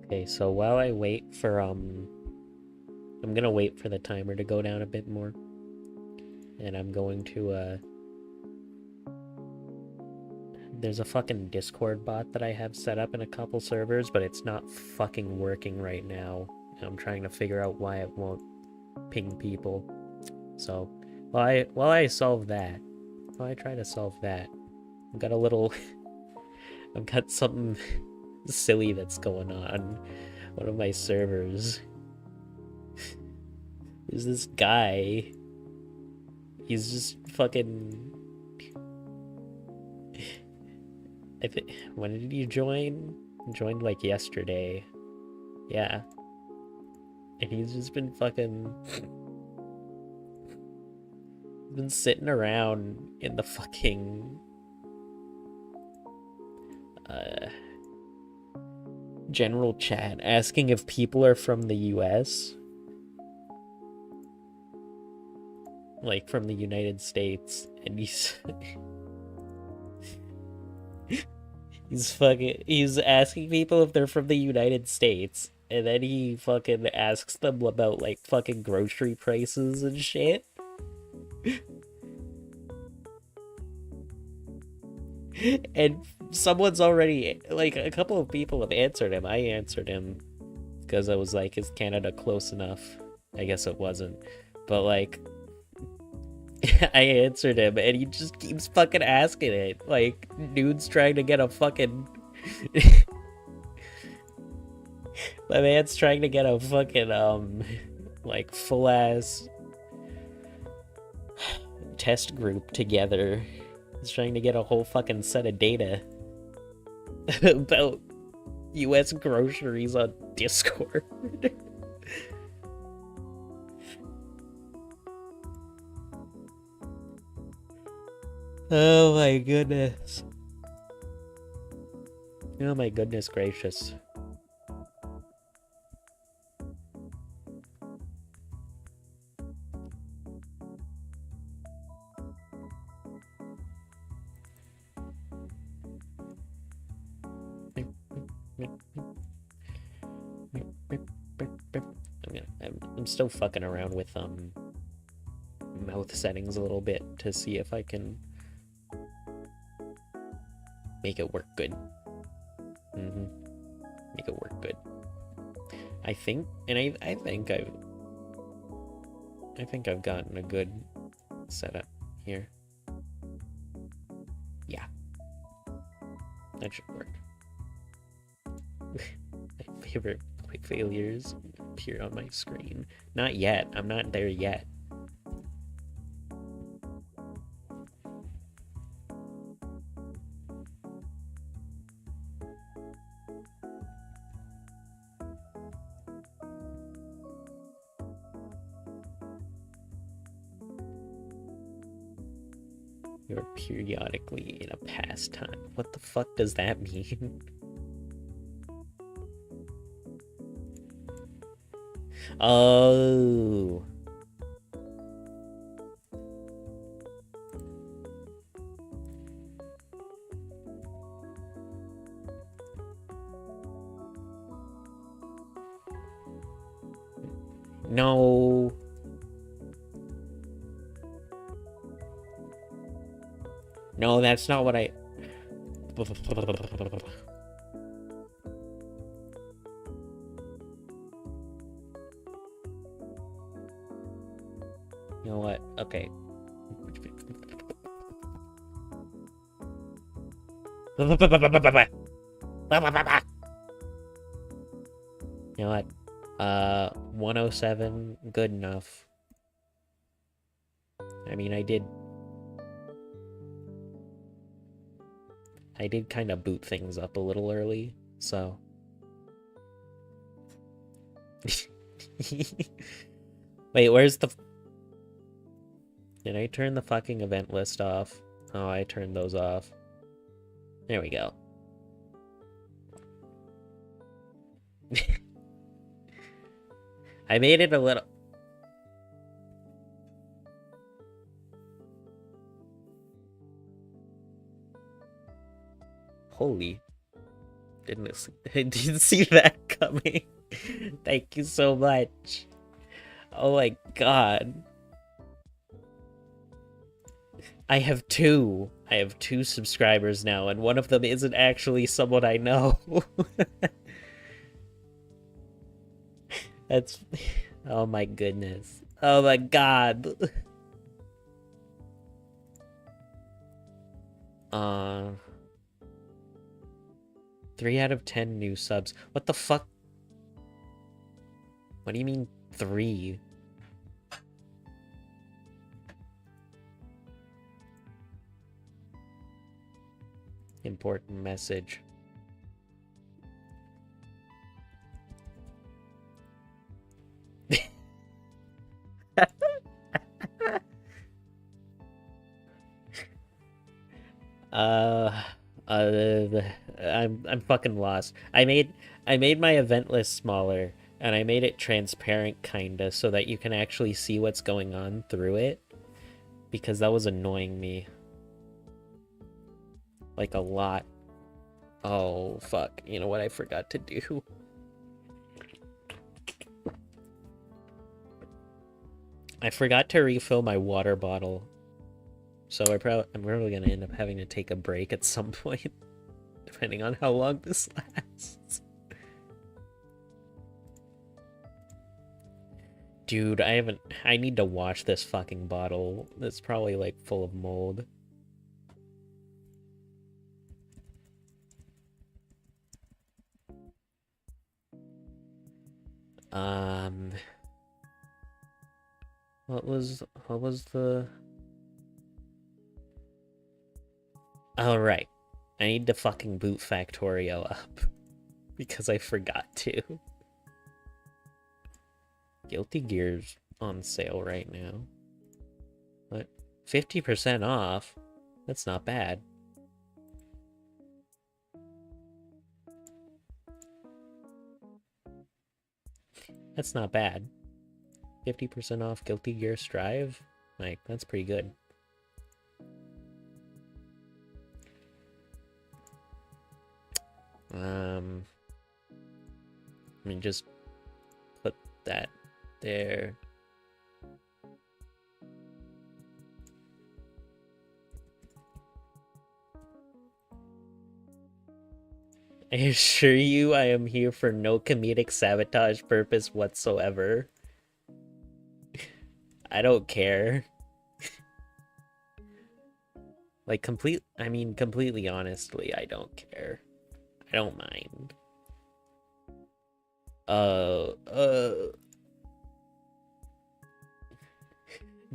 Okay, so while I wait for, I'm gonna wait for the timer to go down a bit more. And I'm going to, there's a fucking Discord bot that I have set up in a couple servers, but it's not fucking working right now. I'm trying to figure out why it won't ping people. So, while I solve that, while I try to solve that, I've got a little, I've got something silly that's going on one of my servers. There's this guy. He's just fucking. When did you join? Joined like yesterday. Yeah. And he's just been fucking. Been sitting around in the fucking. General chat asking if people are from the US. Like from the United States. And he's. He's asking people if they're from the United States, and then he fucking asks them about like fucking grocery prices and shit. And someone's already, like, a couple of people have answered him. I answered him because I was like, is Canada close enough? I guess it wasn't, but like I answered him and he just keeps fucking asking it. Like, dude's trying to get a fucking my man's trying to get a fucking like full ass test group together. He's trying to get a whole fucking set of data about US groceries on Discord. Oh my goodness. Oh my goodness gracious. I'm still fucking around with mouth settings a little bit to see if I can make it work good. Make it work good. I think, and I think I've gotten a good setup here. Yeah, that should work. My favorite failures appear on my screen. Not yet. I'm not there yet. You're periodically in a pastime. What the fuck does that mean? Oh. No. No, that's not what I... You know what? Okay. You know what? 107, good enough. I mean, I did kind of boot things up a little early, so... Wait, where's the... Did I turn the fucking event list off? Oh, I turned those off. There we go. I made it a little... Holy. didn't see that coming. Thank you so much. Oh my god. I have two subscribers now, and one of them isn't actually someone I know. That's... Oh my goodness. Oh my god. 3 out of 10 new subs. What the fuck? What do you mean 3? Important message. I'm fucking lost. I made my event list smaller, and I made it transparent kinda so that you can actually see what's going on through it, because that was annoying me. Like a lot. Oh fuck, you know what I forgot to do? I forgot to refill my water bottle. So I'm probably gonna end up having to take a break at some point, depending on how long this lasts. Dude, I need to wash this fucking bottle. It's probably like full of mold. What was the... Oh, right. I need to fucking boot Factorio up. Because I forgot to. Guilty Gear's on sale right now. What? 50% off? That's not bad. That's not bad. 50% off Guilty Gear Strive? Like, that's pretty good. Let me just put that there. I assure you I am here for no comedic sabotage purpose whatsoever. I don't care. Like, completely honestly, I don't care. I don't mind.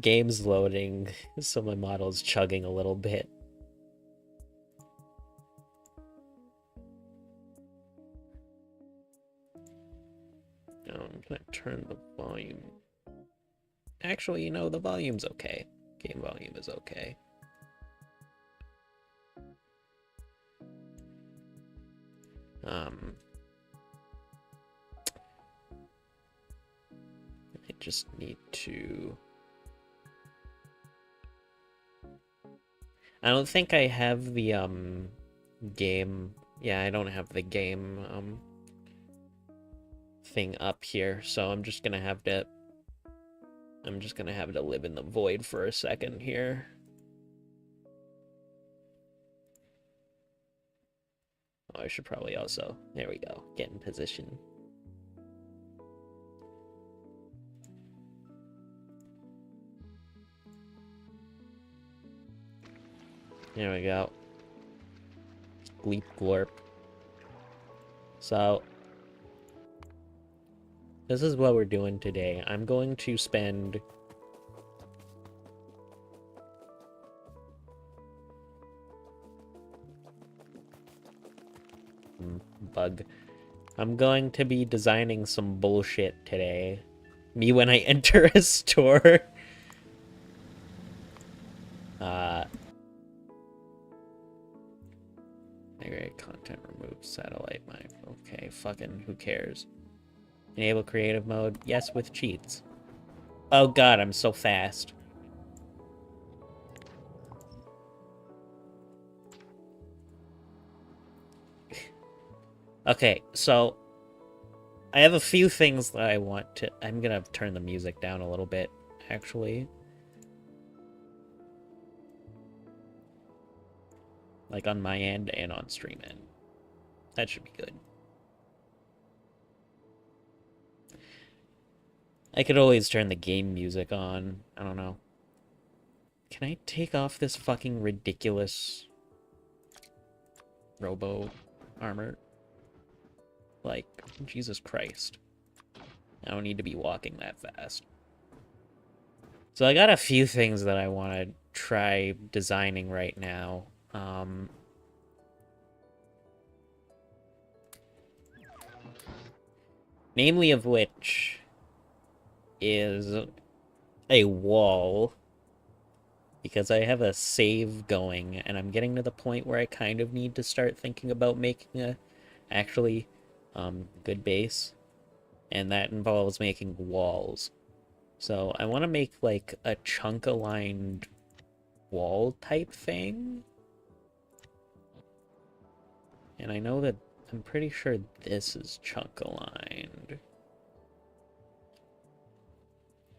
Game's loading, so my model's chugging a little bit. I'm gonna turn the volume. Actually, you know, the volume's okay. Game volume is okay. I just need to... I don't think I have the, game... Yeah, I don't have the game, thing up here, so I'm just gonna have to live in the void for a second here. Oh, I should probably also... There we go. Get in position. There we go. Bleep glorp. So... This is what we're doing today. I'm going to spend... Bug. I'm going to be designing some bullshit today. Me when I enter a store. Migrate content, remove satellite mine. Okay, fucking who cares? Enable creative mode. Yes, with cheats. Oh god, I'm so fast. Okay, so I have a few things that I want to... I'm gonna turn the music down a little bit, actually. Like on my end and on stream end. That should be good. I could always turn the game music on. I don't know. Can I take off this fucking ridiculous robo armor? Like, Jesus Christ. I don't need to be walking that fast. So I got a few things that I want to try designing right now. Namely of which is a wall. Because I have a save going, and I'm getting to the point where I kind of need to start thinking about making a actually good base. And that involves making walls. So I want to make like a chunk-aligned wall type thing. And I know that I'm pretty sure this is chunk-aligned.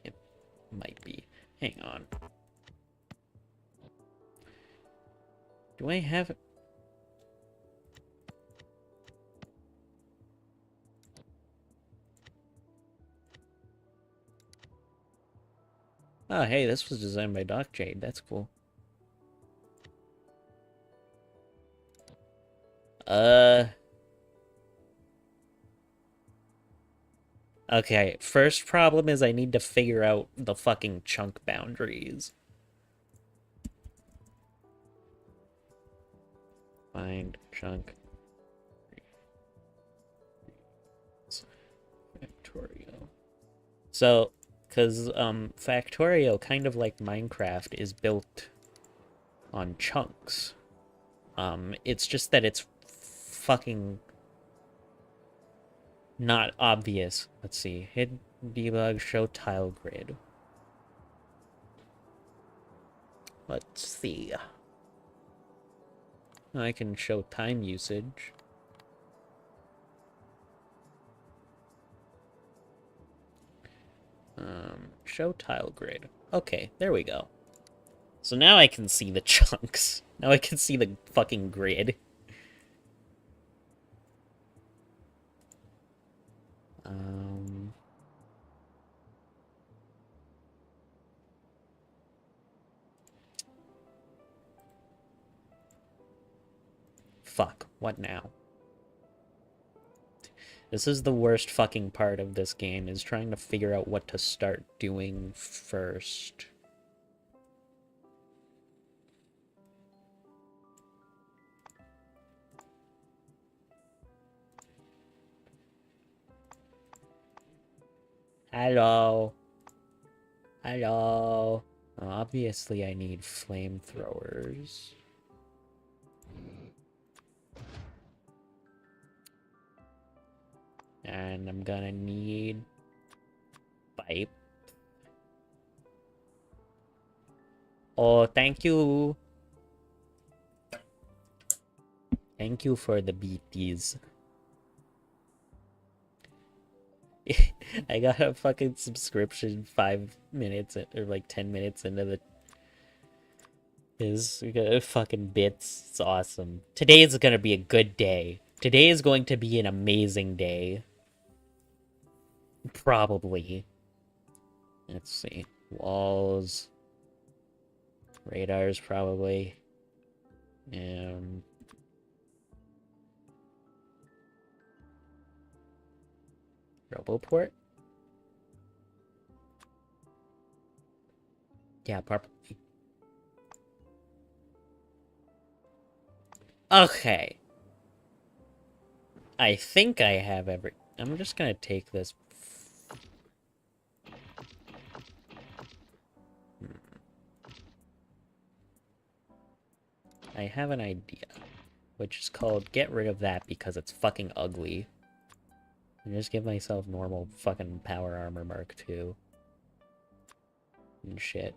It might be. Hang on. Do I have... Oh, hey, this was designed by Doc Jade. That's cool. Okay, first problem is I need to figure out the fucking chunk boundaries. Find chunk. Factorio. So, because Factorio, kind of like Minecraft, is built on chunks. It's just that it's fucking not obvious. Let's see. Hid debug, show tile grid. Let's see. I can show time usage. Show tile grid. Okay, there we go. So now I can see the chunks. Now I can see the fucking grid. Fuck, what now? This is the worst fucking part of this game, is trying to figure out what to start doing first. Hello? Hello? Obviously I need flamethrowers. And I'm gonna need pipe. Oh, thank you. Thank you for the BTs. I got a fucking subscription 5 minutes or like 10 minutes into the we got fucking bits. It's awesome. Today is gonna be a good day. Today is going to be an amazing day. Probably. Let's see. Walls. Radars, probably. Roboport? Yeah, probably. Okay. I think I have every... I'm just gonna take this... I have an idea, which is called get rid of that because it's fucking ugly. And just give myself normal fucking power armor Mark II. And shit.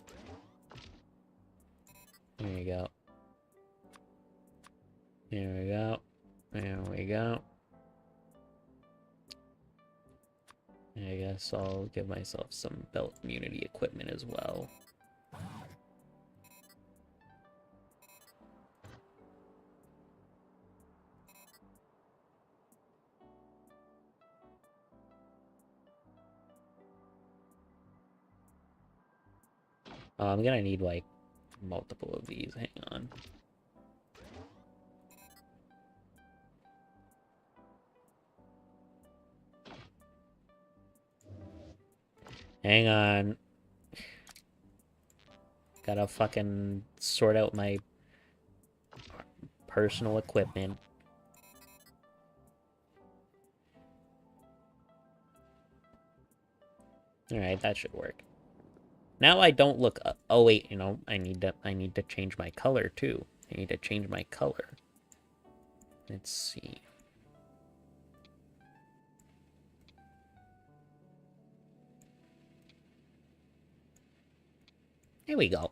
There you go. There we go. There we go. I guess I'll give myself some belt immunity equipment as well. Oh, I'm gonna need, like, multiple of these. Hang on. Hang on. Gotta fucking sort out my personal equipment. Alright, that should work. Now I don't look up. Oh wait, you know, I need to change my color too. I need to change my color. Let's see. Here we go.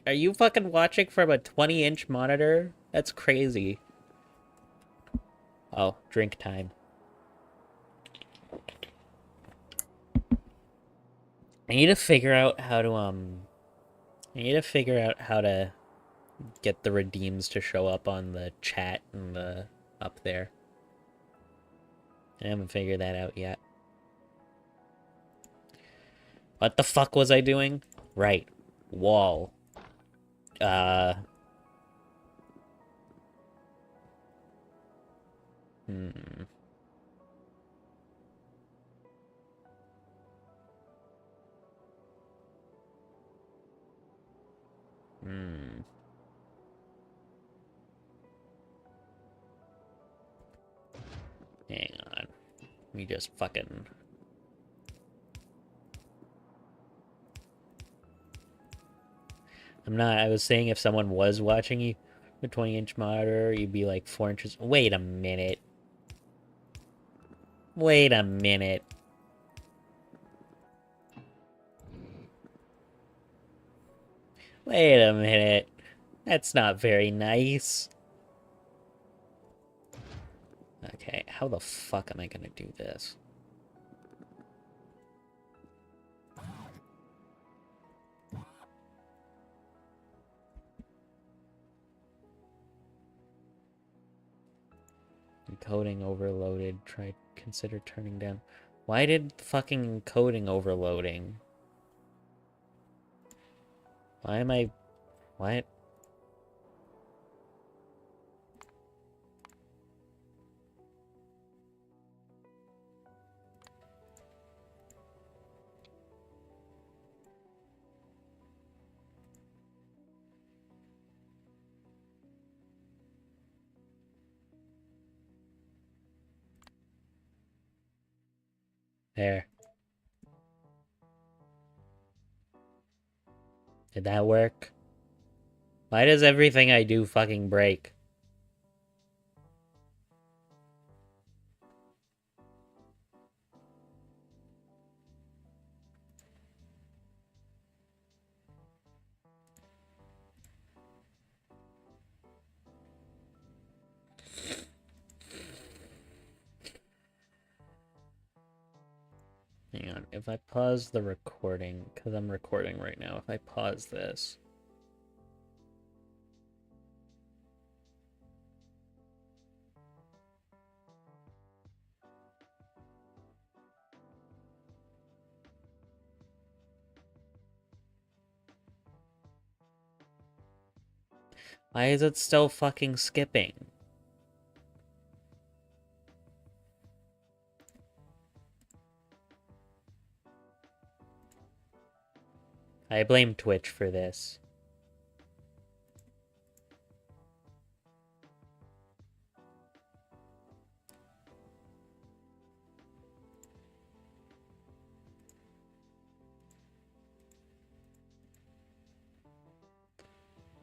Are you fucking watching from a 20-inch monitor? That's crazy. Oh, drink time. I need to figure out how to, I need to figure out how to get the redeems to show up on the chat and the up there. I haven't figured that out yet. What the fuck was I doing? Right. Wall. Hmm. Hmm. Hang on. Let me just fucking... I was saying if someone was watching you with a 20-inch monitor, you'd be like 4 inches... Wait a minute. Wait a minute. Wait a minute. That's not very nice. Okay, how the fuck am I gonna do this? Encoding overloaded. Consider turning down. Why did fucking encoding overloading? Why am I... What? There. Did that work? Why does everything I do fucking break? Hang on, if I pause the recording, because I'm recording right now, if I pause this... Why is it still fucking skipping? I blame Twitch for this.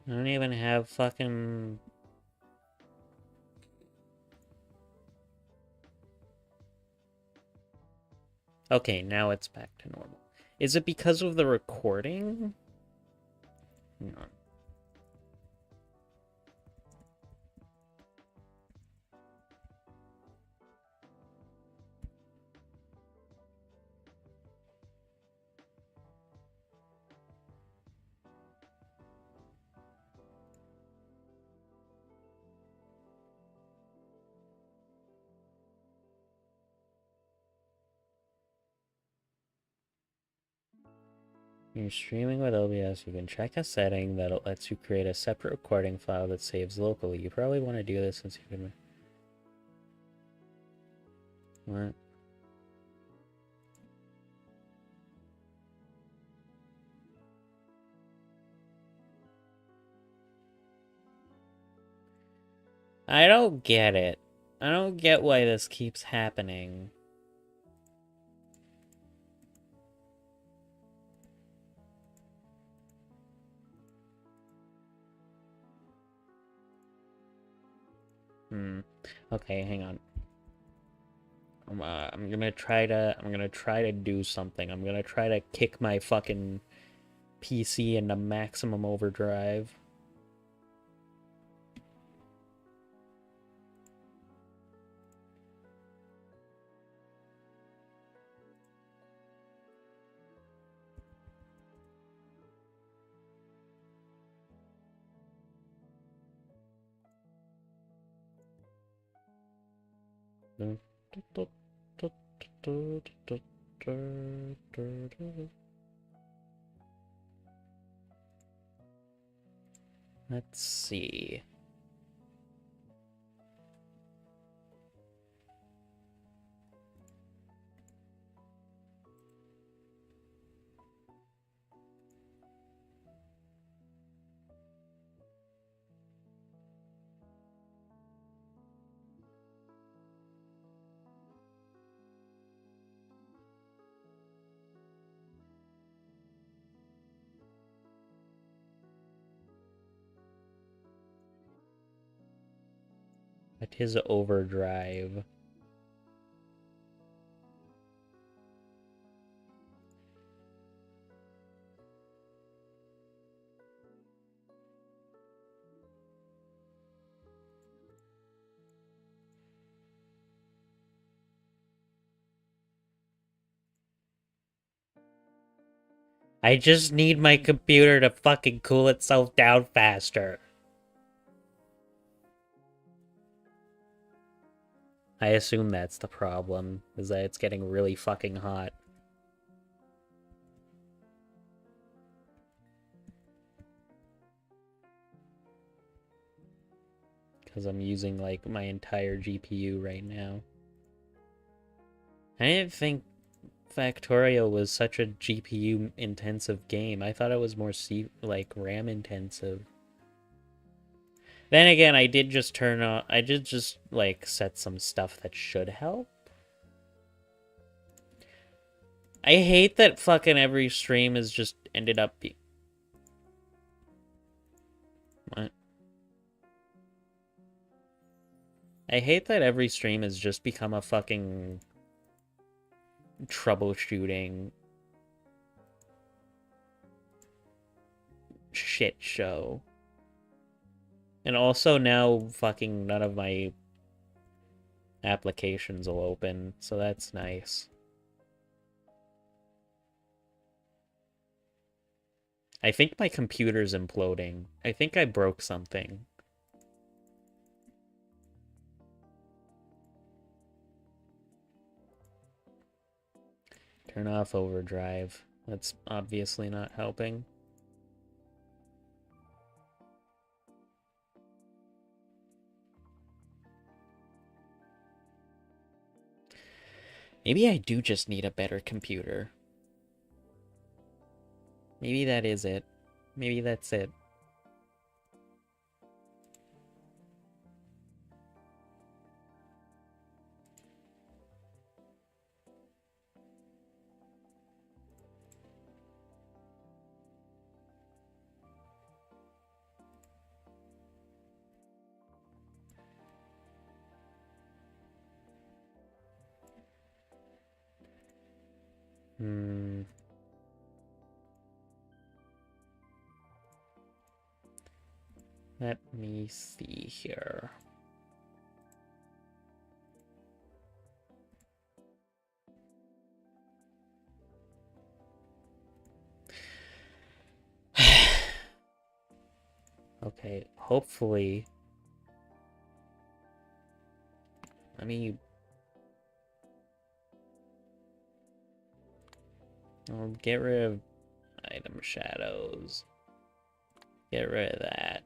I don't even have fucking... Okay, now it's back to normal. Is it because of the recording? Hang on. You're streaming with OBS, you can check a setting that lets you create a separate recording file that saves locally. You probably want to do this since you can... What? I don't get it. I don't get why this keeps happening. Okay, hang on. I'm gonna try to do something. I'm gonna try to kick my fucking PC into maximum overdrive. Let's see. What is overdrive? I just need my computer to fucking cool itself down faster. I assume that's the problem, is that it's getting really fucking hot. Because I'm using, like, my entire GPU right now. I didn't think Factorio was such a GPU-intensive game. I thought it was more, RAM-intensive. Then again, I did just like, set some stuff that should help. I hate that fucking every stream has just ended up being... What? I hate that every stream has just become a fucking troubleshooting shit show. And also now fucking none of my applications will open, so that's nice. I think my computer's imploding. I think I broke something. Turn off overdrive. That's obviously not helping. Maybe I do just need a better computer. Maybe that is it. Maybe that's it. Let me see here. Okay, hopefully. Let me. I'll get rid of item shadows. Get rid of that.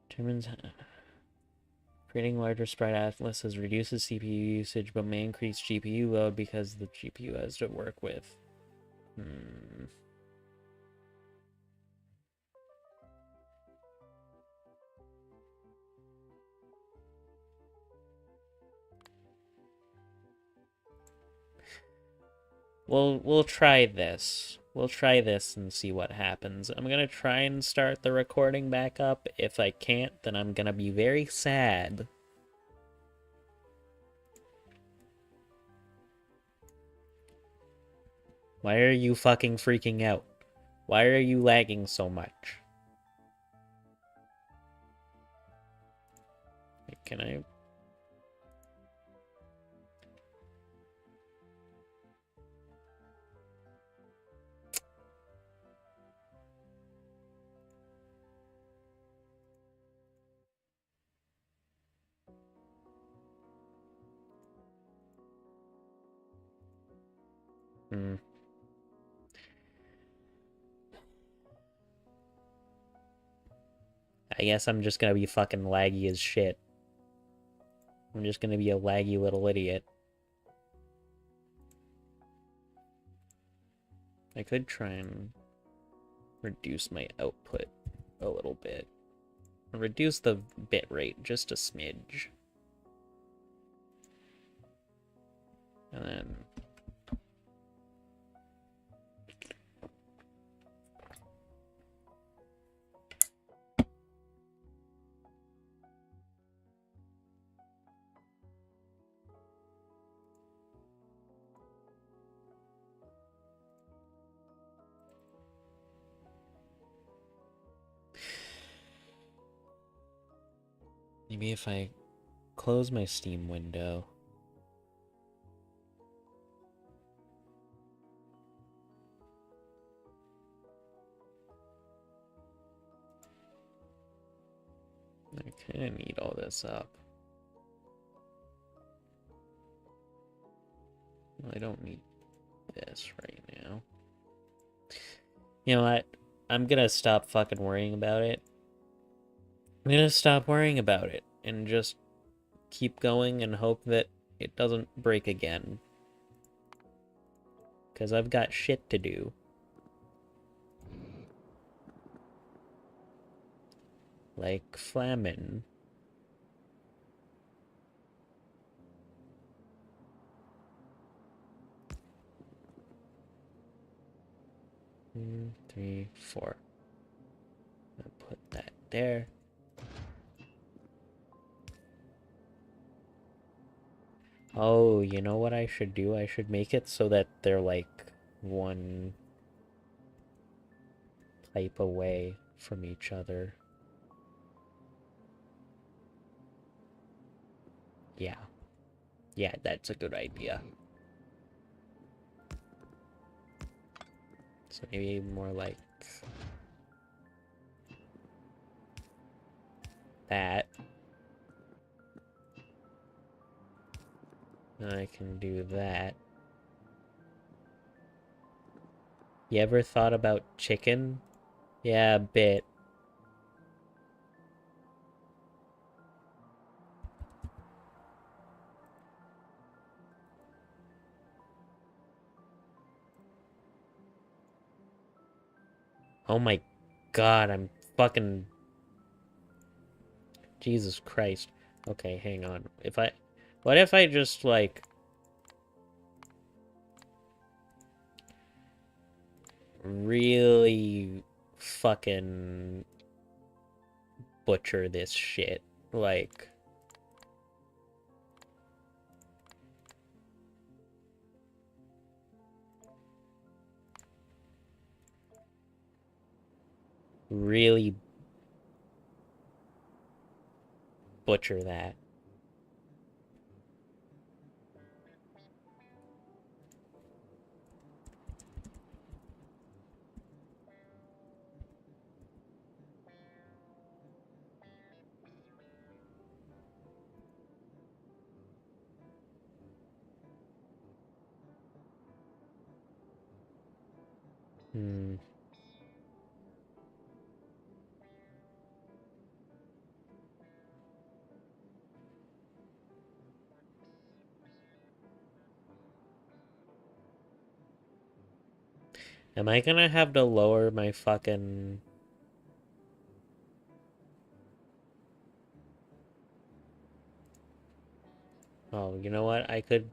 Determines creating larger sprite atlases reduces CPU usage but may increase GPU load because the GPU has to work with. We'll try this. We'll try this and see what happens. I'm gonna try and start the recording back up. If I can't, then I'm gonna be very sad. Why are you fucking freaking out? Why are you lagging so much? Can I... I guess I'm just gonna be fucking laggy as shit. I'm just gonna be a laggy little idiot. I could try and reduce my output a little bit. Reduce the bit rate just a smidge. And then... maybe if I close my Steam window. I kind of need all this up. I don't need this right now. You know what? I'm gonna stop fucking worrying about it. I'm gonna stop worrying about it and just keep going and hope that it doesn't break again. Because I've got shit to do. Like Flamin'. One, 3, 4. I'll put that there. Oh, you know what I should do? I should make it so that they're like one pipe away from each other. Yeah. Yeah, that's a good idea. So maybe more like that. And I can do that. You ever thought about chicken? Yeah, a bit. Oh my god, I'm fucking... Jesus Christ. Okay, hang on. What if I just, like... really fucking butcher this shit? Like... really butcher that. Hmm. Am I gonna have to lower my fucking... Oh, you know what? I could...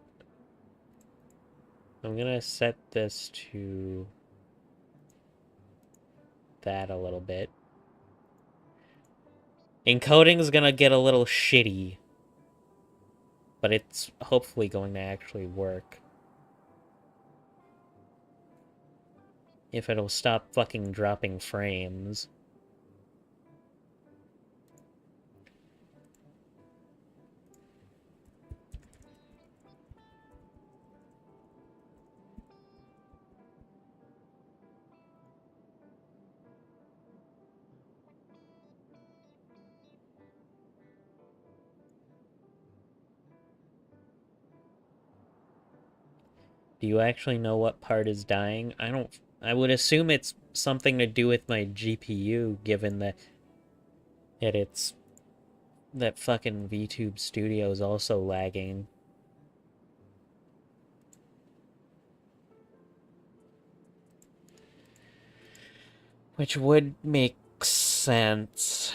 I'm gonna set this to that a little bit. Encoding is gonna get a little shitty, but it's hopefully going to actually work. If it'll stop fucking dropping frames. Do you actually know what part is dying? I don't... I would assume it's something to do with my GPU, given that it's... that fucking VTube Studio is also lagging. Which would make sense.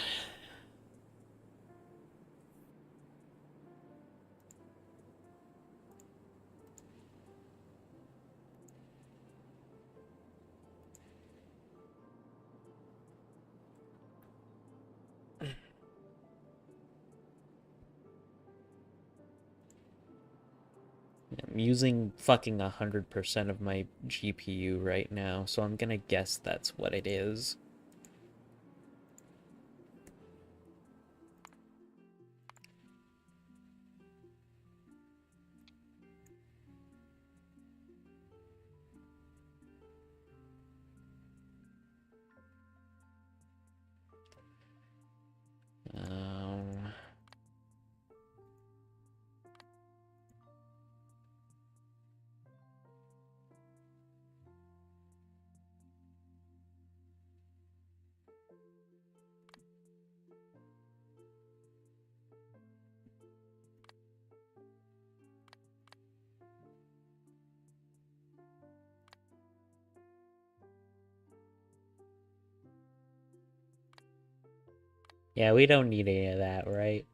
I'm using fucking 100% of my GPU right now, so I'm gonna guess that's what it is. Um... Yeah, we don't need any of that, right?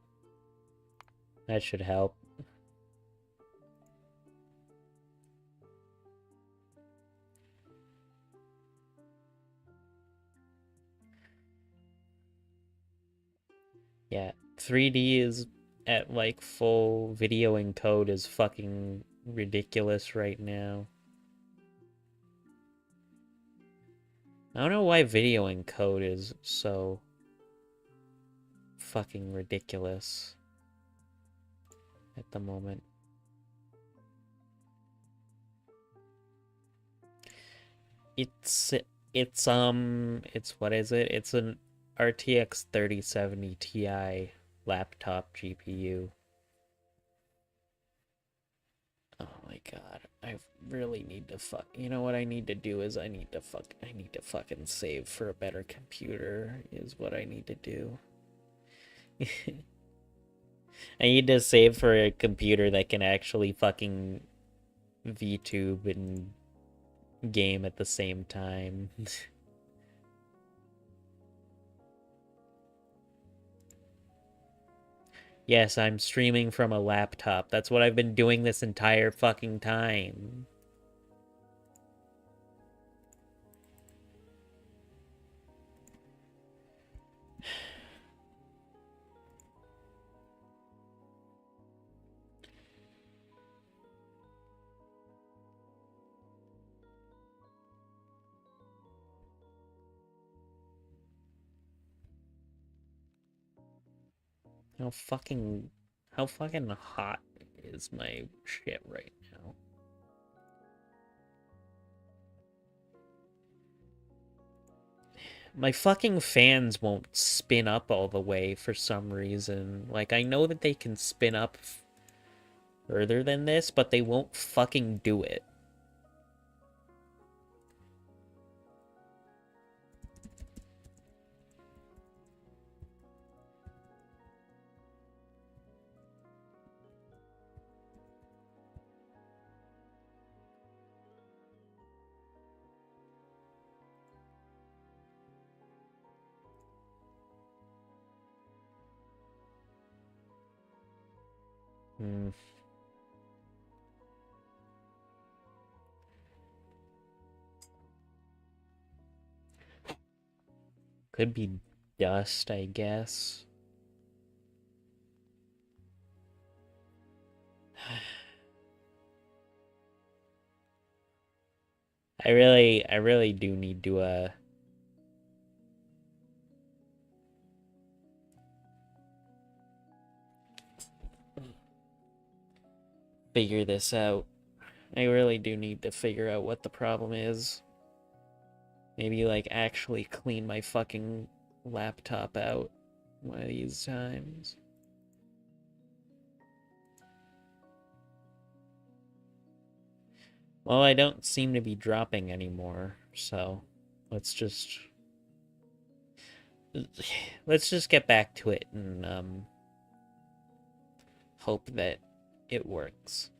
That should help. Yeah, 3D is at like full video encode is fucking ridiculous right now. I don't know why video encode is so fucking ridiculous at the moment. It's what is it? It's an RTX 3070 Ti laptop GPU. Oh my god, I really need to you know what I need to do is I need to fucking save for a better computer is what I need to do. I need to save for a computer that can actually fucking VTube and game at the same time. Yes, I'm streaming from a laptop. That's what I've been doing this entire fucking time. How fucking hot is my shit right now? My fucking fans won't spin up all the way for some reason. Like, I know that they can spin up further than this, but they won't fucking do it. Hmm. Could be dust, I guess. I really do need to figure this out. I really do need to figure out what the problem is. Maybe, like, actually clean my fucking laptop out one of these times. Well, I don't seem to be dropping anymore, so let's just get back to it and hope that it works.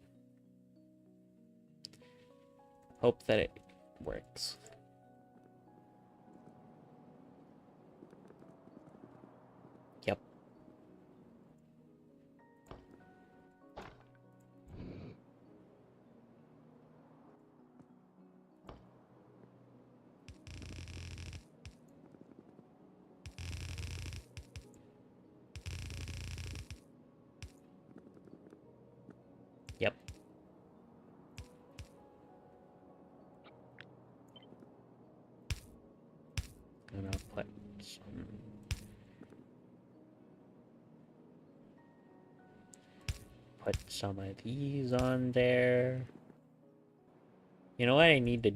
Hope that it works. Yep. Yep. I'm gonna put some of these on there. You know what I need to...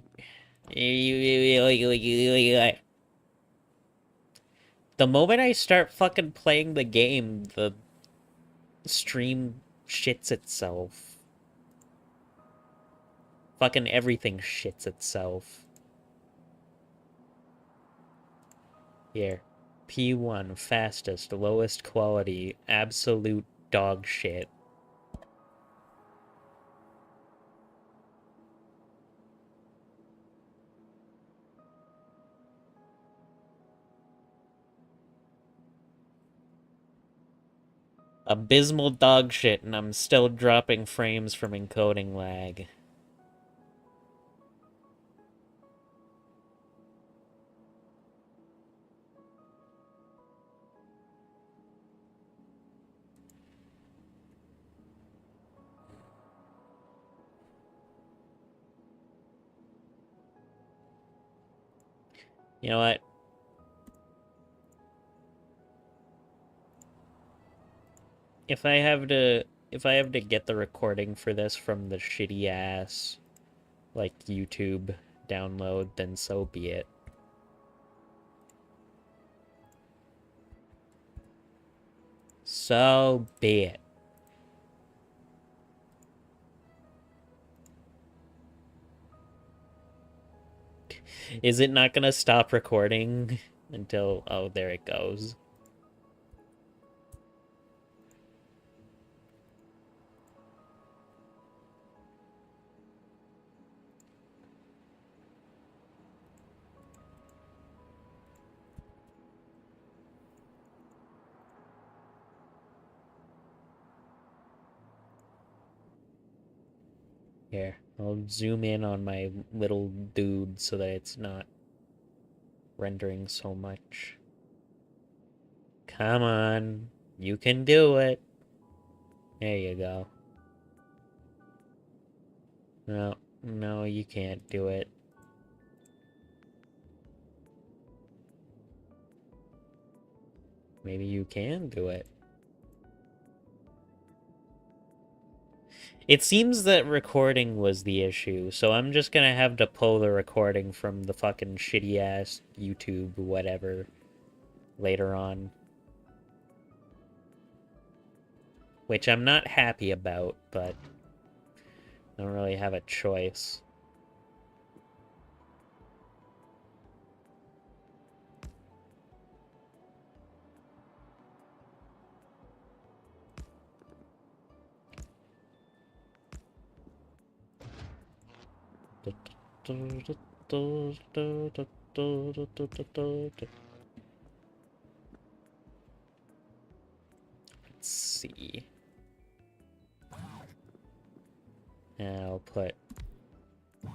The moment I start fucking playing the game, the stream shits itself. Fucking everything shits itself. Here. P1, fastest, lowest quality, absolute dog shit. Abysmal dog shit, and I'm still dropping frames from encoding lag. You know what? If I have to get the recording for this from the shitty ass like YouTube download, then so be it. So be it. Is it not gonna stop recording until... Oh, there it goes. Here, I'll zoom in on my little dude so that it's not rendering so much. Come on, you can do it. There you go. No, no, you can't do it. Maybe you can do it. It seems that recording was the issue, so I'm just gonna have to pull the recording from the fucking shitty-ass YouTube whatever later on. Which I'm not happy about, but I don't really have a choice. Let's see. And I'll put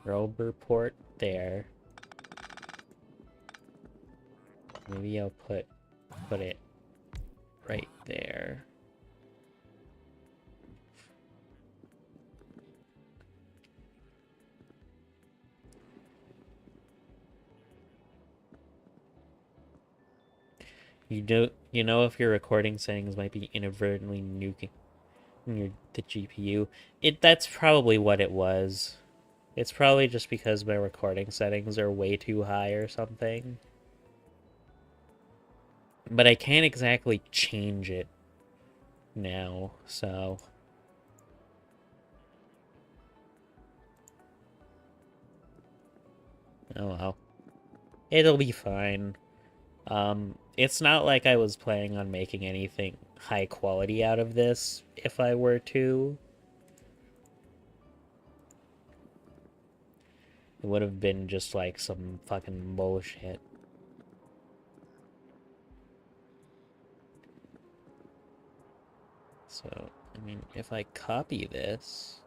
Rober port there. Maybe I'll put it right there. You know if your recording settings might be inadvertently nuking the GPU. That's probably what it was. It's probably just because my recording settings are way too high or something. But I can't exactly change it now, so... Oh well. It'll be fine. It's not like I was planning on making anything high quality out of this, if I were to. It would have been just like some fucking bullshit. So, I mean, if I copy this...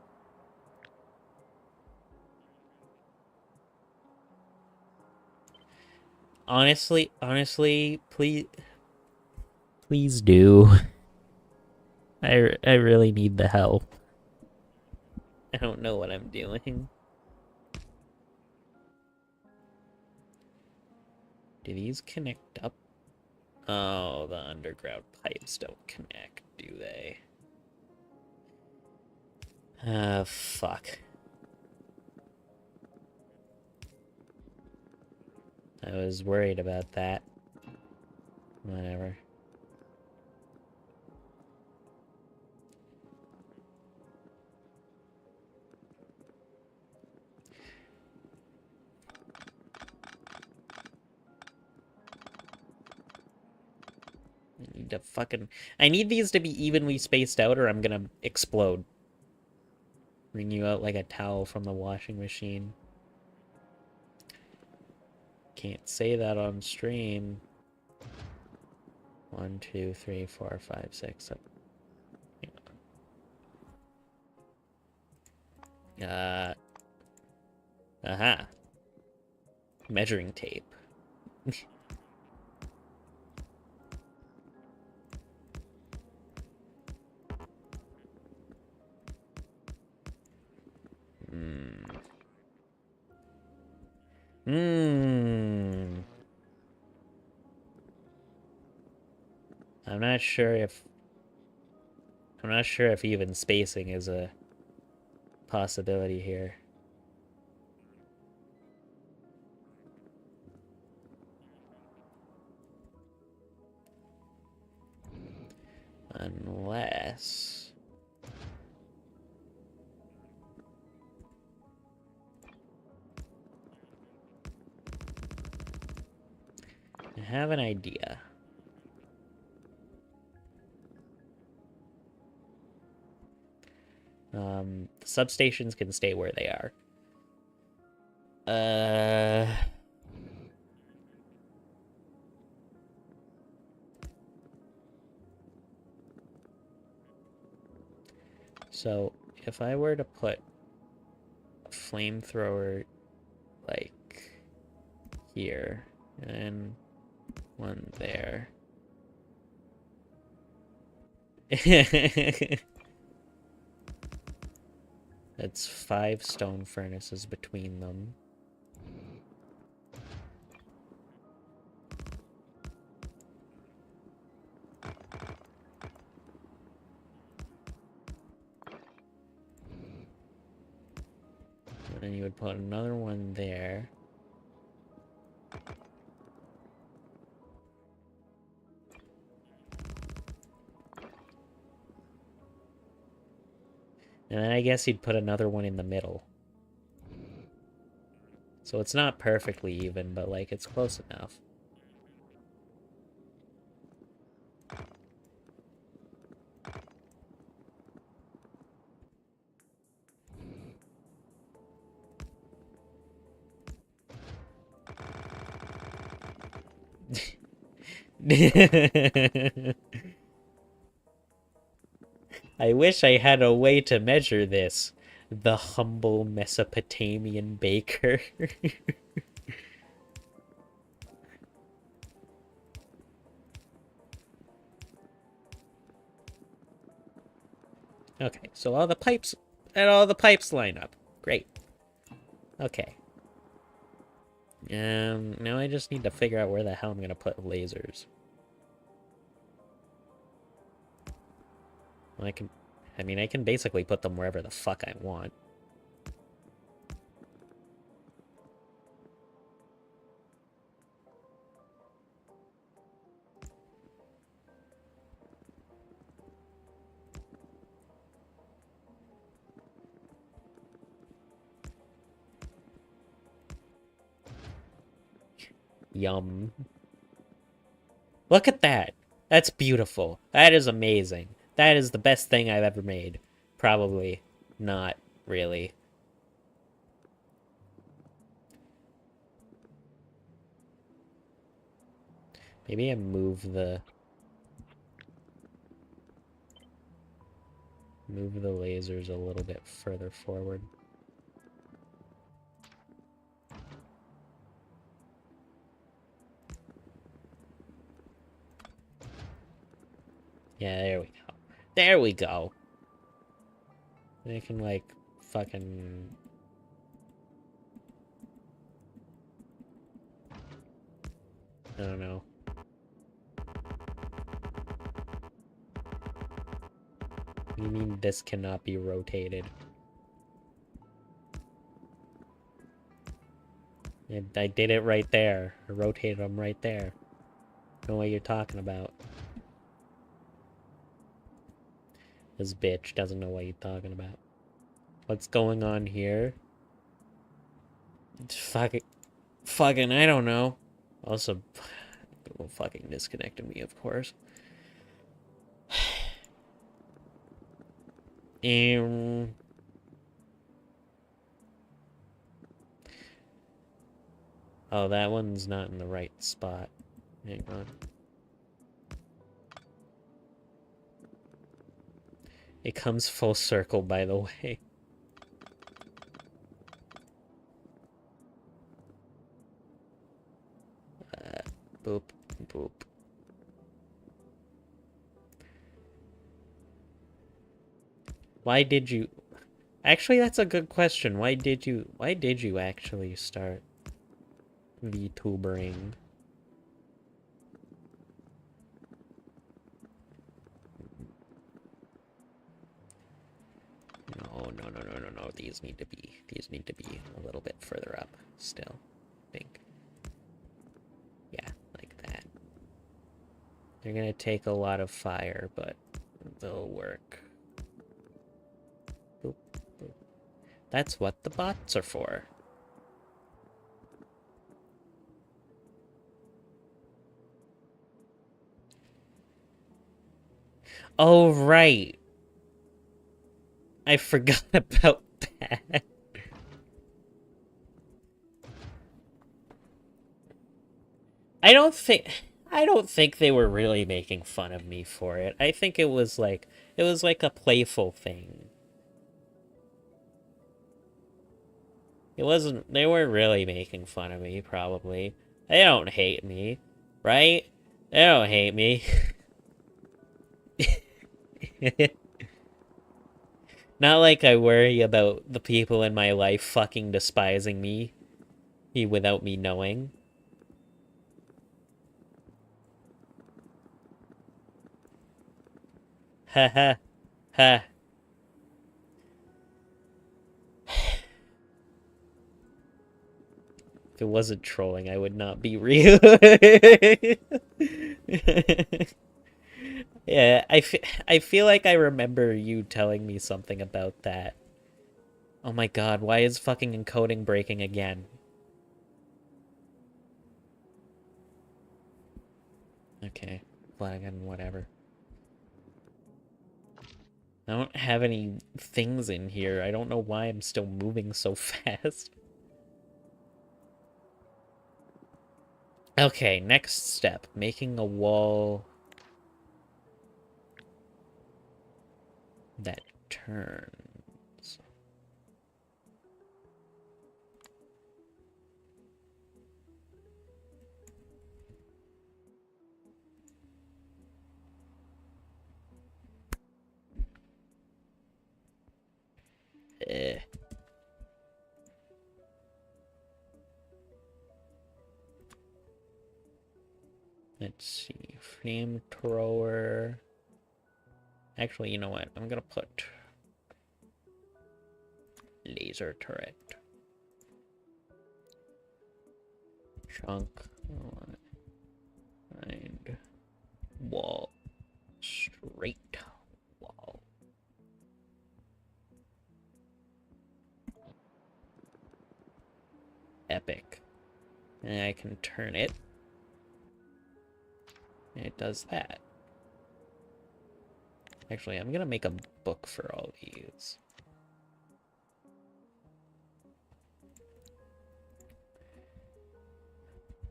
Honestly, please do. I really need the help. I don't know what I'm doing. Do these connect up? Oh, the underground pipes don't connect, do they? Fuck. I was worried about that. Whatever. I need these to be evenly spaced out or I'm gonna explode. Wring you out like a towel from the washing machine. Can't say that on stream. 1, 2, 3, 4, 5, 6, 7. Aha. Measuring tape. I'm not sure if even spacing is a possibility here. Unless... I have an idea. Substations can stay where they are. So, if I were to put a flamethrower, like, here, and one there... That's 5 stone furnaces between them. Then you would put another one there. And then I guess you'd put another one in the middle. So it's not perfectly even, but like it's close enough. I wish I had a way to measure this. The humble Mesopotamian baker. Okay, so all the pipes line up. Great. Okay. Now I just need to figure out where the hell I'm gonna put lasers. Well, I can basically put them wherever the fuck I want. Yum. Look at that! That's beautiful. That is amazing. That is the best thing I've ever made. Probably not really. Maybe I move the lasers a little bit further forward. Yeah, there we go. There we go. And I can like fucking I don't know. What do you mean this cannot be rotated? I did it right there. I rotated them right there. I know what you're talking about. This bitch doesn't know what you're talking about. What's going on here? Fucking, I don't know. Also, people fucking disconnected me, of course. Oh, that one's not in the right spot. Hang on. It comes full circle, by the way. Boop, boop. Why did you... Actually, that's a good question. Why did you actually start VTubering? No. These need to be a little bit further up still, I think. Yeah, like that. They're gonna take a lot of fire, but they'll work. Boop, boop. That's what the bots are for. Oh, right. I forgot about that. I don't think they were really making fun of me for it. I think it was like a playful thing. It wasn't, they weren't really making fun of me, probably. They don't hate me, right? They don't hate me. Not like I worry about the people in my life fucking despising me without me knowing. Ha ha ha. If it wasn't trolling, I would not be real. Yeah, I feel like I remember you telling me something about that. Oh my god, why is fucking encoding breaking again? Okay, flag and whatever. I don't have any things in here. I don't know why I'm still moving so fast. Okay, next step. Making a wall that turns. Eh. Let's see. Flamethrower. Actually, you know what? I'm gonna put laser turret. Chunk. And wall. Straight wall. Epic. And I can turn it. And it does that. Actually, I'm gonna make a book for all these.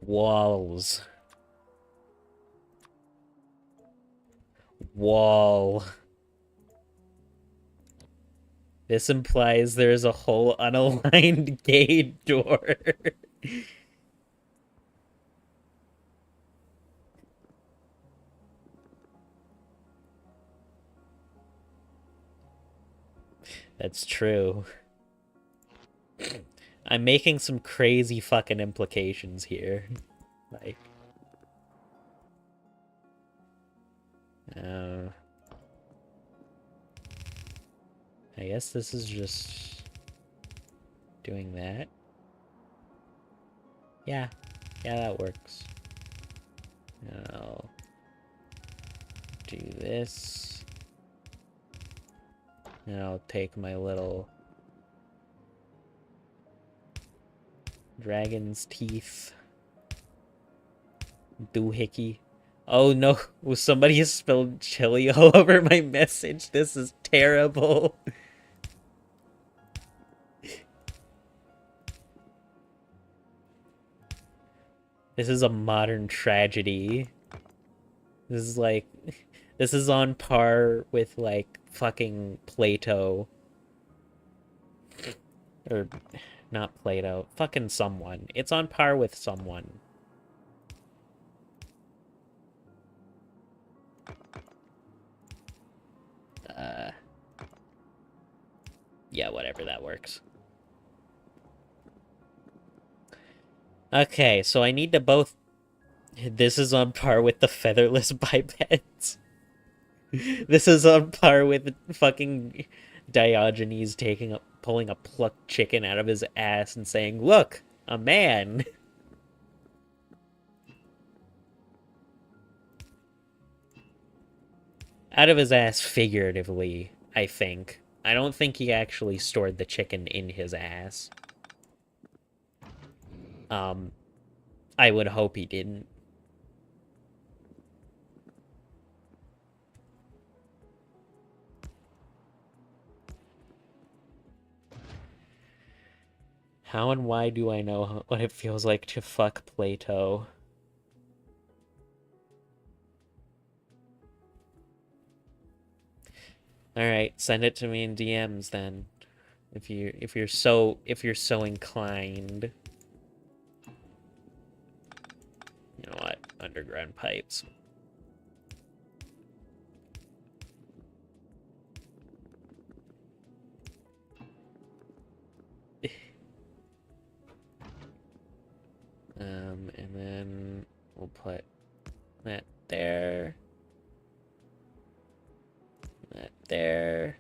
Walls. Wall. This implies there's a whole unaligned gate door. That's true. I'm making some crazy fucking implications here. Like... I guess this is just doing that. Yeah, that works. And I'll do this. And I'll take my little dragon's teeth doohickey. Oh no, somebody has spilled chili all over my message. This is terrible. This is a modern tragedy. This is like... This is on par with, like, fucking Plato. Or, not Plato. Fucking someone. It's on par with someone. Yeah, whatever, that works. Okay, so I need to both... This is on par with the featherless bipeds. This is on par with fucking Diogenes pulling a plucked chicken out of his ass and saying, "Look, a man." Out of his ass figuratively, I think. I don't think he actually stored the chicken in his ass. I would hope he didn't. How and why do I know what it feels like to fuck Plato? Alright, send it to me in DMs then. If you're so inclined. You know what? Underground pipes. And then we'll put that there. That there.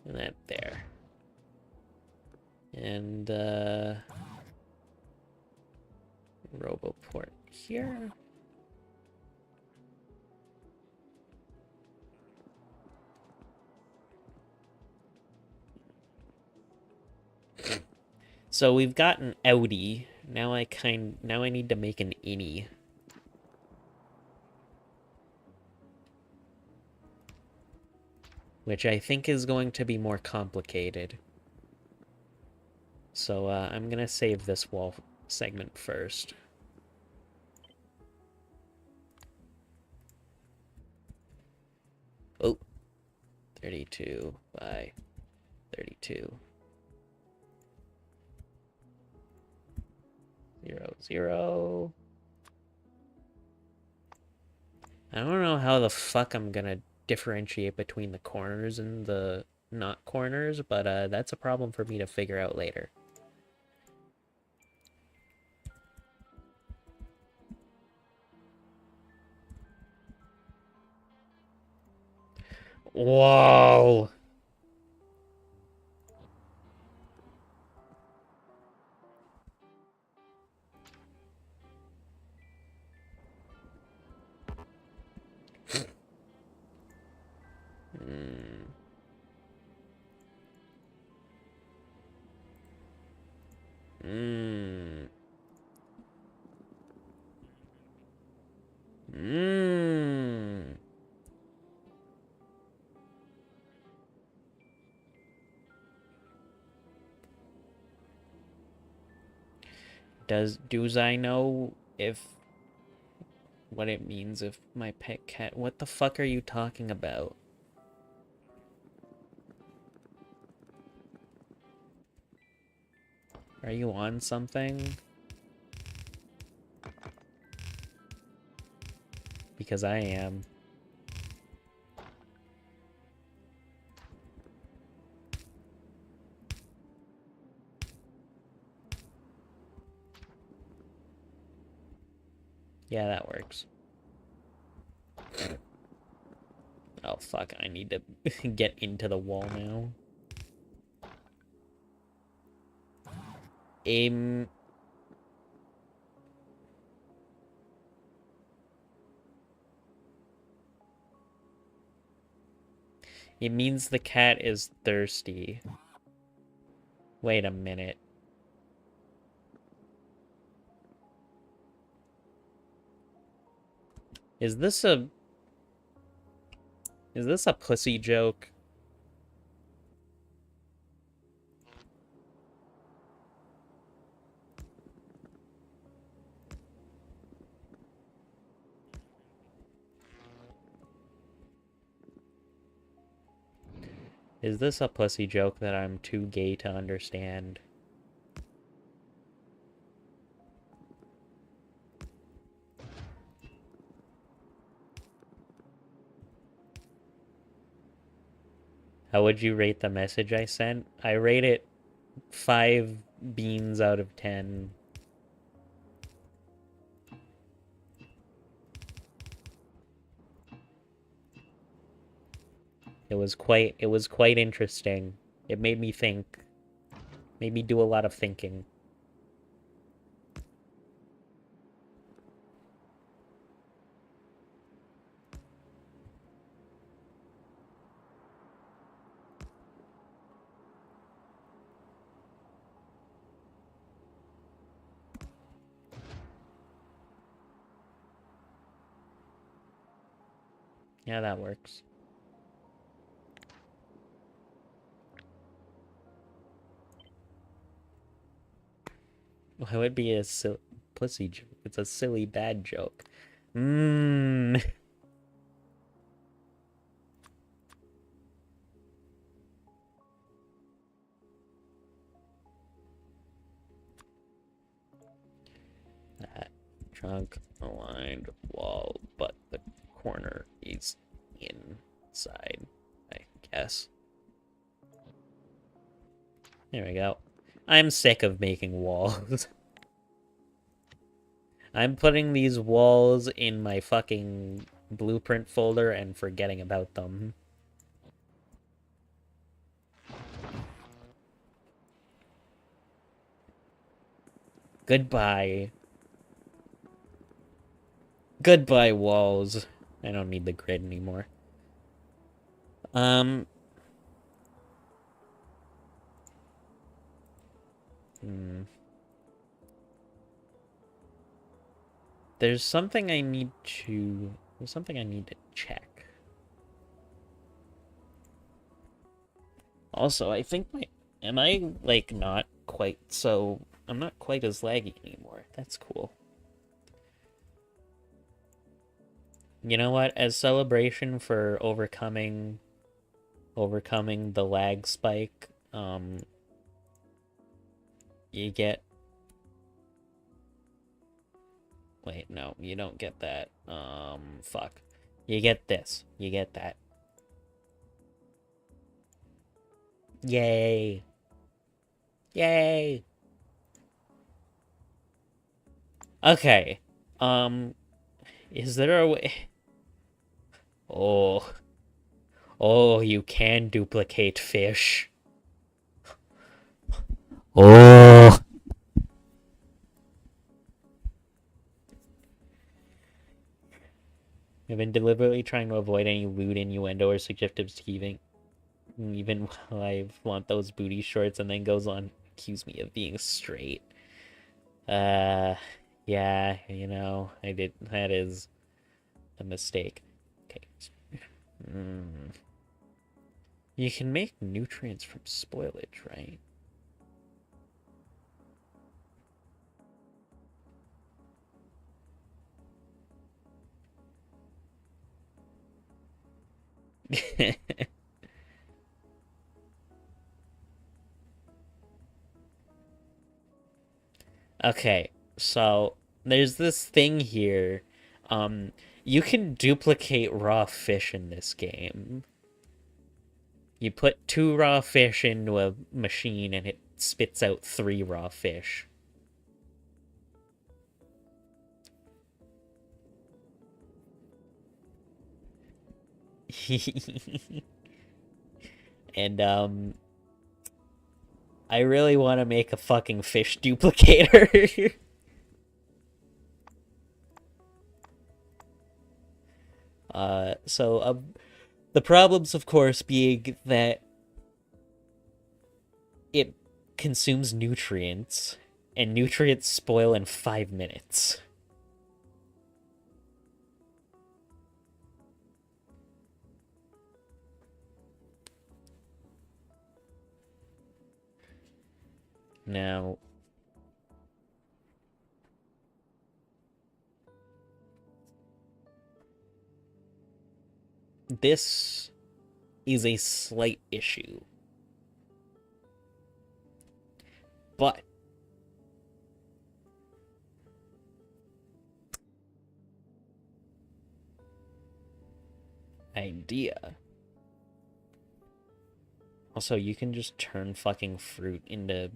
And that there. And, here? So we've got an outie. Now I need to make an innie. Which I think is going to be more complicated. So I'm gonna save this wall segment first. Oh, 32 by 32. 0, 0. I don't know how the fuck I'm gonna differentiate between the corners and the not corners, but that's a problem for me to figure out later. Whoa! Do I know if what it means if my pet cat... What the fuck are you talking about? Are you on something? Because I am. Yeah, that works. Oh, fuck. I need to get into the wall now. Aim... It means the cat is thirsty. Wait a minute. Is this a pussy joke? Is this a pussy joke that I'm too gay to understand? How would you rate the message I sent? I rate it 5 beans out of 10. It was quite interesting. It made me think. Made me do a lot of thinking. Yeah, that works. Why would it be a pussy joke? It's a silly bad joke. Mmm. That trunk aligned wall, but the corner is inside, I guess. There we go. I'm sick of making walls. I'm putting these walls in my fucking blueprint folder and forgetting about them. Goodbye. Goodbye, walls. I don't need the grid anymore. There's something I need to check. Also, I think am I like not quite so I'm not quite as laggy anymore. That's cool. You know what? As celebration for overcoming the lag spike, you get... Wait, no, you don't get that. Fuck. You get this. You get that. Yay. Yay. Okay. Is there a way... Oh. Oh, you can duplicate fish. Oh. I've been deliberately trying to avoid any lewd innuendo or suggestive teasing, even while I want those booty shorts, and then goes on accuse me of being straight. Yeah, you know, I did. That is a mistake. Okay. You can make nutrients from spoilage, right? Okay, so there's this thing here. You can duplicate raw fish in this game. You put 2 raw fish into a machine and it spits out 3 raw fish. And I really want to make a fucking fish duplicator. So the problems, of course, being that it consumes nutrients, and nutrients spoil in 5 minutes. Now, this is a slight issue. But idea. Also, you can just turn fucking fruit into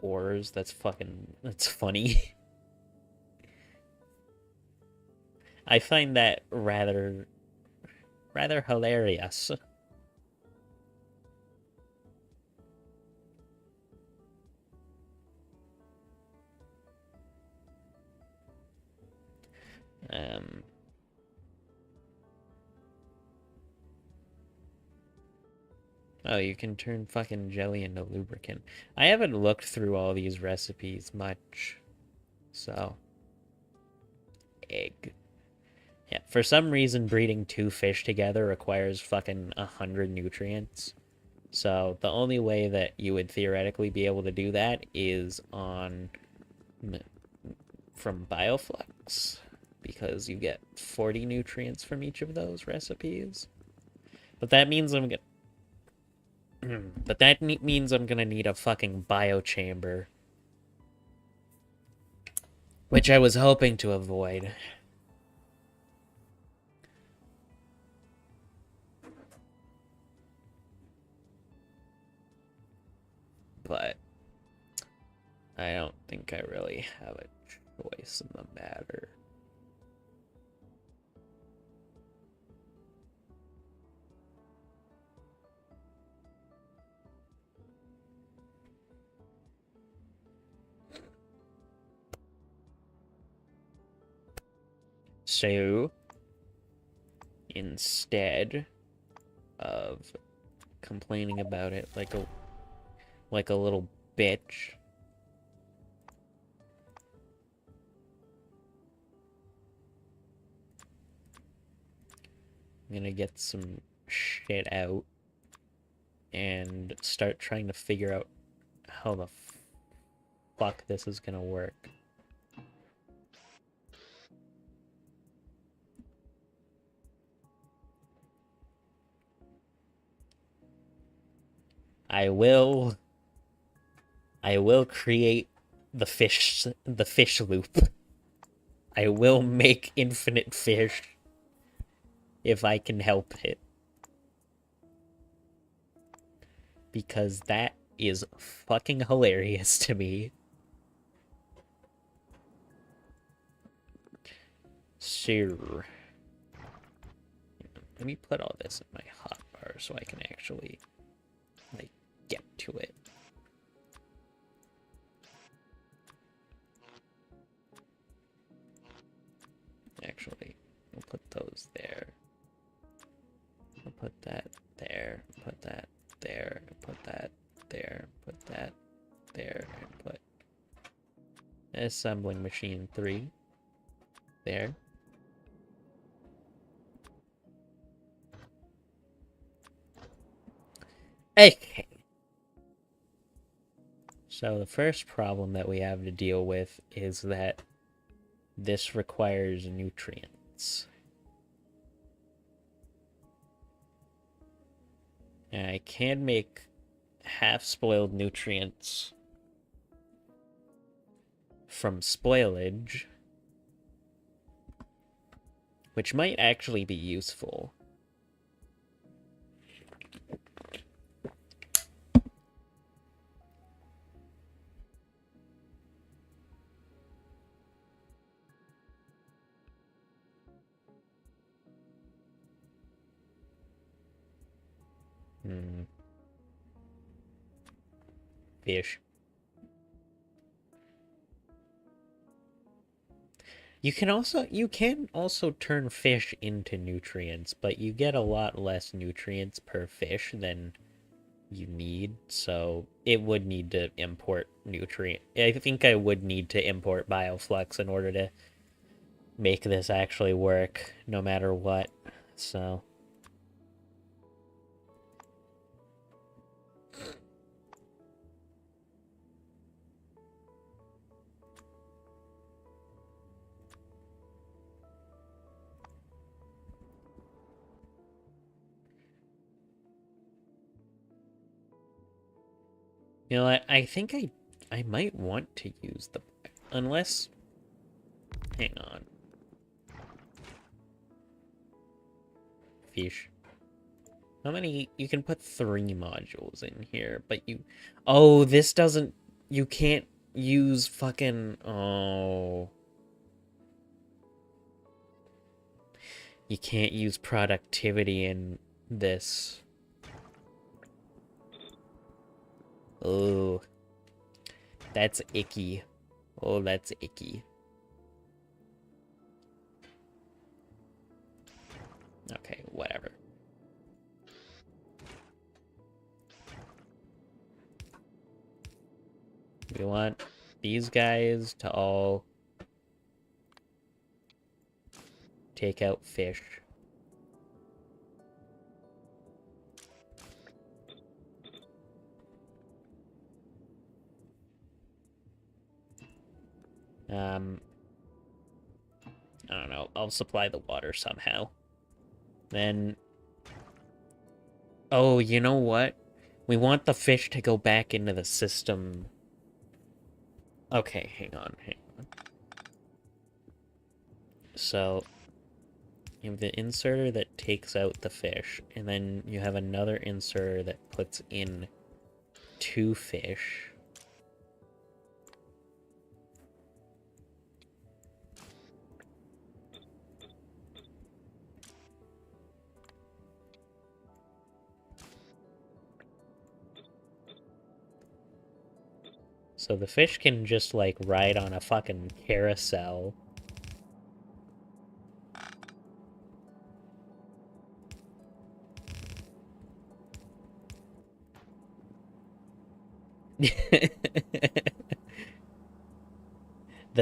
ores. That's funny. I find that rather hilarious. Oh, you can turn fucking jelly into lubricant. I haven't looked through all these recipes much. So. Egg. Yeah, for some reason breeding 2 fish together requires fucking 100 nutrients. So the only way that you would theoretically be able to do that is from Bioflux, because you get 40 nutrients from each of those recipes. But that means I'm gonna need a fucking biochamber, which I was hoping to avoid. But I don't think I really have a choice in the matter. So, instead of complaining about it like a little bitch, I'm gonna get some shit out and start trying to figure out how the fuck this is gonna work. I will create the fish loop. I will make infinite fish if I can help it. Because that is fucking hilarious to me. So, let me put all this in my hotbar so I can actually, like, get to it. Actually, we'll put those there. I'll put that there, put that there, put that there, put that there, and put assembling machine 3 there. Okay. So the first problem that we have to deal with is that this requires nutrients. And I can make half-spoiled nutrients from spoilage, which might actually be useful. Fish. You can also turn fish into nutrients, but you get a lot less nutrients per fish than you need, so it would need to import nutrient. I think I would need to import bioflux in order to make this actually work, no matter what, so... You know, I think I might want to use the... Unless... Hang on. Fish. How many... You can put 3 modules in here, but you... Oh, this doesn't... You can't use fucking... Oh... You can't use productivity in this. Oh. That's icky. Oh, that's icky. Okay, whatever. We want these guys to all take out fish. I don't know. I'll supply the water somehow. Then... Oh, you know what? We want the fish to go back into the system. Okay, hang on. So, you have the inserter that takes out the fish, and then you have another inserter that puts in 2 fish. So the fish can just, like, ride on a fucking carousel. The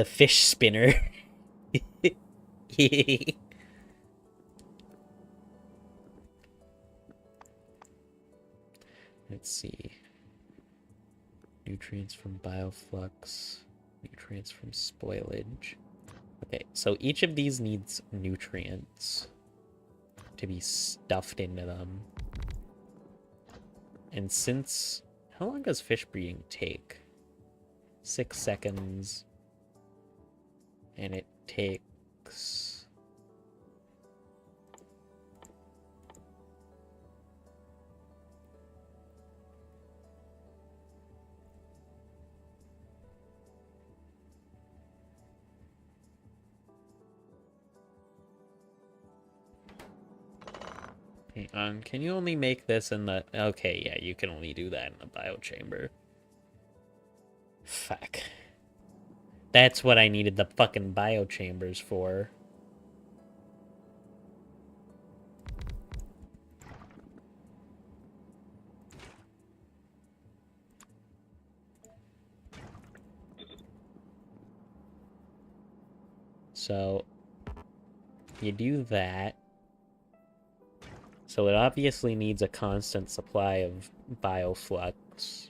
fish spinner. Let's see. Nutrients from bioflux. Nutrients from spoilage. Okay, so each of these needs nutrients to be stuffed into them. And since... How long does fish breeding take? 6 seconds. And it takes... can you only make this in the... Okay, yeah, you can only do that in the biochamber. Fuck. That's what I needed the fucking biochambers for. So, you do that. So it obviously needs a constant supply of bioflux.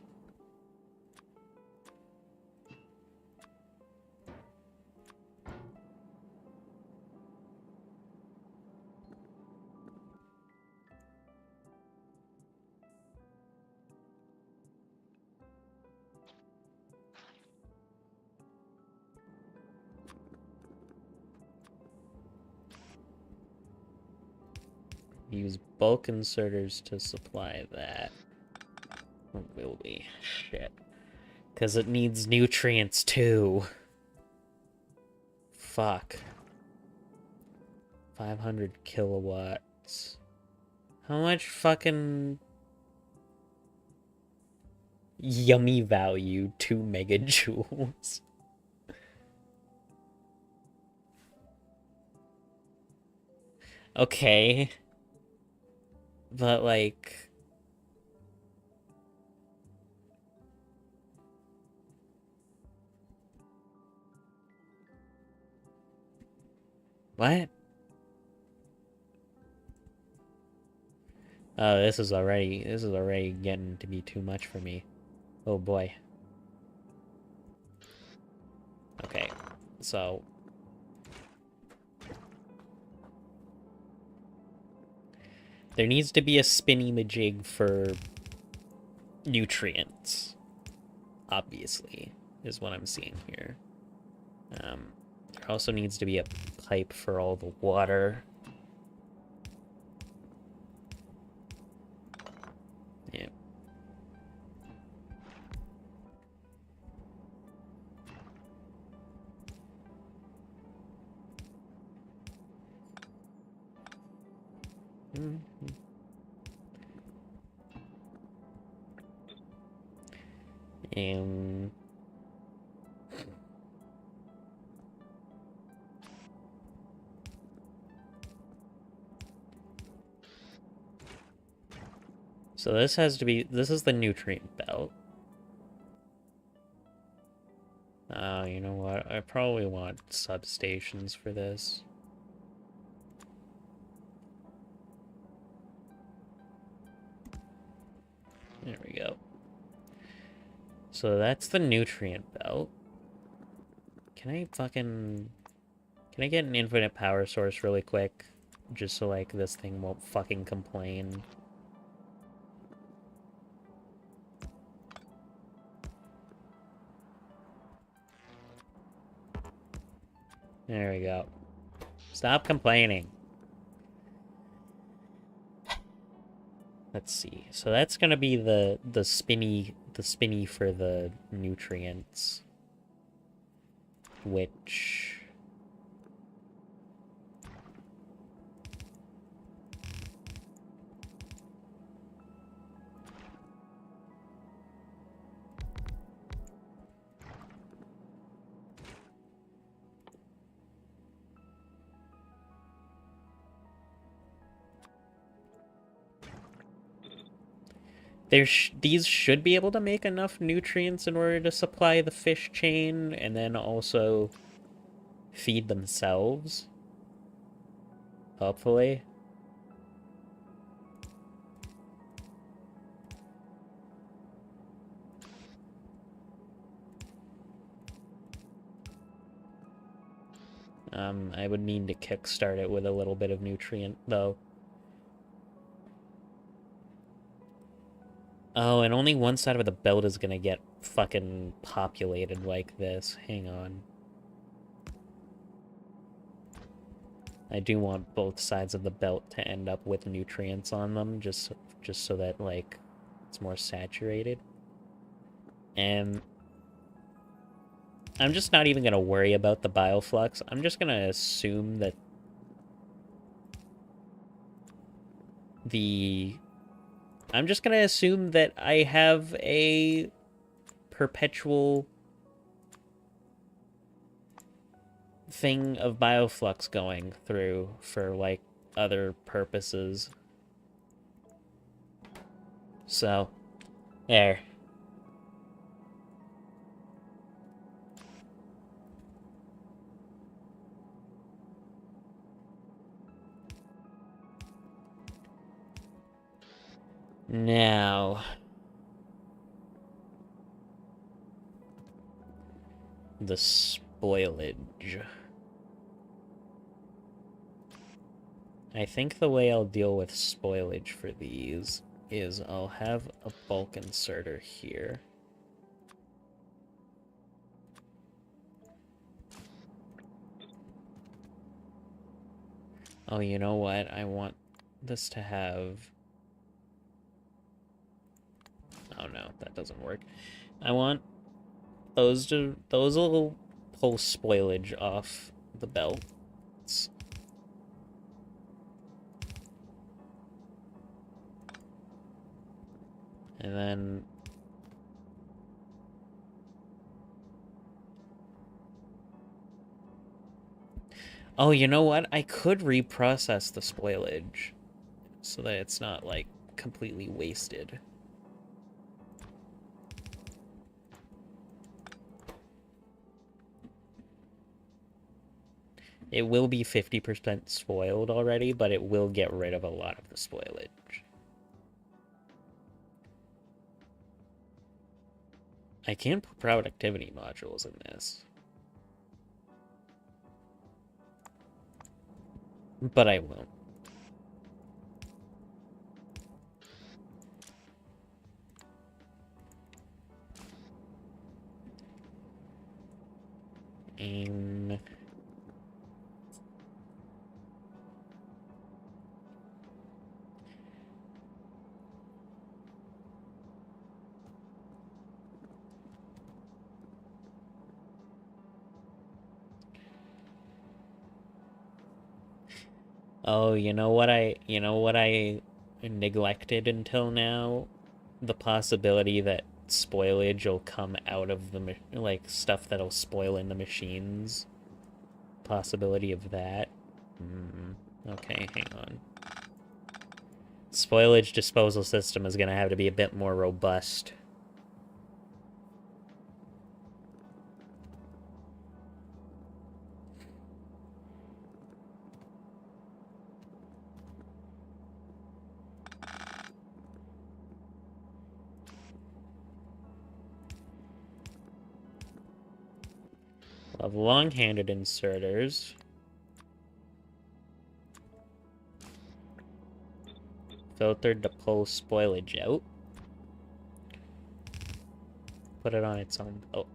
Use bulk inserters to supply that. Or will we? Shit. Because it needs nutrients too. Fuck. 500 kilowatts. How much fucking... Yummy value? 2 megajoules. Okay. But, like... What? Oh, this is already getting to be too much for me. Oh boy. Okay, so... There needs to be a spinny majig for nutrients. Obviously, is what I'm seeing here. There also needs to be a pipe for all the water. Yeah. And... So this has to be... This is the nutrient belt. You know what? I probably want substations for this. There we go. So that's the nutrient belt. Can I get an infinite power source really quick? Just so, like, this thing won't fucking complain. There we go. Stop complaining. Let's see. So that's gonna be the spinny for the nutrients. Which... These should be able to make enough nutrients in order to supply the fish chain and then also feed themselves. Hopefully. I would need to kickstart it with a little bit of nutrient, though. Oh, and only one side of the belt is gonna get fucking populated like this. Hang on. I do want both sides of the belt to end up with nutrients on them, just so that, like, it's more saturated. And I'm just not even gonna worry about the bioflux. I'm just gonna assume that I'm just gonna assume that I have a perpetual thing of bioflux going through for, like, other purposes. So, there. Now, the spoilage. I think the way I'll deal with spoilage for these is I'll have a bulk inserter here. Oh, you know what? I want this to have... Oh no, that doesn't work. I want those will pull spoilage off the belts. And then oh, you know what? I could reprocess the spoilage so that it's not, like, completely wasted. It will be 50% spoiled already, but it will get rid of a lot of the spoilage. I can put productivity modules in this. But I won't. Oh, you know what I neglected until now? The possibility that spoilage will come out of the, like, stuff that'll spoil in the machines. Possibility of that. Okay, hang on. Spoilage disposal system is gonna have to be a bit more robust. Of long-handed inserters. Filtered to pull spoilage out. Put it on its own. Oh.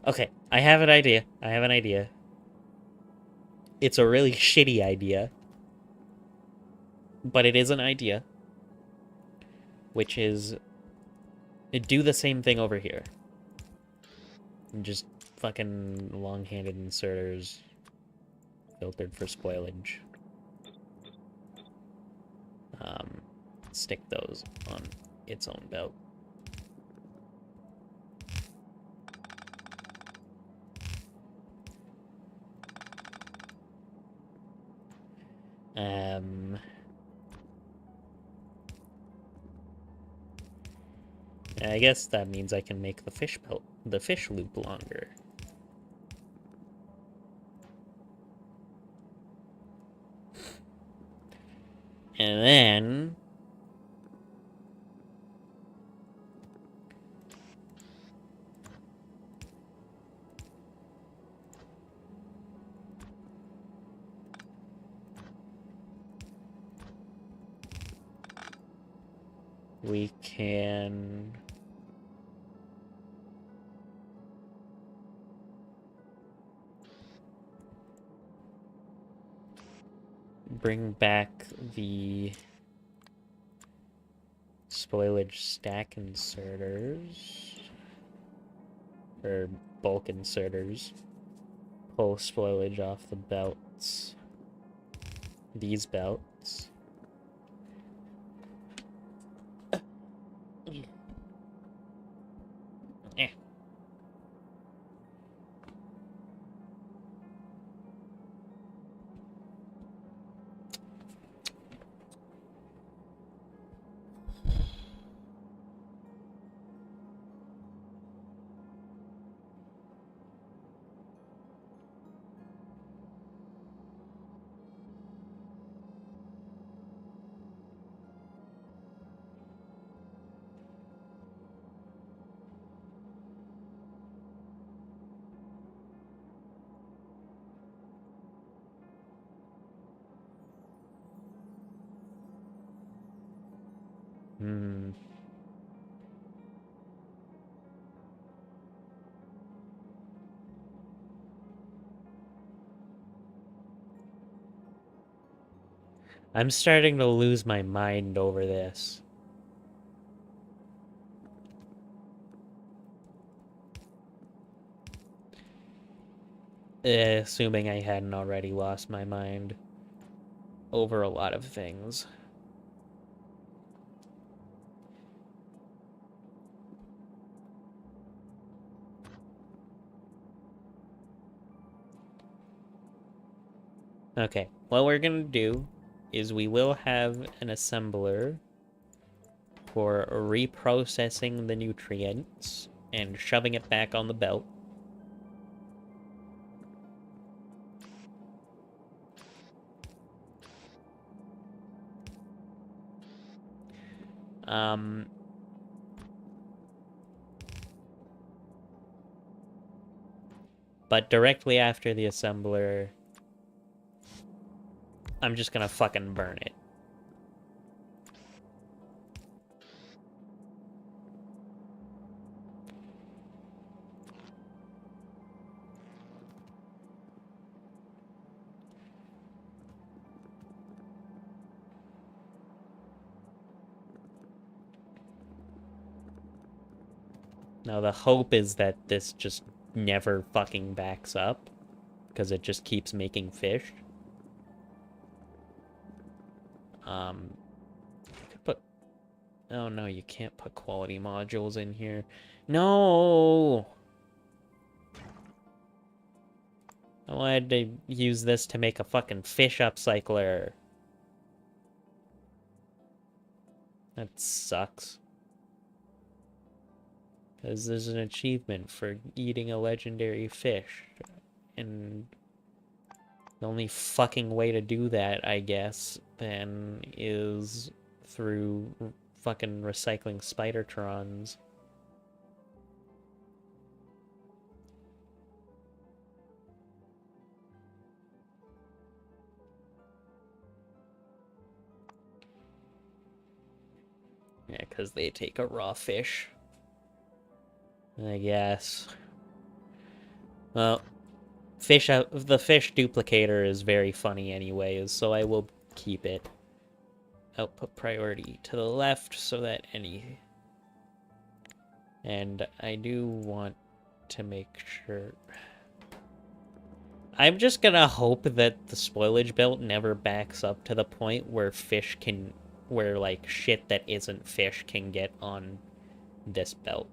Okay, I have an idea. It's a really shitty idea. But it is an idea. Which is Do the same thing over here. And just fucking long-handed inserters filtered for spoilage. Stick those on its own belt. I guess that means I can make the fish belt, the fish loop longer. And then we can bring back the spoilage stack inserters, or bulk inserters. Pull spoilage off the belts. These belts. I'm starting to lose my mind over this. Assuming I hadn't already lost my mind over a lot of things. Okay, what we're gonna do is we will have an assembler for reprocessing the nutrients and shoving it back on the belt. But directly after the assembler, I'm just gonna fucking burn it. Now the hope is that this just never fucking backs up, because it just keeps making fish. You could put... Oh no, you can't put quality modules in here. No! I wanted to use this to make a fucking fish upcycler. That sucks. Because there's an achievement for eating a legendary fish. And the only fucking way to do that, I guess, then is through fucking recycling Spidertrons. Yeah, because they take a raw fish. I guess. Well, the fish duplicator is very funny anyways, so I will keep it. Output priority to the left so that any And I do want to make sure... I'm just gonna hope that the spoilage belt never backs up to the point where fish can... where, like, shit that isn't fish can get on this belt.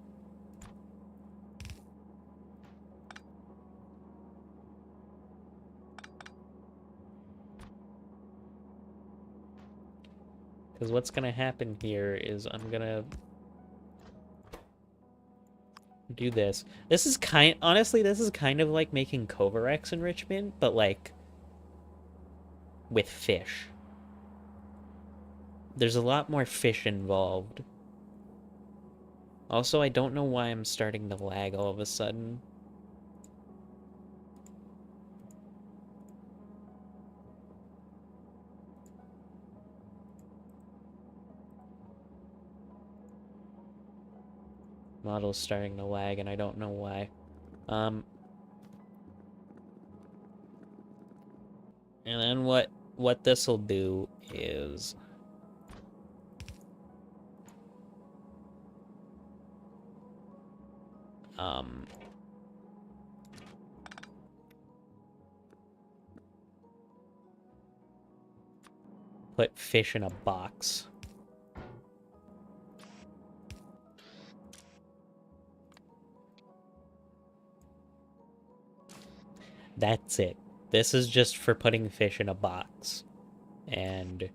Because what's gonna happen here is I'm gonna do this. This is honestly, this is kind of like making Kovarex enrichment, but like with fish. There's a lot more fish involved. Also, I don't know why I'm starting to lag all of a sudden. Model's starting to lag, and I don't know why. And then what this will do is put fish in a box. That's it. This is just for putting fish in a box. And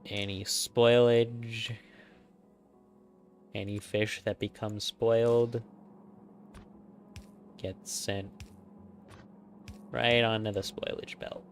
any spoilage, any fish that becomes spoiled gets sent right onto the spoilage belt.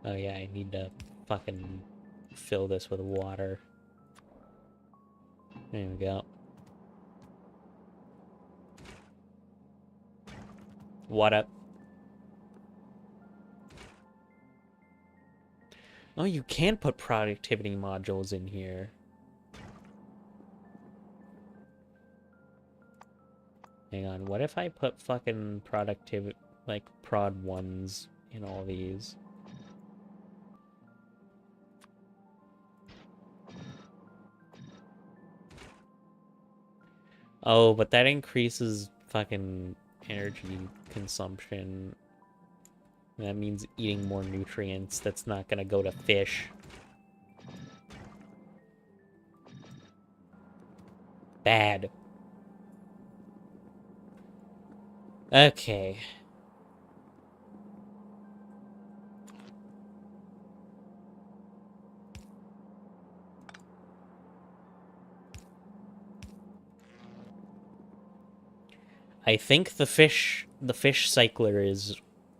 Oh yeah, I need to fucking fill this with water. There we go. What up? Oh, you can put productivity modules in here. Hang on, what if I put fucking productivity, like, prod ones in all these? Oh, but that increases fucking energy consumption. That means eating more nutrients. That's not gonna go to fish. Bad. Okay. I think the fish cycler is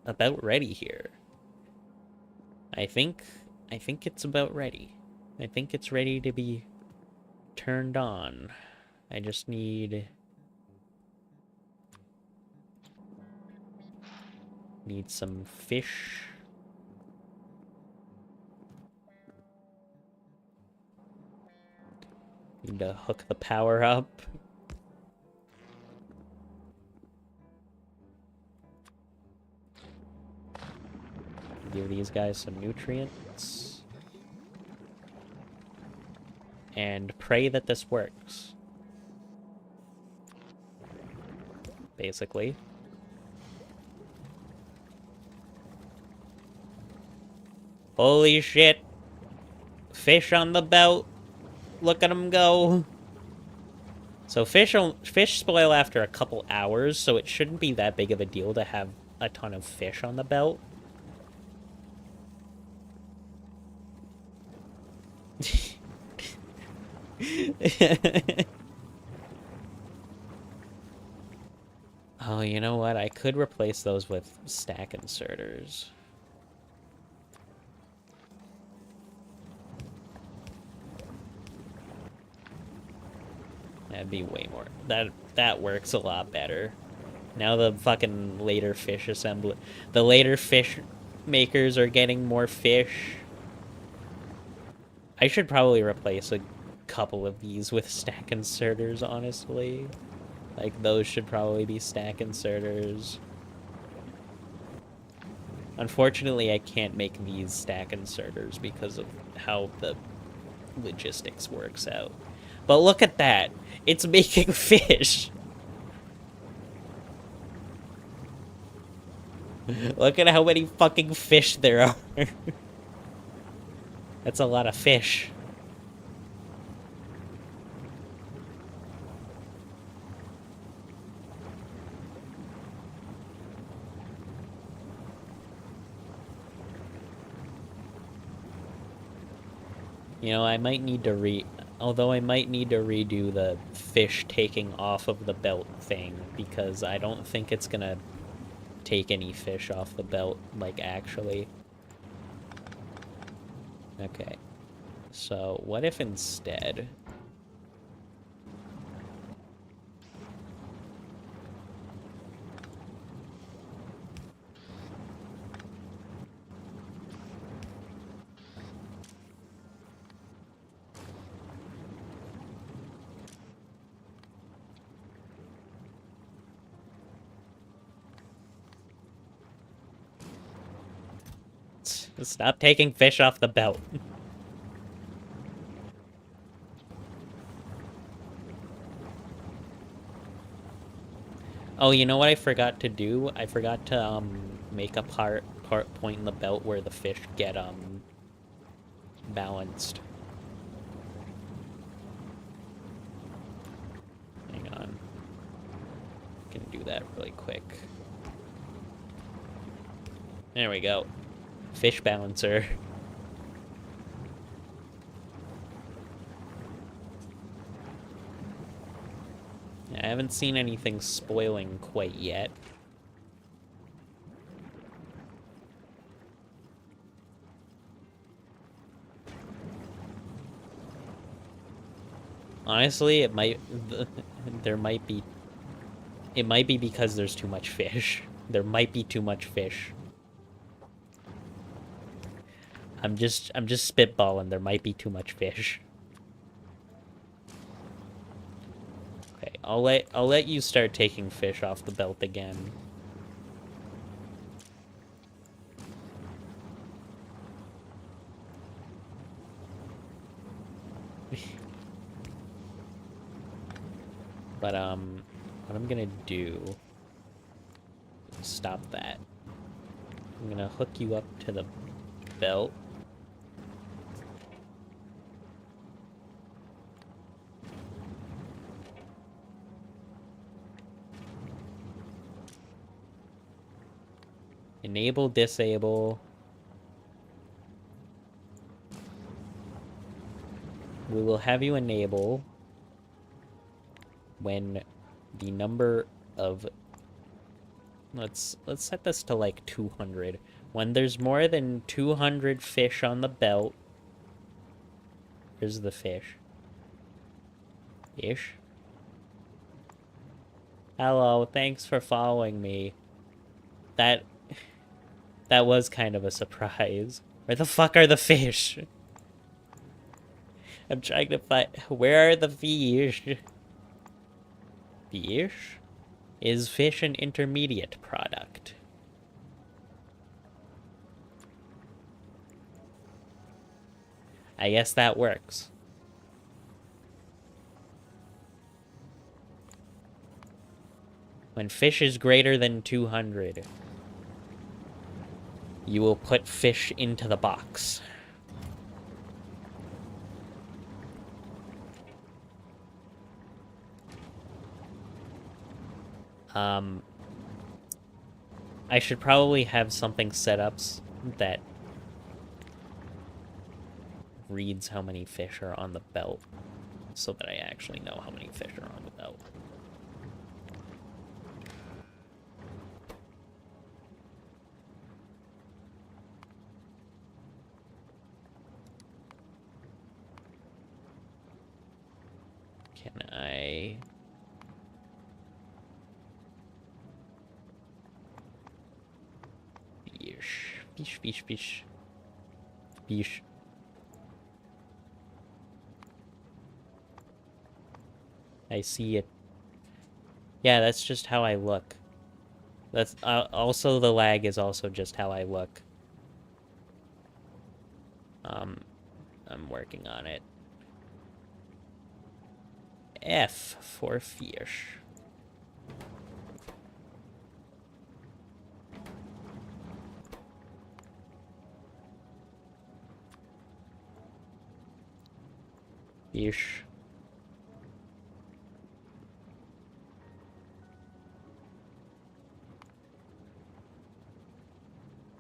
about ready here. I think it's about ready. I think it's ready to be turned on. I just need some fish. Need to hook the power up. Give these guys some nutrients. And pray that this works. Basically. Holy shit. Fish on the belt. Look at them go. So fish spoil after a couple hours, so it shouldn't be that big of a deal to have a ton of fish on the belt. Oh, you know what? I could replace those with stack inserters. That'd be way more. That works a lot better. Now the fucking later fish assembly, the later fish makers are getting more fish. I should probably replace a couple of these with stack inserters, honestly. Like, those should probably be stack inserters. Unfortunately, I can't make these stack inserters because of how the logistics works out. But look at that! It's making fish! Look at how many fucking fish there are. That's a lot of fish. You know, I might need to although I might need to redo the fish taking off of the belt thing, because I don't think it's gonna take any fish off the belt, like, actually. Okay. So, what if instead... Stop taking fish off the belt. Oh, you know what I forgot to do? I forgot to make a point in the belt where the fish get balanced. Hang on. I can do that really quick. There we go. Fish balancer. I haven't seen anything spoiling quite yet. Honestly, it might be because there's too much fish. There might be too much fish. I'm just spitballing. There might be too much fish. Okay, I'll let you start taking fish off the belt again. But what I'm gonna do, stop that. I'm gonna hook you up to the belt. Enable, disable. We will have you enable when the number of... Let's set this to like 200. When there's more than 200 fish on the belt... Here's the fish. Ish. Hello, thanks for following me. That was kind of a surprise. Where the fuck are the fish? I'm trying to find... Where are the fish? Fish? Is fish an intermediate product? I guess that works. When fish is greater than 200, you will put fish into the box. I should probably have something set up that reads how many fish are on the belt, so that I actually know how many fish are on the belt. Can I... Fish, fish, fish. Fish. I see it. Yeah, that's just how I look. That's also the lag is also just how I look. I'm working on it. F for fish. Fish.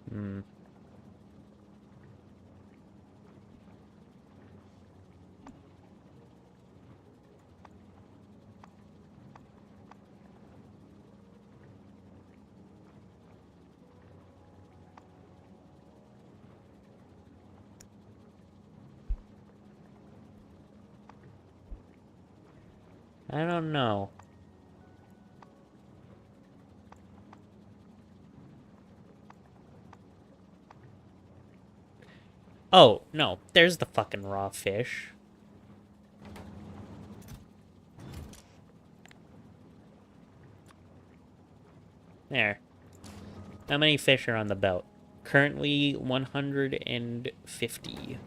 Hmm. I don't know. Oh, no. There's the fucking raw fish. There. How many fish are on the belt? Currently 150. I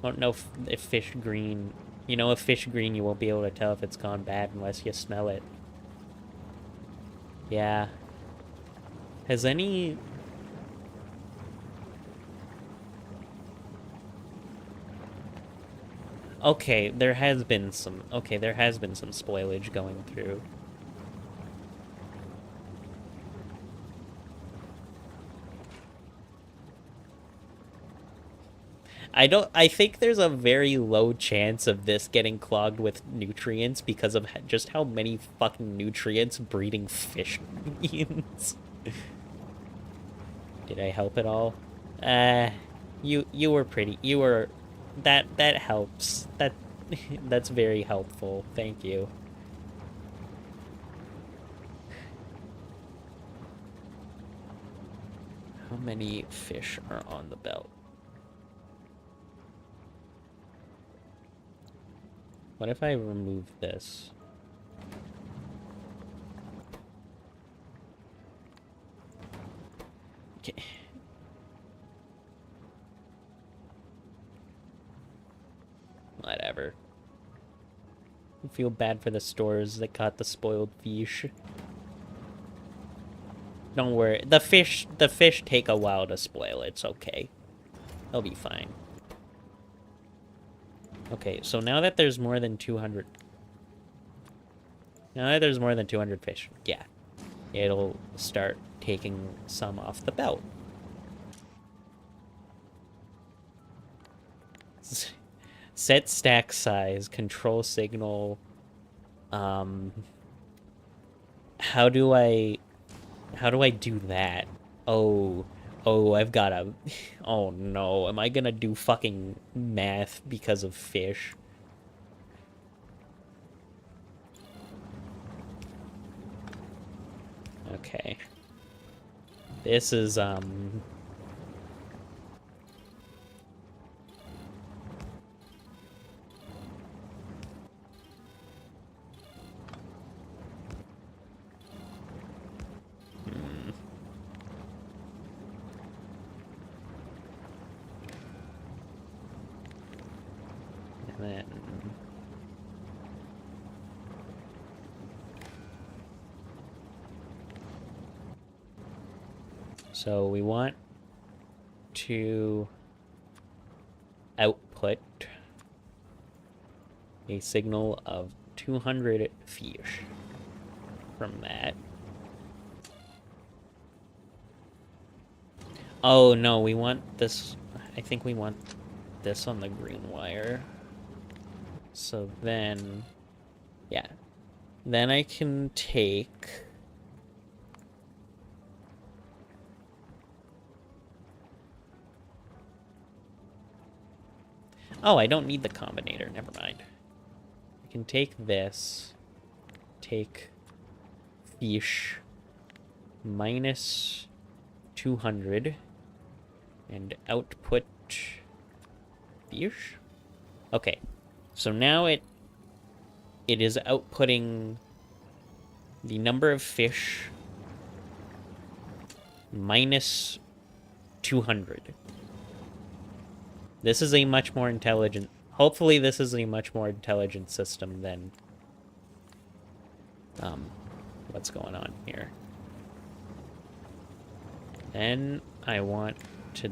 don't know if fish green... You know, if fish green, you won't be able to tell if it's gone bad unless you smell it. Yeah. Has any... Okay, there has been some... Okay, there has been some spoilage going through. I think there's a very low chance of this getting clogged with nutrients because of just how many fucking nutrients breeding fish needs. Did I help at all? You were pretty. You were... That helps. That's very helpful. Thank you. How many fish are on the belt? What if I remove this? Okay. Whatever. I feel bad for the stores that got the spoiled fish. Don't worry. The fish take a while to spoil. It's okay. They'll be fine. Okay, so now that there's more than 200... Now that there's more than 200 fish, yeah. It'll start taking some off the belt. Set stack size, control signal. How do I do that? Oh, I've gotta... Oh no, am I gonna do fucking math because of fish? Okay. This is, And then... So we want to output a signal of 200 fish from that. Oh no, we want this... I think we want this on the green wire. So then... Yeah. Then I can take... Oh, I don't need the combinator. Never mind. I can take this. Take fish minus 200 and output fish. Okay, so now it is outputting the number of fish minus 200. This is a much more intelligent... Hopefully this is a much more intelligent system than... what's going on here. Then I want to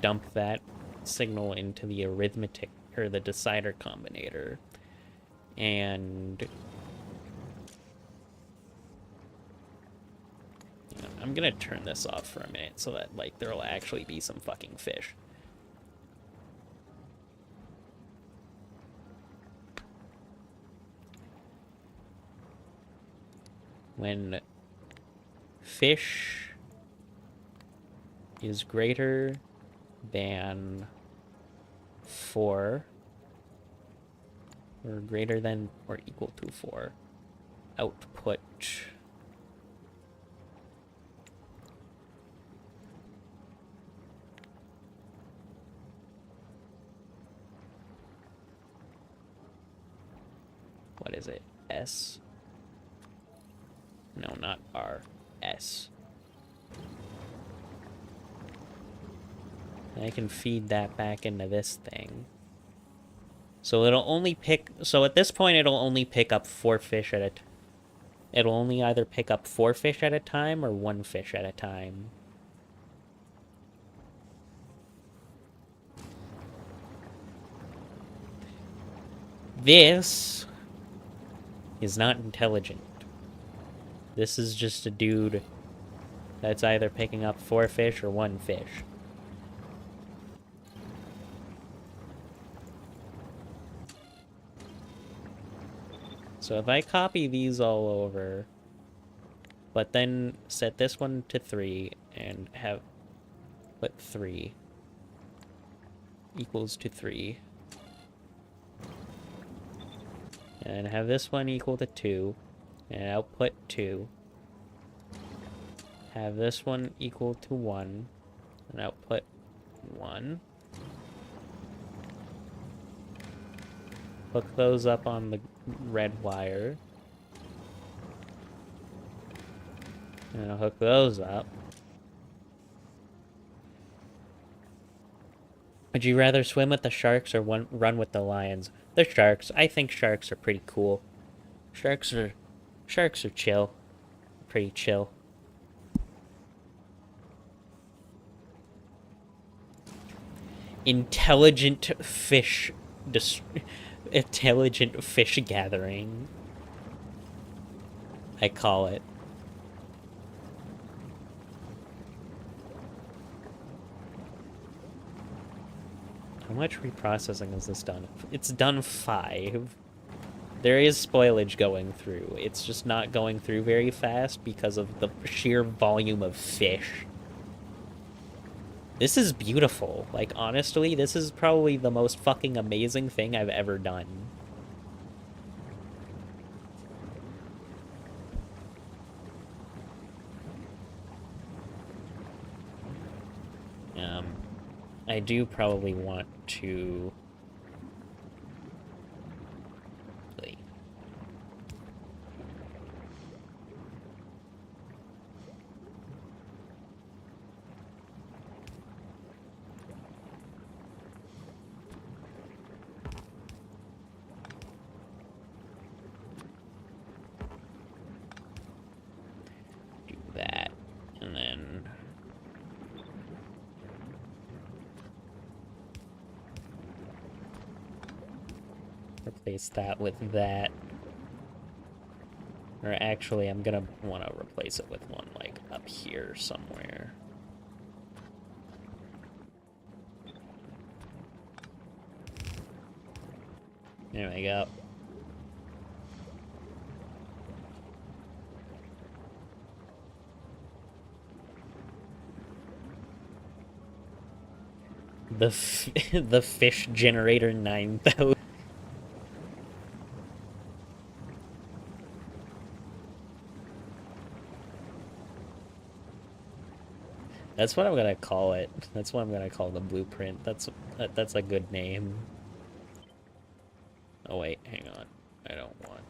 dump that signal into the arithmetic, or the decider combinator. And... I'm gonna turn this off for a minute so that, like, there'll actually be some fucking fish. When fish is greater than 4, or greater than or equal to 4, output what is it? S? No, not R. S. And I can feed that back into this thing. So it'll only pick... So at this point, it'll only pick up 4 fish at a... It'll only either pick up 4 fish at a time or 1 fish at a time. This is not intelligent. This is just a dude that's either picking up 4 fish or 1 fish. So if I copy these all over, but then set this one to 3 and have put 3 equals to 3. And have this one equal to 2. And output 2. Have this one equal to 1. And output 1. Hook those up on the red wire. And I'll hook those up. Would you rather swim with the sharks or run with the lions? The sharks. I think sharks are pretty cool. Sharks are chill. Pretty chill. Intelligent fish gathering, I call it. How much reprocessing is this done? It's done 5. There is spoilage going through. It's just not going through very fast because of the sheer volume of fish. This is beautiful. Like, honestly, this is probably the most fucking amazing thing I've ever done. I do probably want to... Wait. Do that, and then... replace that with that. Or actually, I'm gonna want to replace it with one, like, up here somewhere. There we go. The fish generator 9000. That's what I'm gonna call it. That's what I'm gonna call the blueprint. That's a good name. Oh wait, hang on. I don't want.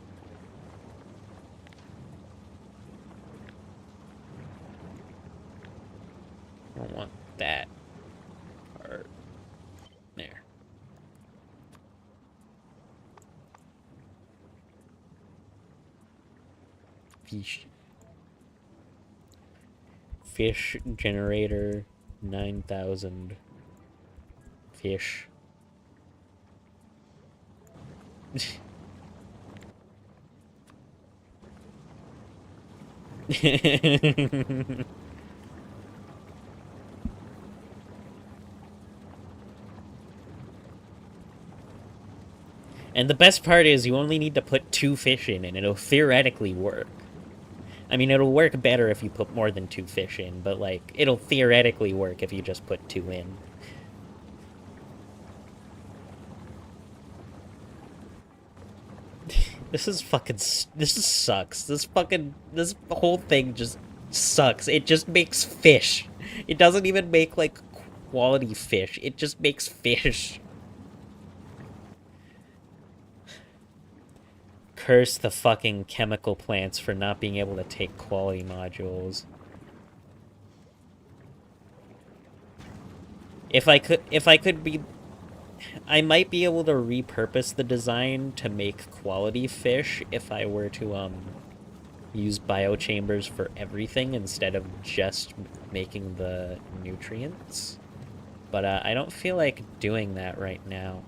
I don't want that part. There. Fish. Fish generator 9,000. Fish. And the best part is you only need to put 2 fish in and it'll theoretically work. I mean, it'll work better if you put more than 2 fish in, but like, it'll theoretically work if you just put 2 in. This sucks. This whole thing just sucks. It just makes fish. It doesn't even make, like, quality fish. It just makes fish. Curse the fucking chemical plants for not being able to take quality modules. If I could be... I might be able to repurpose the design to make quality fish if I were to, use biochambers for everything instead of just making the nutrients. But, I don't feel like doing that right now.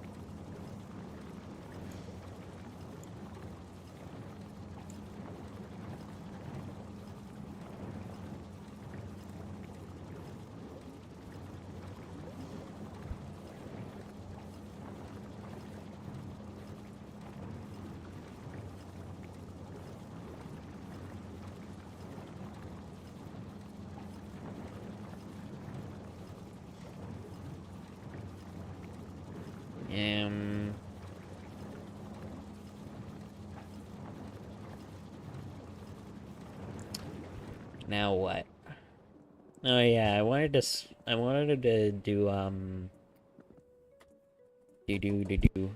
Now what? Oh yeah, I wanted to do do.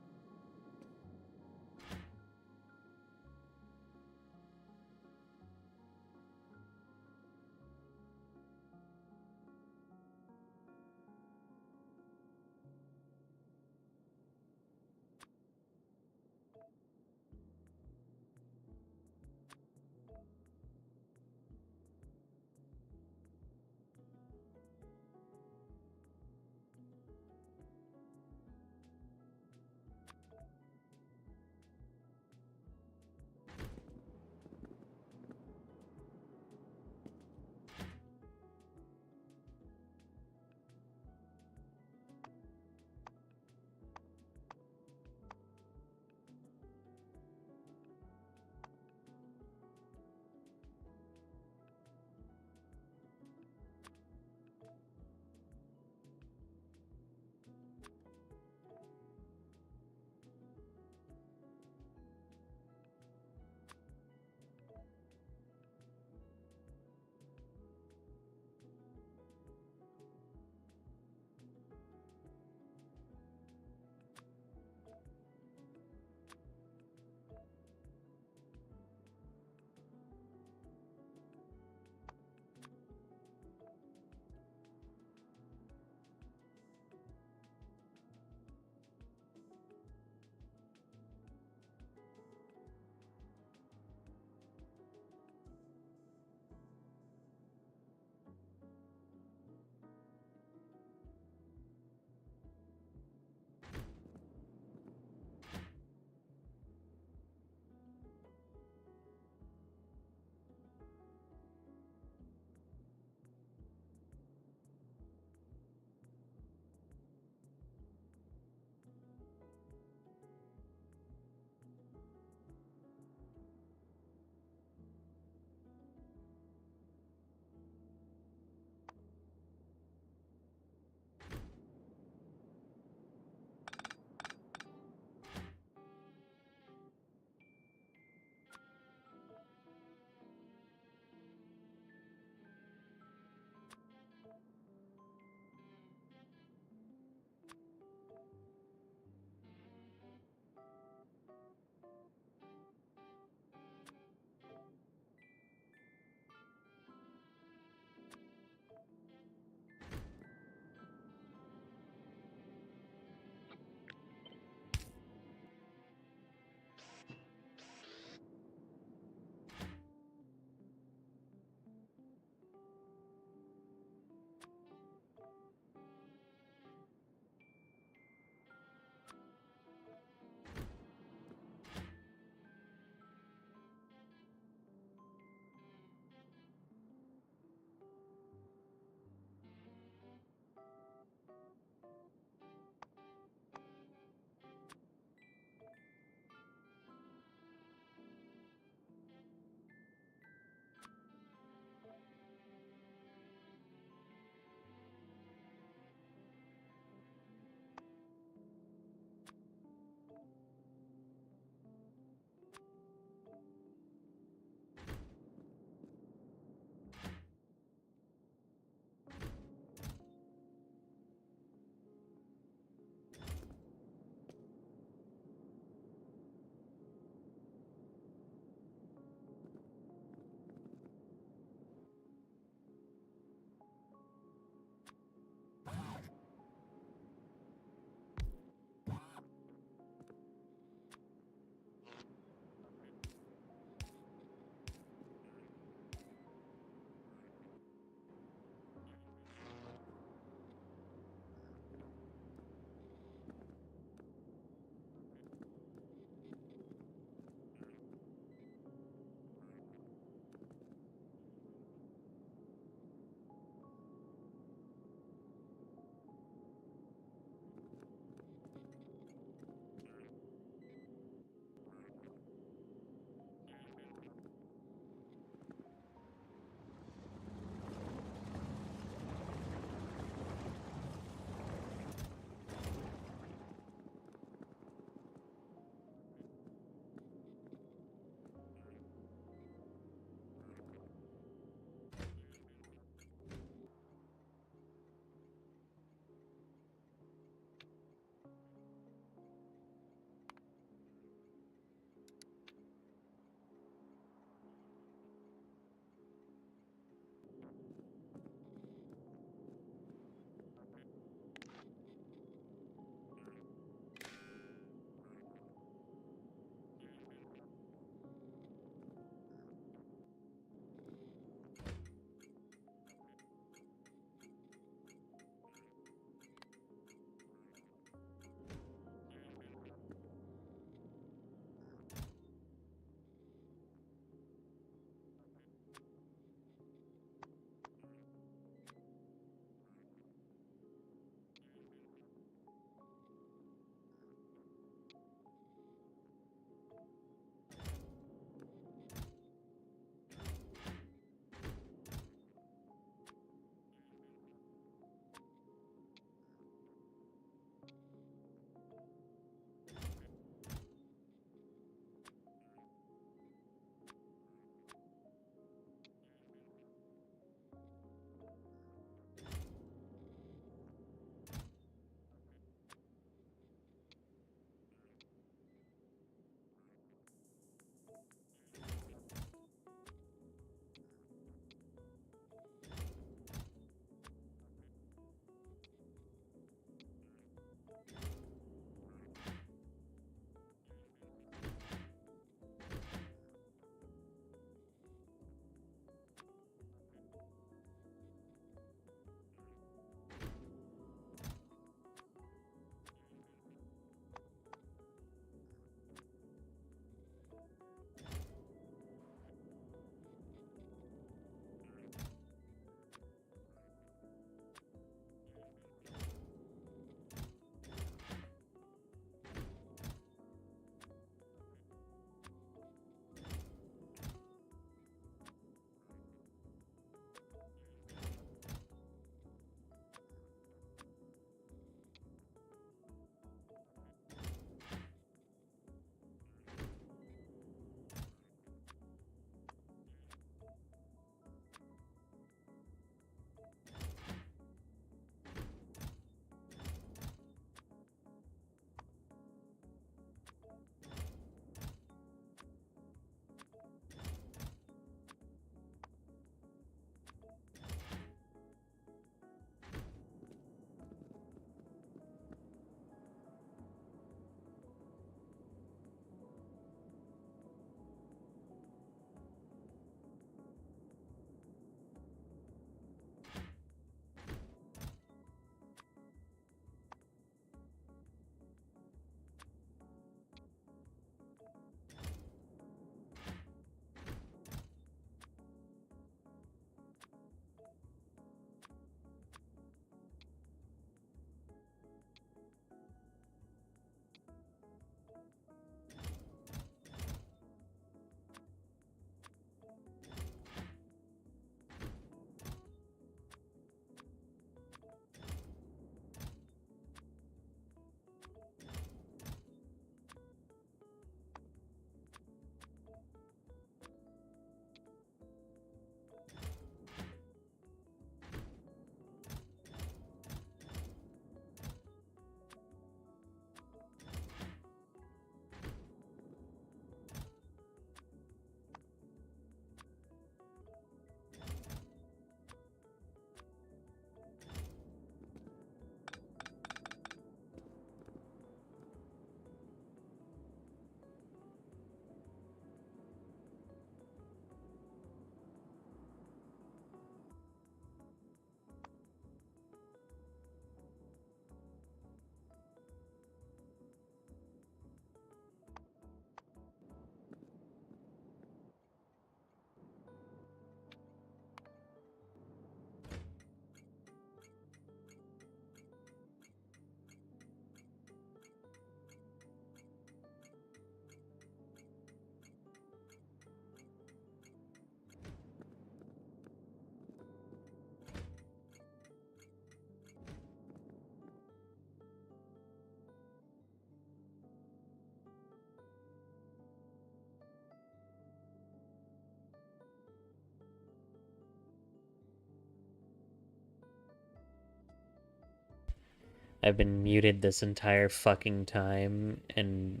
I've been muted this entire fucking time and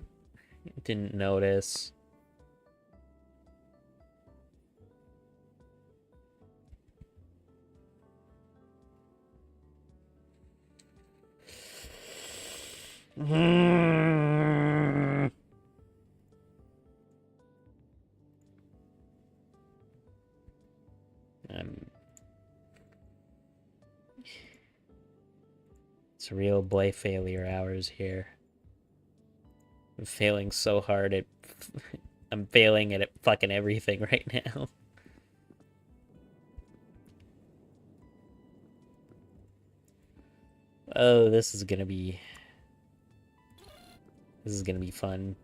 didn't notice. It's real boy failure hours here. I'm failing so hard at... I'm failing at fucking everything right now. Oh, this is gonna be fun.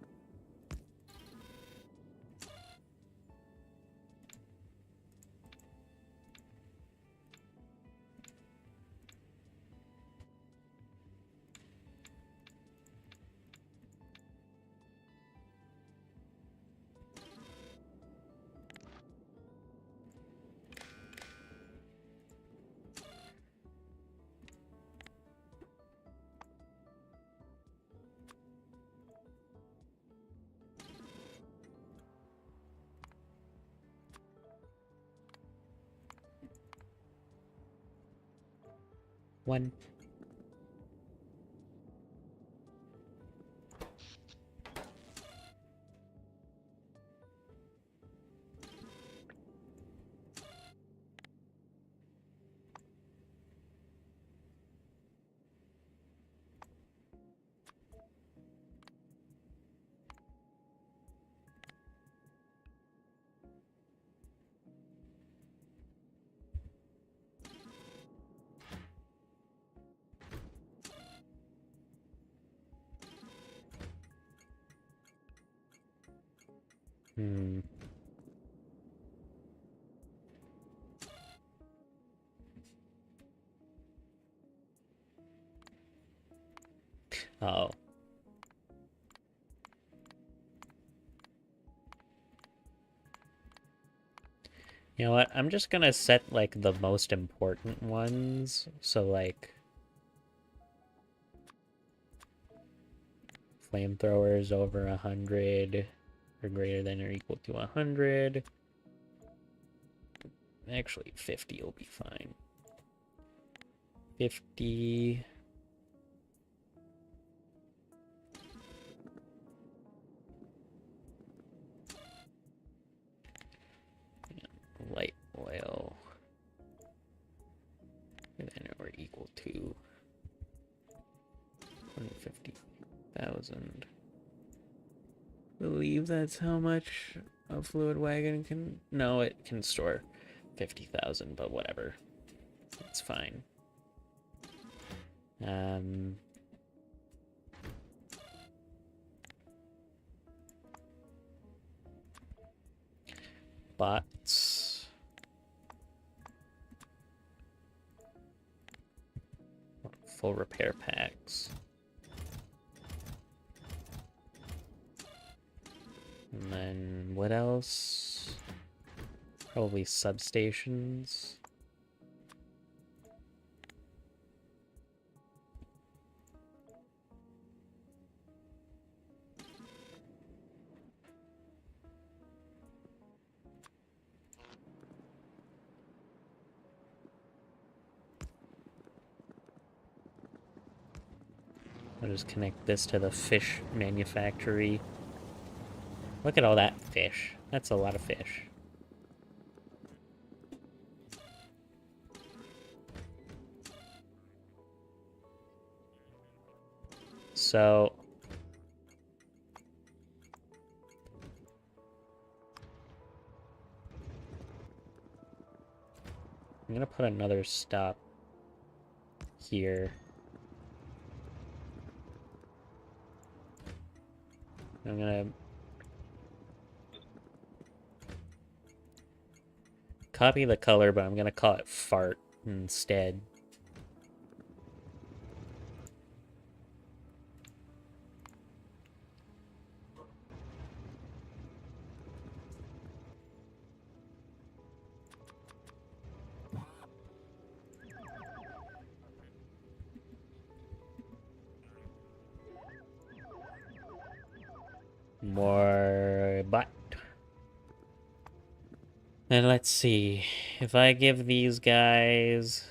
One. Oh. You know what? I'm just gonna set, like, the most important ones. So, like... Flamethrowers over 100. Or greater than or equal to 100. Actually, 50 will be fine. 50... light oil then or equal to 150,000. Believe that's how much a fluid wagon can... No, it can store 50,000, but whatever. It's fine. Bots. Full repair packs. And then what else? Probably substations. I'll just connect this to the fish manufactory. Look at all that fish. That's a lot of fish. So... I'm gonna put another stop here. I'm gonna copy the color, but I'm gonna call it fart instead. more bot. And let's see, if I give these guys...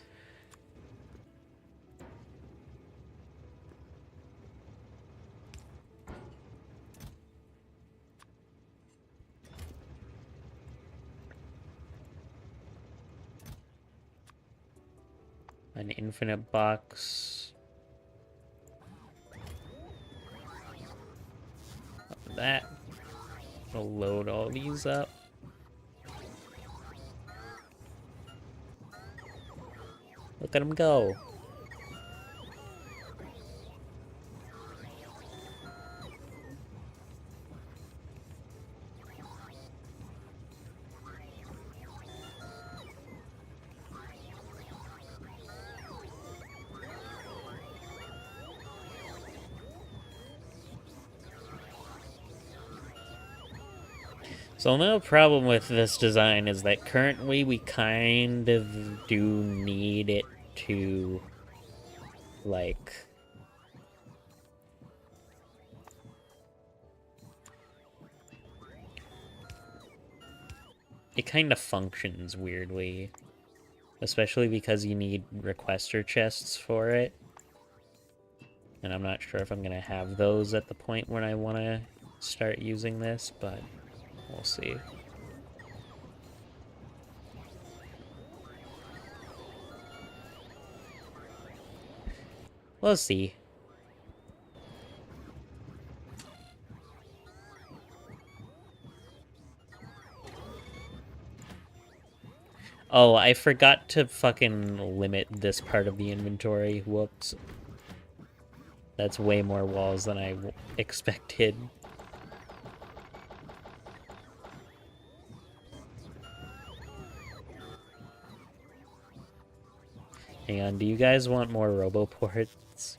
an infinite box. That will load all these up. Look at them go. So no problem with this design is that currently we kind of do need it to, like... It kind of functions weirdly. Especially because you need requester chests for it. And I'm not sure if I'm going to have those at the point when I want to start using this, but we'll see. We'll see. Oh, I forgot to fucking limit this part of the inventory. Whoops. That's way more walls than I expected. Hang on, do you guys want more roboports?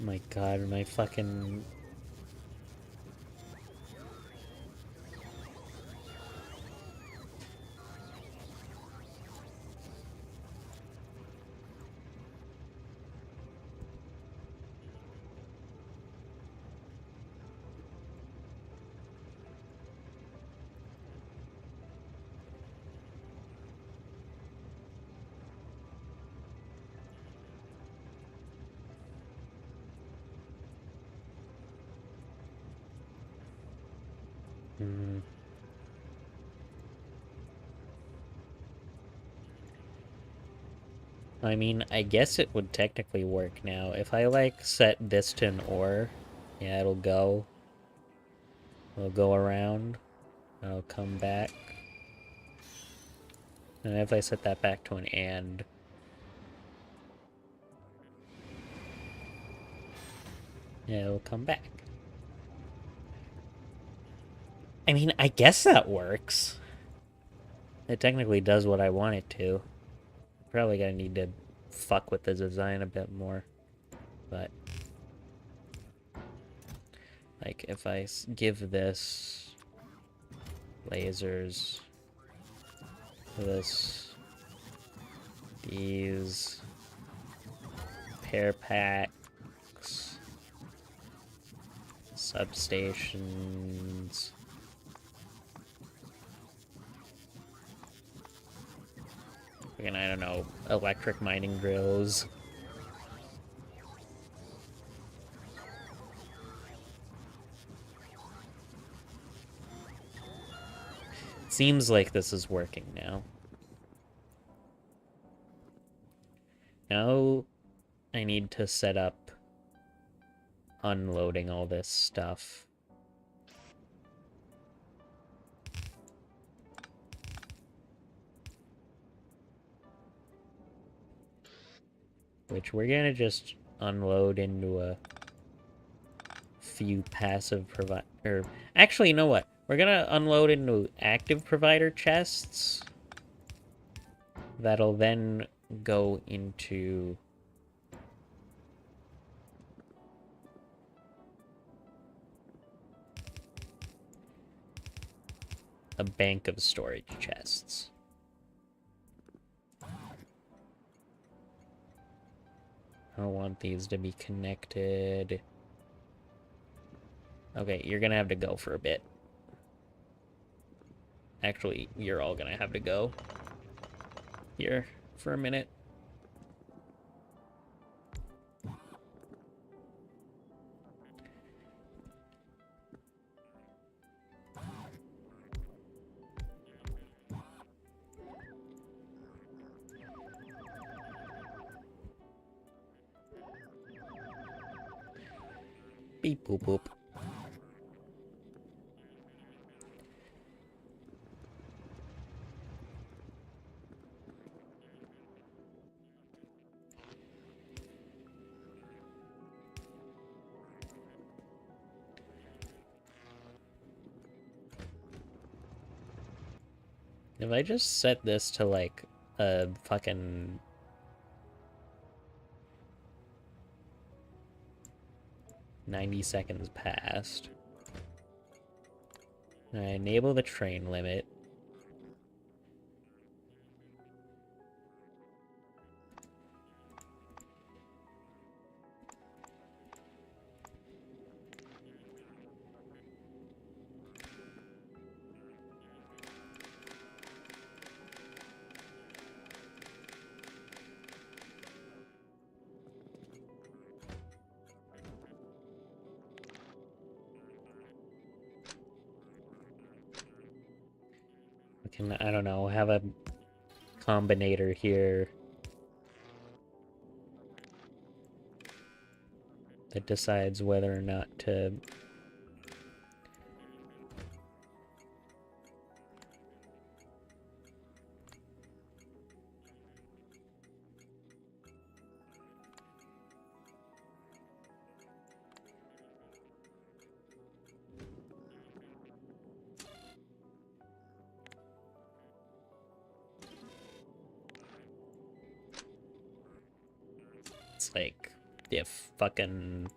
My god, my fucking... I mean, I guess it would technically work now. If I, like, set this to an ore, yeah, it'll go. It'll go around. It'll come back. And if I set that back to an and... yeah, it'll come back. I mean, I guess that works. It technically does what I want it to. Probably gonna need to fuck with the design a bit more. But... like, if I give this... lasers... this... these... pair packs... substations... again, I don't know, electric mining drills. Seems like this is working now. Now I need to set up unloading all this stuff. Which we're gonna just unload into a few passive provider. Actually, you know what? We're gonna unload into active provider chests. That'll then go into a bank of storage chests. I don't want these to be connected. Okay, you're gonna have to go for a bit. Actually, you're all gonna have to go here for a minute. Beep boop boop. If I just set this to like a fucking 90 seconds past. I enable the train limit. I don't know, have a combinator here that decides whether or not to it's like if fucking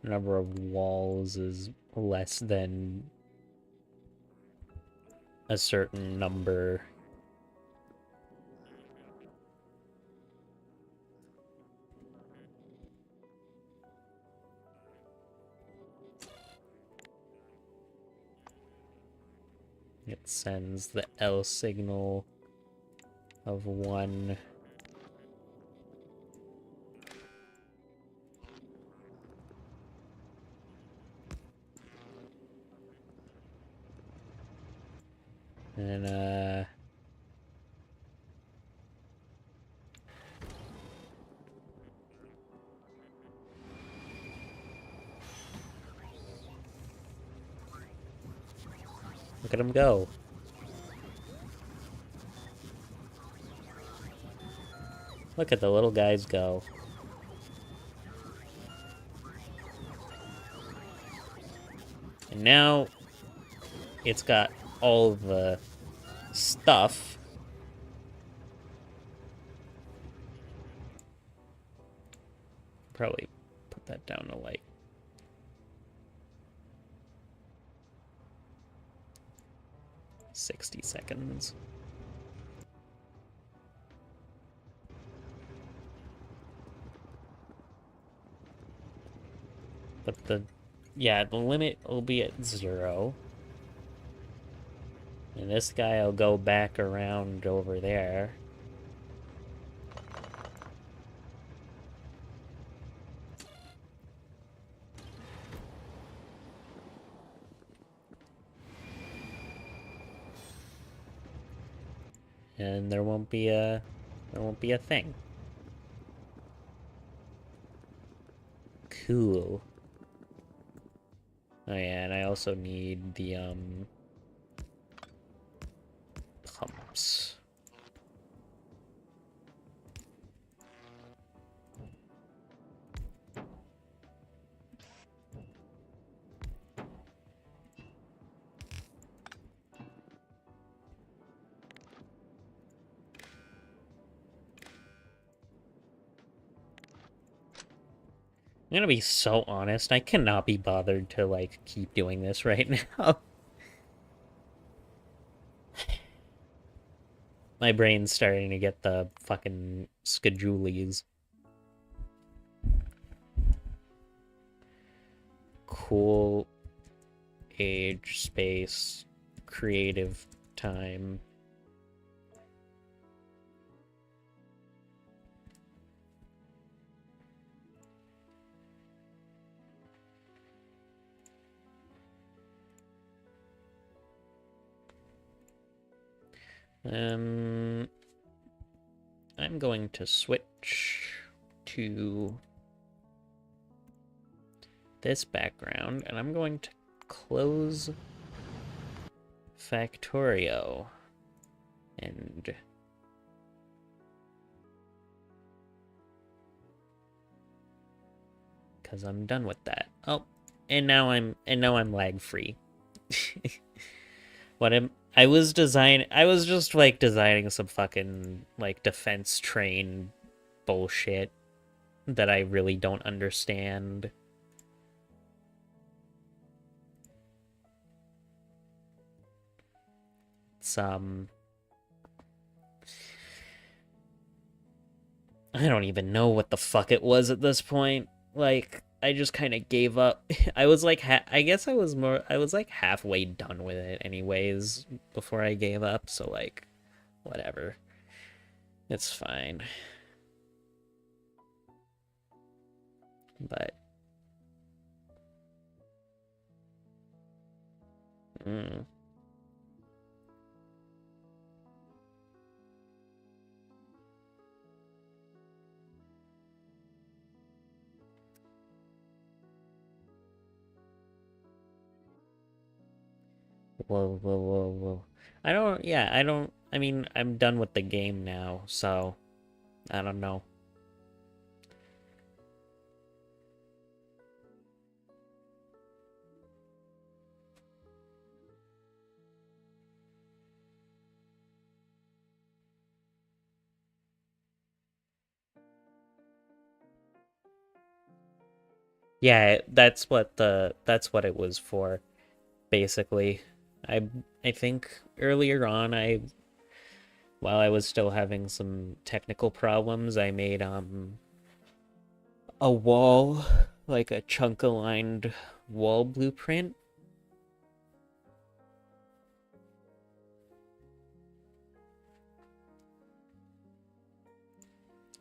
number of walls is less than a certain number. It sends the L signal of 1. And, look at him go. Look at the little guys go. And now it's got all the stuff. Probably put that down to like 60 seconds. But the limit will be at 0. And this guy will go back around over there. And there won't be a thing. Cool. Oh yeah, and I also need the pumps. gonna be so honest, I cannot be bothered to, like, keep doing this right now. My brain's starting to get the fucking skajoolies. Cool age, space, creative time. I'm going to switch to this background, and I'm going to close Factorio, and because I'm done with that. Oh, and now I'm lag free. I was just like designing some fucking like defense train bullshit that I really don't understand. It's I don't even know what the fuck it was at this point. Like, I just kind of gave up. I was like, I guess I was like halfway done with it anyways before I gave up. So like, whatever. It's fine. But. Whoa. I mean, I'm done with the game now, so I don't know. Yeah, that's what it was for, basically. I think earlier on while I was still having some technical problems, I made a wall, like a chunk aligned wall blueprint.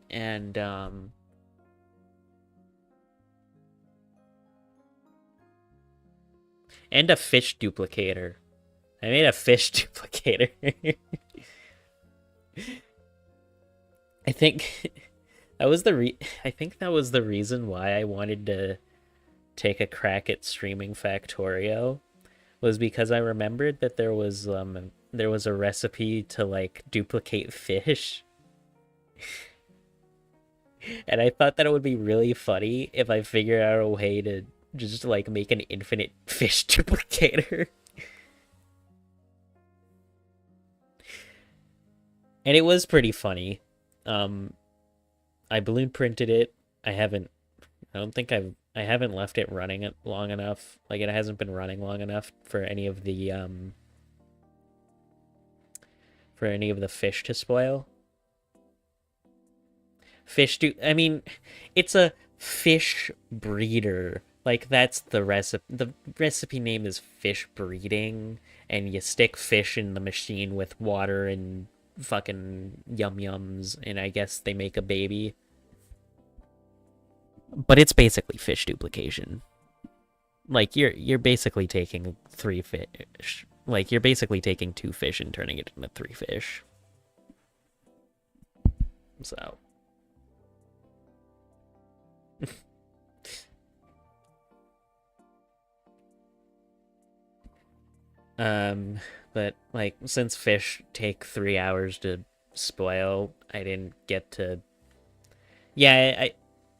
And a fish duplicator. I made a fish duplicator. I think that was the reason why I wanted to take a crack at streaming Factorio, was because I remembered that there was a recipe to like duplicate fish. And I thought that it would be really funny if I figured out a way to just like make an infinite fish duplicator. And it was pretty funny. I balloon printed it. I haven't left it running it long enough. Like, it hasn't been running long enough for any of the fish to spoil. I mean, it's a fish breeder. Like, that's the recipe. The recipe name is fish breeding, and you stick fish in the machine with water and fucking yum-yums, and I guess they make a baby. But it's basically fish duplication. Like, you're basically taking 3 fish. Like, you're basically taking 2 fish and turning it into 3 fish. So. But like, since fish take 3 hours to spoil, I didn't get to. Yeah,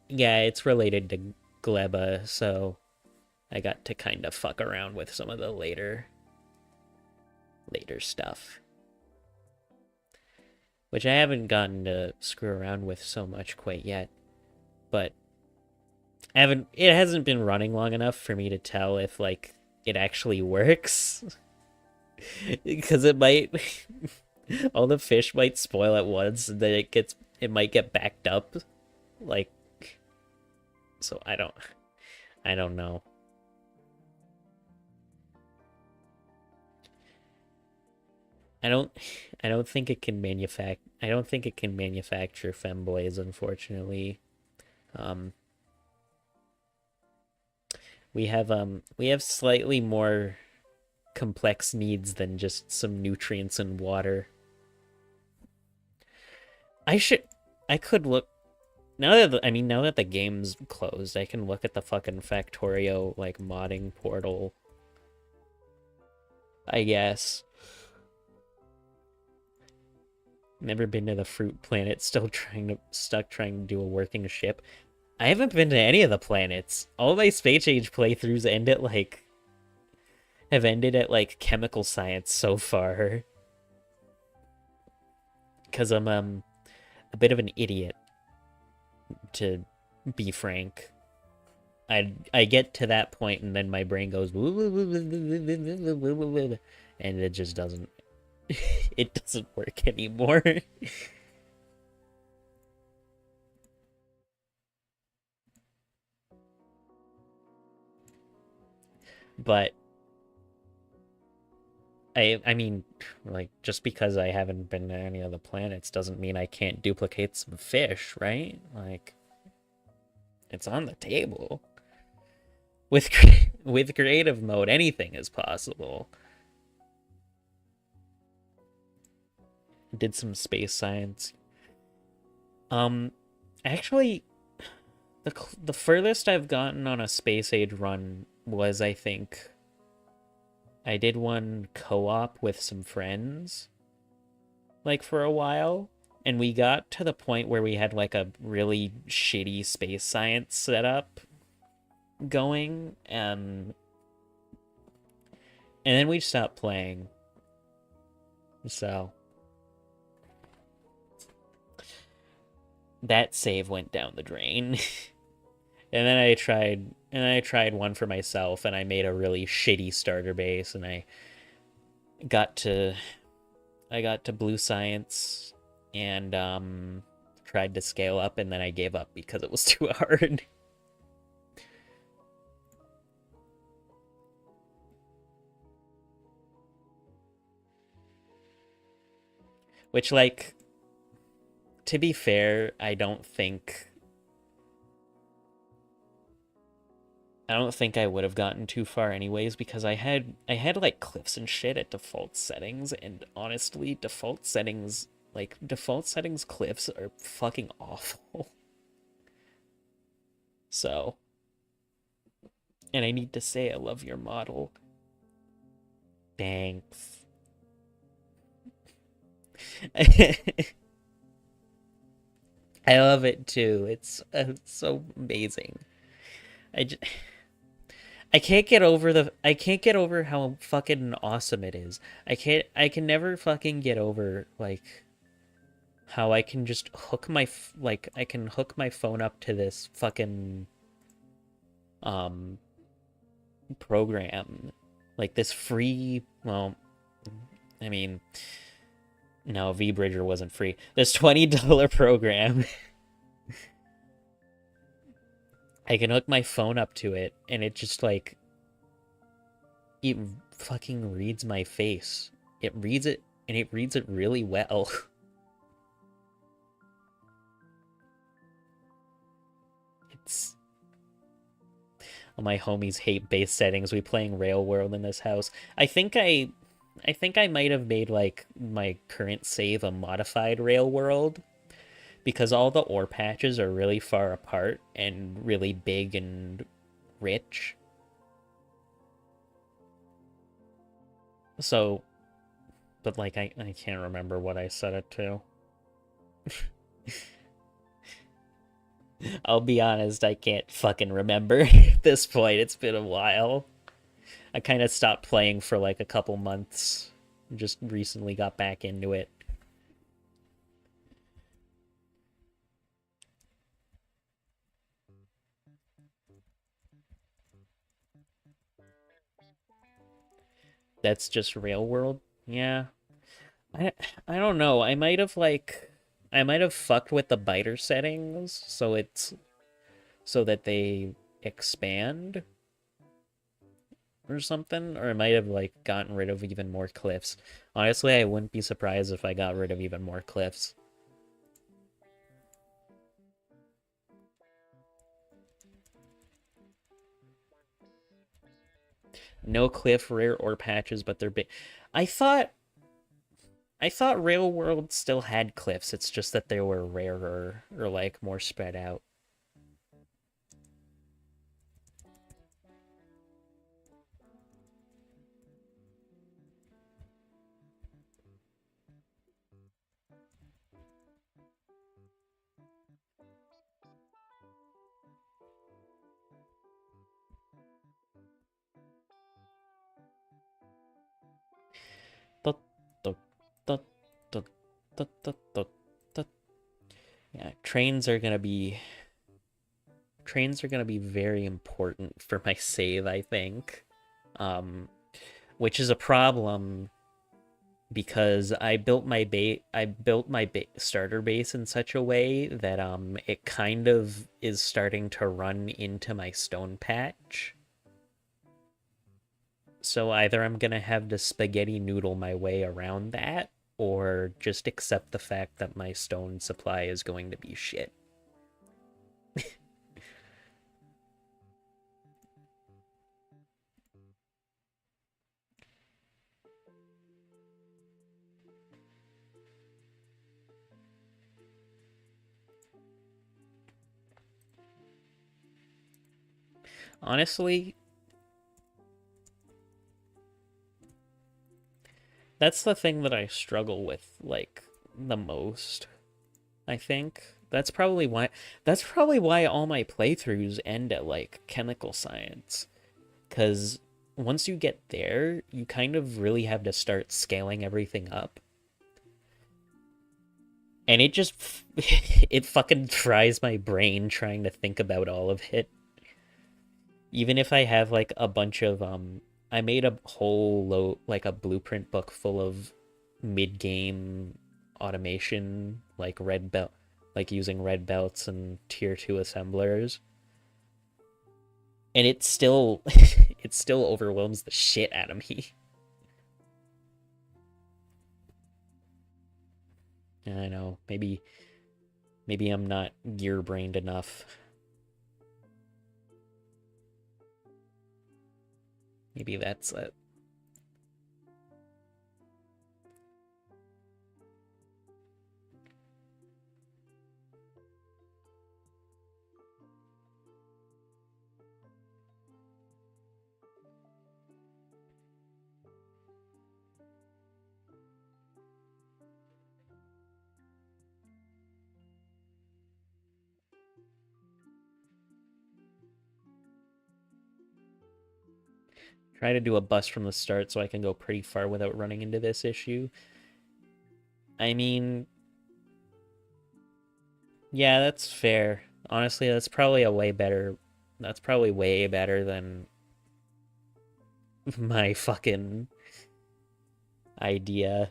it's related to Gleba, so I got to kind of fuck around with some of the later stuff, which I haven't gotten to screw around with so much quite yet. But It hasn't been running long enough for me to tell if, like, it actually works. Because it might... all the fish might spoil at once, and then it might get backed up. Like, so I don't know. I don't I don't think it can manufacture femboys, unfortunately. Um we have slightly more complex needs than just some nutrients and water. I could look now that the game's closed, I can look at the fucking Factorio like modding portal, I guess. Never been to the fruit planet, stuck trying to do a working ship. I haven't been to any of the planets. All my Space Age playthroughs have ended at like chemical science so far. Cause I'm a bit of an idiot, to be frank. I get to that point and then my brain goes and it just doesn't it doesn't work anymore. But I mean, like, just because I haven't been to any of the planets doesn't mean I can't duplicate some fish, right? Like, it's on the table. With with creative mode, anything is possible. Did some space science. Actually, the furthest I've gotten on a space age run was, I think, I did one co-op with some friends, like, for a while, and we got to the point where we had like a really shitty space science setup going, and then we stopped playing. So that save went down the drain. And then I tried one for myself, and I made a really shitty starter base, and I got to blue science and tried to scale up, and then I gave up because it was too hard. Which, like, to be fair, I don't think I would have gotten too far anyways, because I had like cliffs and shit at default settings, and honestly, default settings cliffs are fucking awful. So, and I need to say I love your model. Thanks. I love it too. It's so amazing. I just, I can't get over how fucking awesome it is. I can never fucking get over, like, how I can just hook I can hook my phone up to this fucking um program, like this free, well, I mean, no, VBridger wasn't free. This $20 program. I can hook my phone up to it, and it just, like, it fucking reads my face. It reads it, and it reads it really well. It's... All my homies hate base settings. We playing Rail World in this house. I think I might have made, like, my current save a modified Rail World, because all the ore patches are really far apart and really big and rich. So, but, like, I can't remember what I set it to. I'll be honest, I can't fucking remember at this point. It's been a while. I kind of stopped playing for like a couple months. Just recently got back into it. That's just real world. Yeah. I I don't know. I might have fucked with the biter settings so that they expand or something, or I might have like gotten rid of even more cliffs. Honestly, I wouldn't be surprised if I got rid of even more cliffs. No cliff, rare, or patches, but they're big. I thought I thought Rail World still had cliffs. It's just that they were rarer or like more spread out. Tut, tut, tut, tut, tut, tut, tut, tut. Yeah, trains are gonna be very important for my save, I think. Um, which is a problem because I built my starter base in such a way that it kind of is starting to run into my stone patch. So either I'm gonna have to spaghetti noodle my way around that, or just accept the fact that my stone supply is going to be shit. Honestly, that's the thing that I struggle with, like, the most, I think. That's probably why all my playthroughs end at like chemical science. Cause once you get there, you kind of really have to start scaling everything up. And it just it fucking fries my brain trying to think about all of it. Even if I have like a bunch of I made a whole like a blueprint book full of mid-game automation, like red belt, like using red belts and tier 2 assemblers. And it still it still overwhelms the shit out of me. I know, maybe I'm not gear-brained enough. Maybe that's it. Try to do a bust from the start so I can go pretty far without running into this issue. I mean, yeah, that's fair. Honestly, that's probably way better than my fucking idea.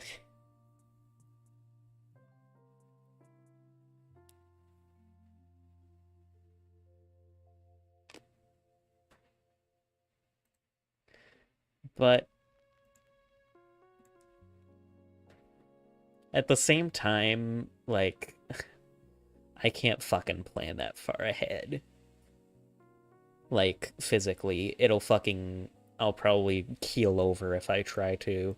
But at the same time, like, I can't fucking plan that far ahead. Like, physically, I'll probably keel over if I try to.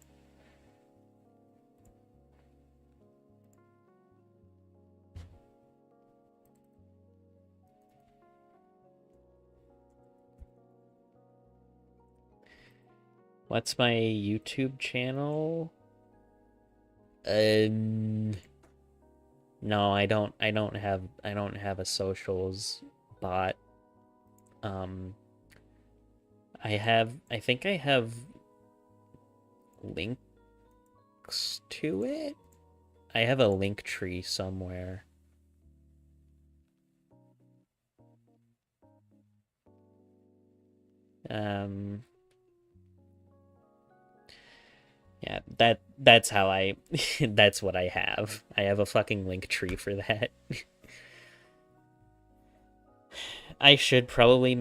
What's my YouTube channel? Um, no, I don't have a socials bot. Um, I think I have links to it. I have a link tree somewhere. Um, Yeah, that's how I that's what I have. I have a fucking link tree for that. I should probably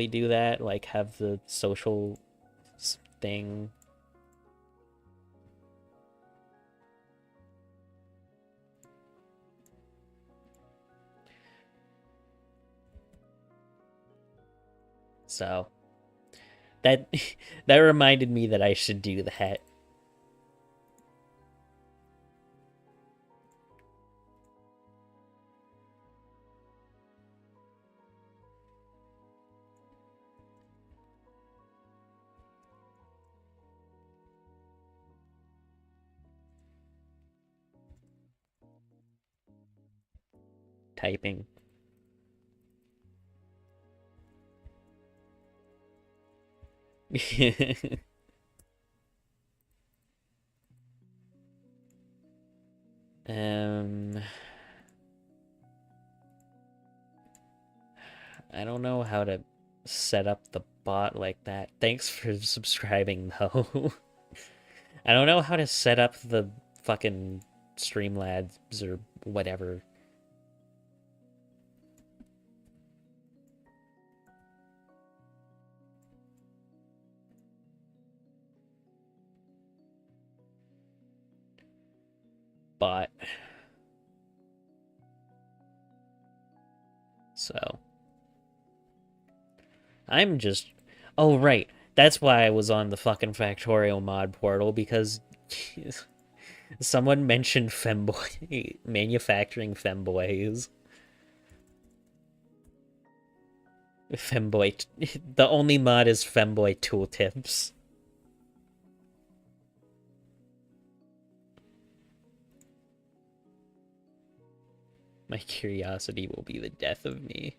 do that, like have the social thing. So that that reminded me that I should do that. Typing. um I don't know how to set up the bot like that. Thanks for subscribing though. I don't know how to set up the fucking Streamlabs or whatever. Bot. So I'm just oh right. That's why I was on the fucking Factorial mod portal, because someone mentioned femboy manufacturing femboys. Femboy the only mod is femboy tooltips. My curiosity will be the death of me.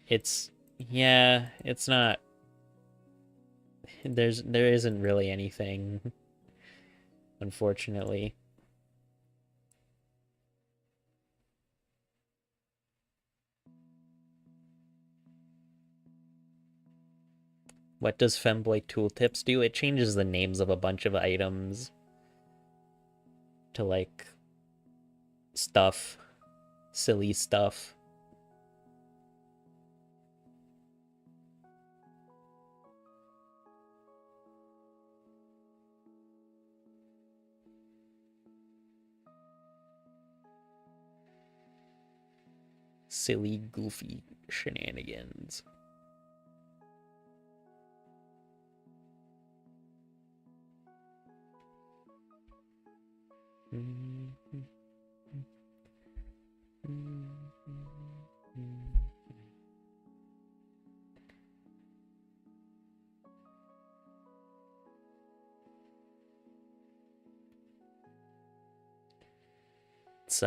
It's yeah, it's not there isn't really anything, unfortunately. What does femboy tooltips do? It changes the names of a bunch of items to like stuff, silly stuff. Silly, goofy shenanigans. It's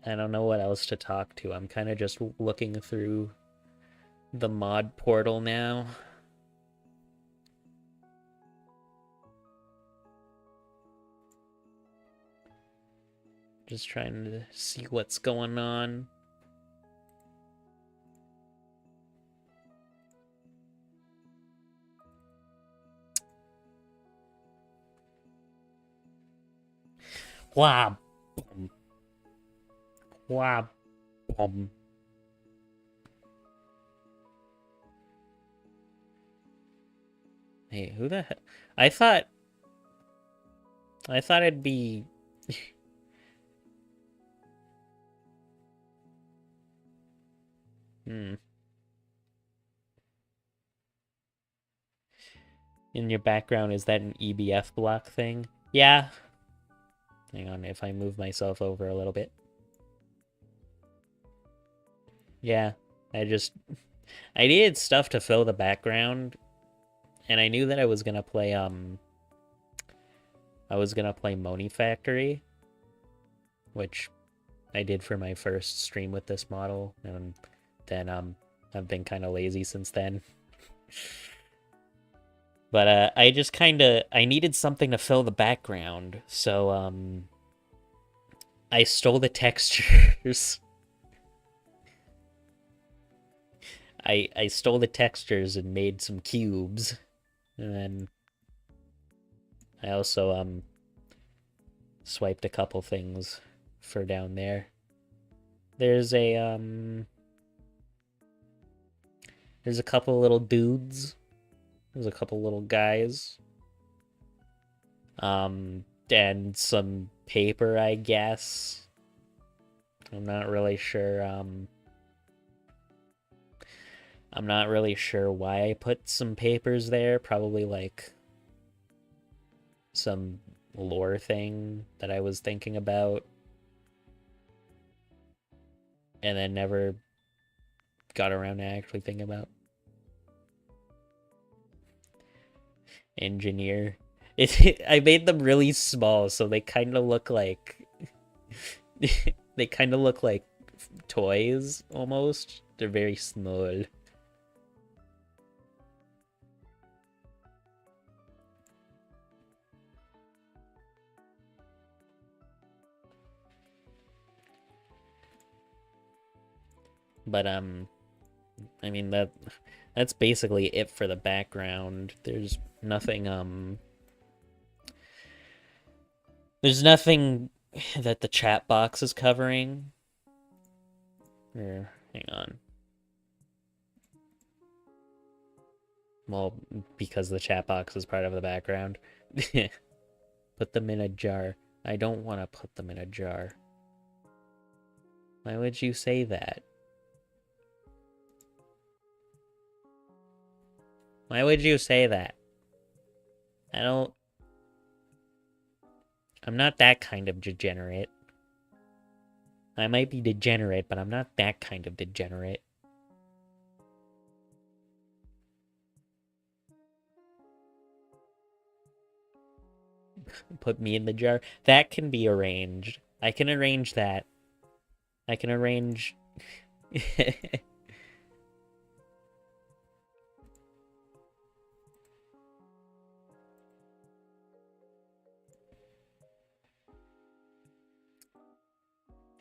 I don't know what else to talk to. I'm kind of just looking through the mod portal now. Just trying to see what's going on. Wah, bum. Wah, bum. Hey, who the hell? I thought it'd be in your background, is that an EBF block thing? Yeah. Hang on, if I move myself over a little bit. Yeah, I needed stuff to fill the background, and I knew that I was gonna play Moni Factory, which I did for my first stream with this model, and then I've been kind of lazy since then. But I just I needed something to fill the background, so I stole the textures. I stole the textures and made some cubes. And then I also swiped a couple things for down there. There's a there's a couple little dudes. There's a couple little guys. And some paper, I guess. I'm not really sure, I'm not really sure why I put some papers there. Probably like some lore thing that I was thinking about. And then never got around to actually thinking about. Engineer. I made them really small, so they kind of look like they kind of look like toys almost. They're very small. But I mean that's basically it for the background. There's nothing that the chat box is covering. Or hang on. Well, because the chat box is part of the background. Put them in a jar. I don't want to put them in a jar. Why would you say that? Why would you say that? I'm not that kind of degenerate. I might be degenerate, but I'm not that kind of degenerate. Put me in the jar. That can be arranged. I can arrange that. I can arrange...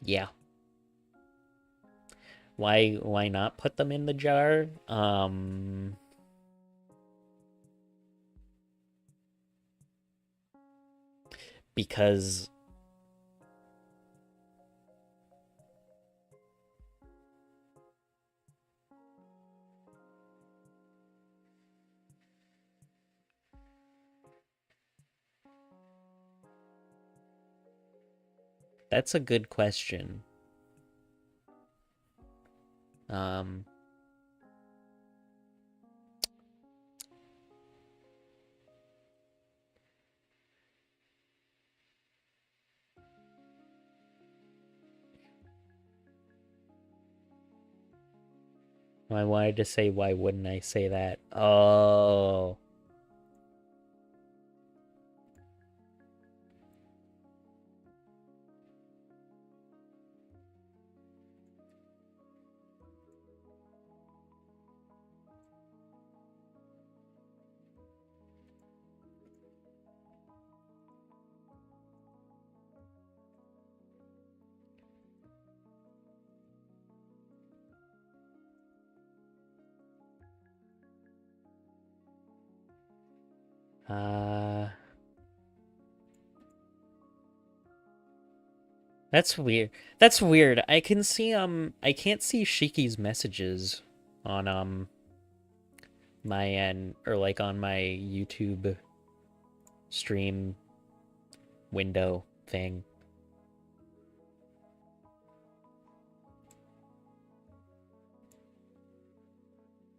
Yeah. Why not put them in the jar? Because that's a good question. I wanted to say, why wouldn't I say that? Oh. That's weird. That's weird. I can see, I can't see Shiki's messages on, my end, or like on my YouTube stream window thing.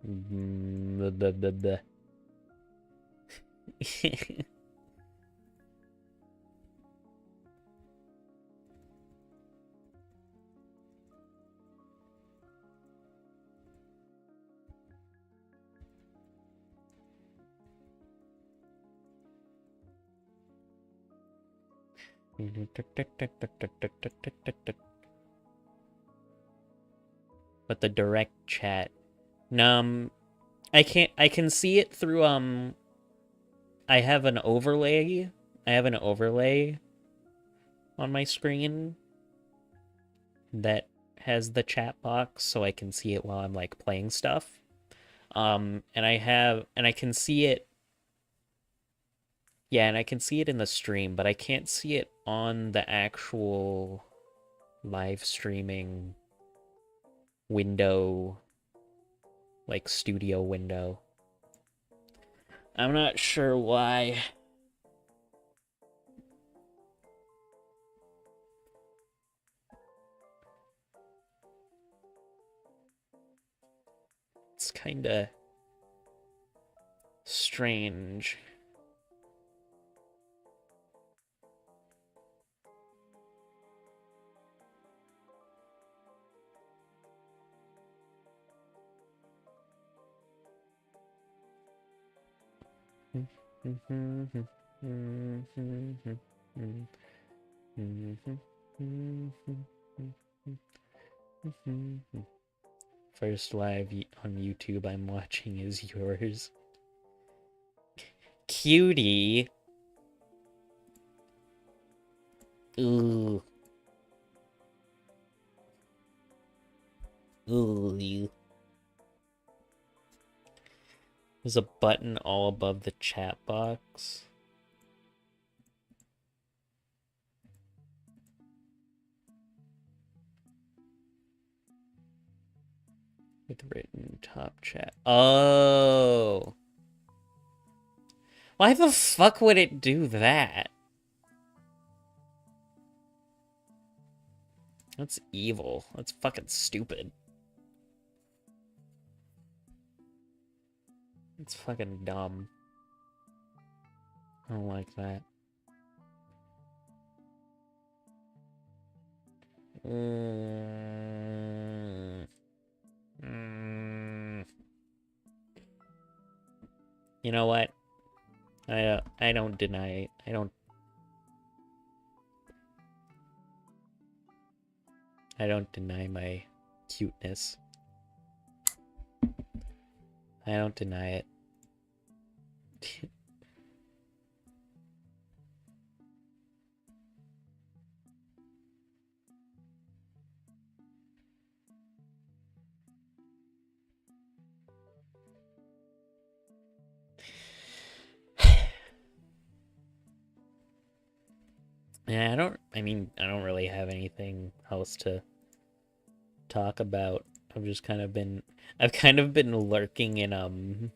Blah, blah, blah, blah. But the direct chat. I can see it through I have an overlay. I have an overlay on my screen that has the chat box so I can see it while I'm like playing stuff. And I can see it. Yeah, and I can see it in the stream, but I can't see it on the actual live streaming window, like studio window. I'm not sure why. It's kind of strange. First live on YouTube I'm watching is yours. Cutie. Ooh. Ooh. There's a button all above the chat box. With written top chat. Oh. Why the fuck would it do that? That's evil. That's fucking stupid. It's fucking dumb. I don't like that. You know what? I don't deny. I don't deny my cuteness. I don't deny it. Yeah, I don't really have anything else to talk about. I've kind of been lurking in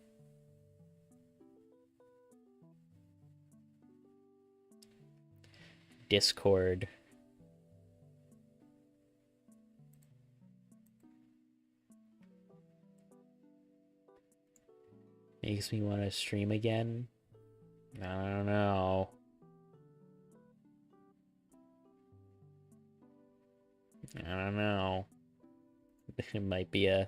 Discord. Makes me want to stream again. I don't know. I don't know. It might be a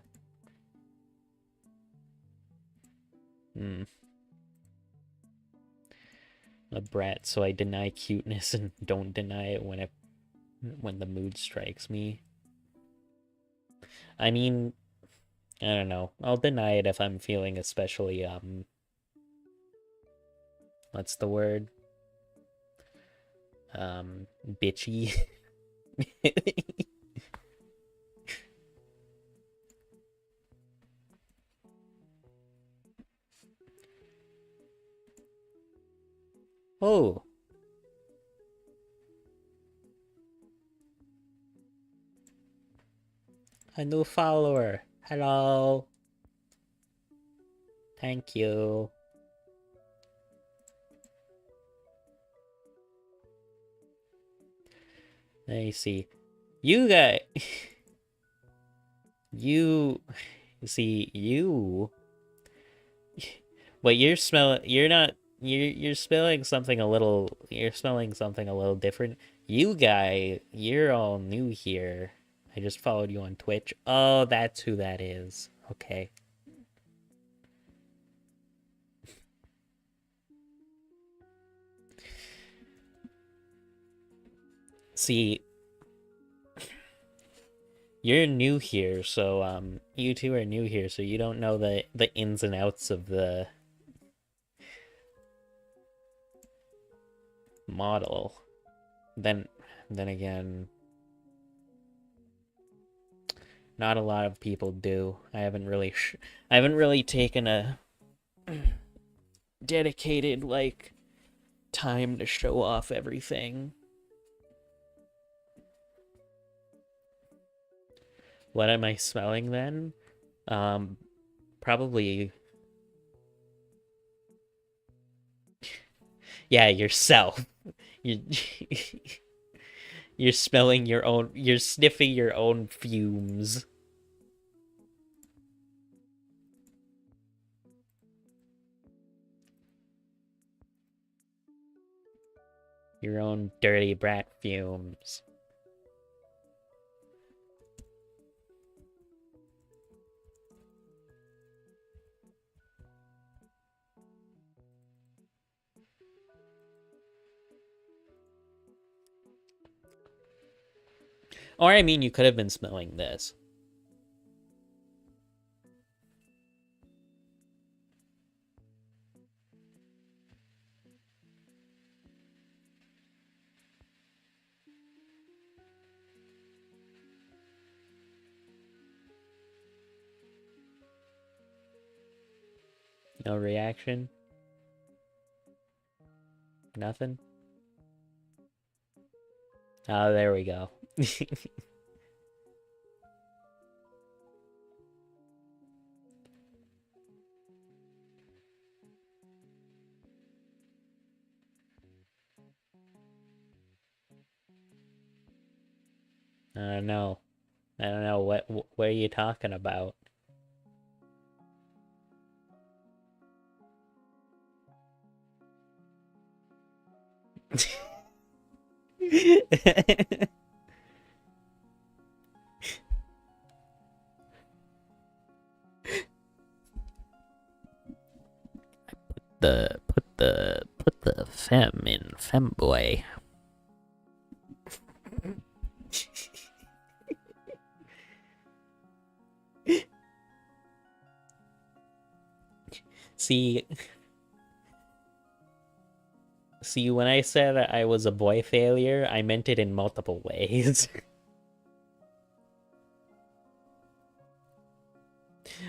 brat, so I deny cuteness and don't deny it when the mood strikes me. I mean, I don't know. I'll deny it if I'm feeling especially what's the word? Bitchy. Oh. A new follower. Hello. Thank you. Let me see. You guys. You see you. But you're smelling something a little. You're smelling something a little different. You guy, you're all new here. I just followed you on Twitch. Oh, that's who that is. Okay. See, you're new here, so you two are new here, so you don't know the ins and outs of the model. Then again, not a lot of people do. I haven't really taken a dedicated like time to show off everything. What am I smelling then? Probably yeah, yourself. You you're smelling your own, you're sniffing your own fumes. Your own dirty brat fumes. Or, I mean, you could have been smelling this. No reaction? Nothing? Oh, there we go. No. I don't know. What are you talking about? Put the fem in femboy. See, when I said I was a boy failure, I meant it in multiple ways.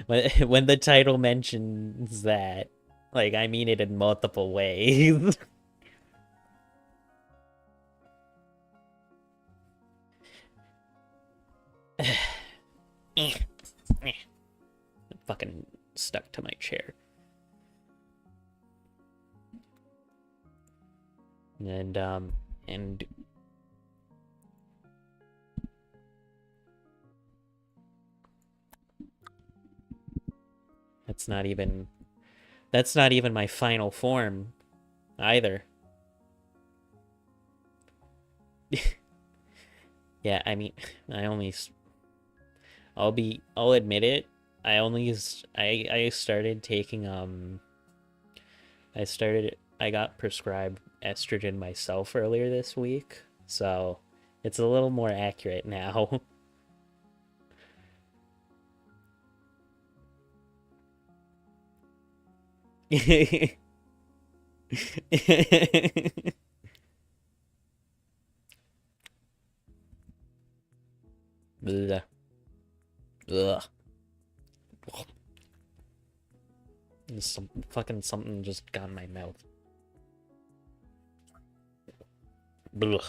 When the title mentions that, like, I mean it in multiple ways. Fucking stuck to my chair. And that's not even my final form either. Yeah, I mean, I'll admit it. I started taking I got prescribed estrogen myself earlier this week, so it's a little more accurate now. Ugh. Ugh. Some fucking something just got in my mouth. Ugh.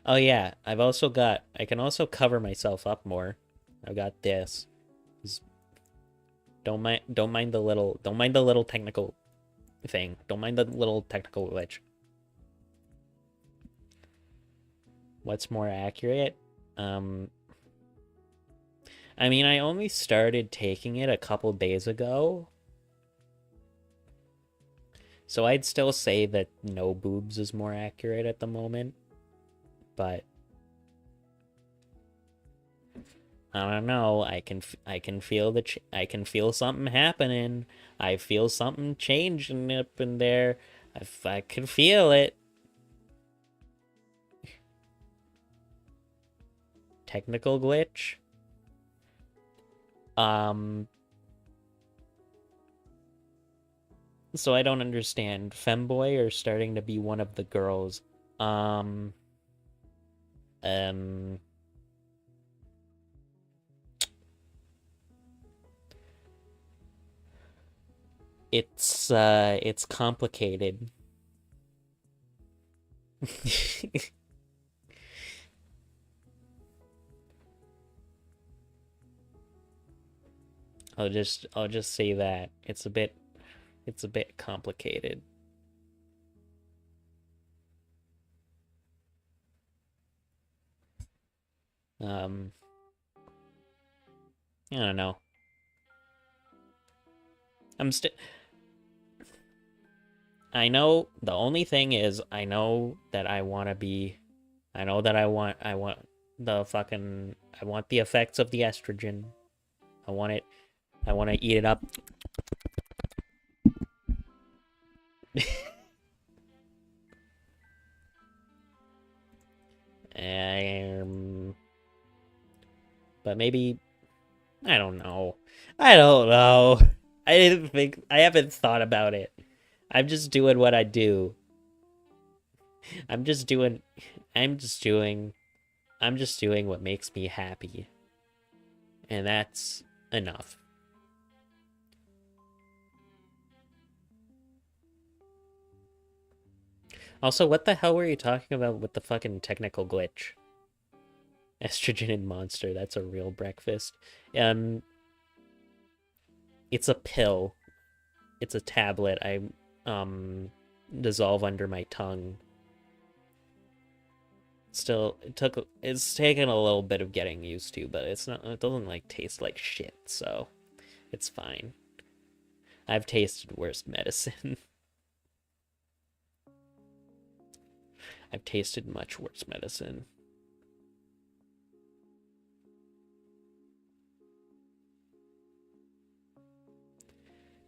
Oh yeah, I can also cover myself up more. I've got this. Don't mind the little technical thing. Don't mind the little technical glitch. What's more accurate? I mean, I only started taking it a couple days ago. So I'd still say that no boobs is more accurate at the moment. But I don't know. I can feel I can feel something happening. I feel something changing up in there. I can feel it. technical glitch. So I don't understand. Femboy or starting to be one of the girls. It's complicated. I'll just say that it's a bit complicated. I don't know. I know the only thing is I know that I want to be, I know that I want the fucking, I want the effects of the estrogen. I want to eat it up. But maybe, I don't know. I haven't thought about it. I'm just doing what I do. I'm just doing what makes me happy. And that's enough. Also, what the hell were you talking about with the fucking technical glitch? Estrogen and monster, that's a real breakfast. It's a pill. It's a tablet I dissolve under my tongue. Still, it's taken a little bit of getting used to, but it doesn't like taste like shit, so it's fine. I've tasted worse medicine. I've tasted much worse medicine.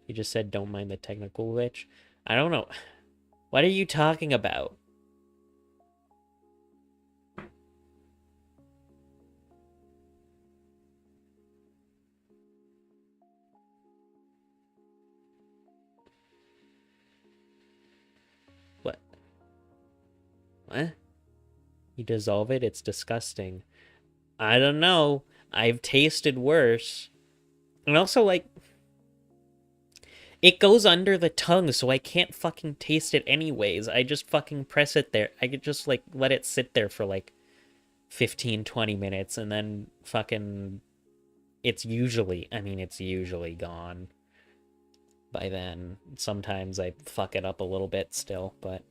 You just said don't mind the technical glitch. I don't know. What are you talking about? What? What? You dissolve it? It's disgusting. I don't know. I've tasted worse. And also, like, it goes under the tongue, so I can't fucking taste it anyways. I just fucking press it there. I could just, like, let it sit there for, like, 15, 20 minutes, and then fucking... It's usually gone by then. Sometimes I fuck it up a little bit still, but...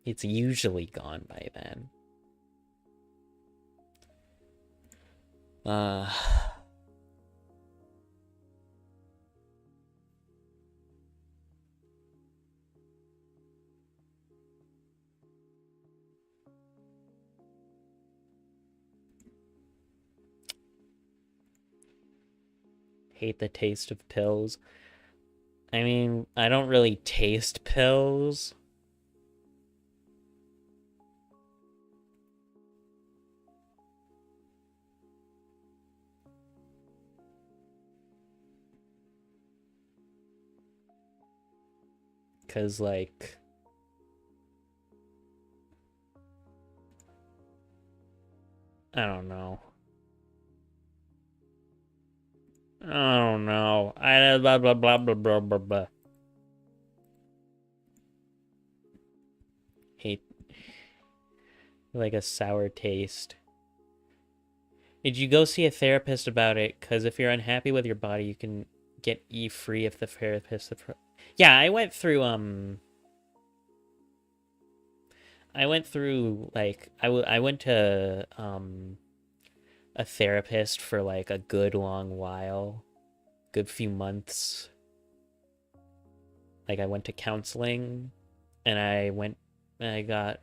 It's usually gone by then. Hate the taste of pills. I mean, I don't really taste pills. Because, like... I don't know. I don't know. Blah, blah, blah, blah, blah, blah, blah. Hate... Like a sour taste. Did you go see a therapist about it? Because if you're unhappy with your body, you can get free if the therapist... Yeah, I went through, like, I went to, a therapist for, like, a good long while. Good few months. Like, I went to counseling, and went to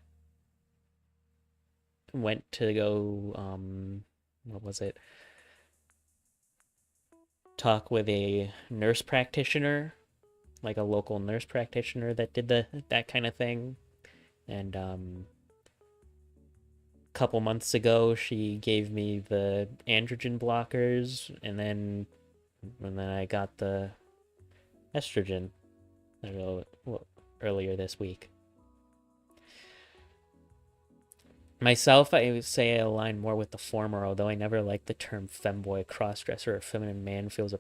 go, what was it? Talk with a nurse practitioner, like a local nurse practitioner that did that kind of thing. And couple months ago she gave me the androgen blockers, and then I got the estrogen earlier this week. Myself, I would say I align more with the former, although I never liked the term femboy. Crossdresser or feminine man feels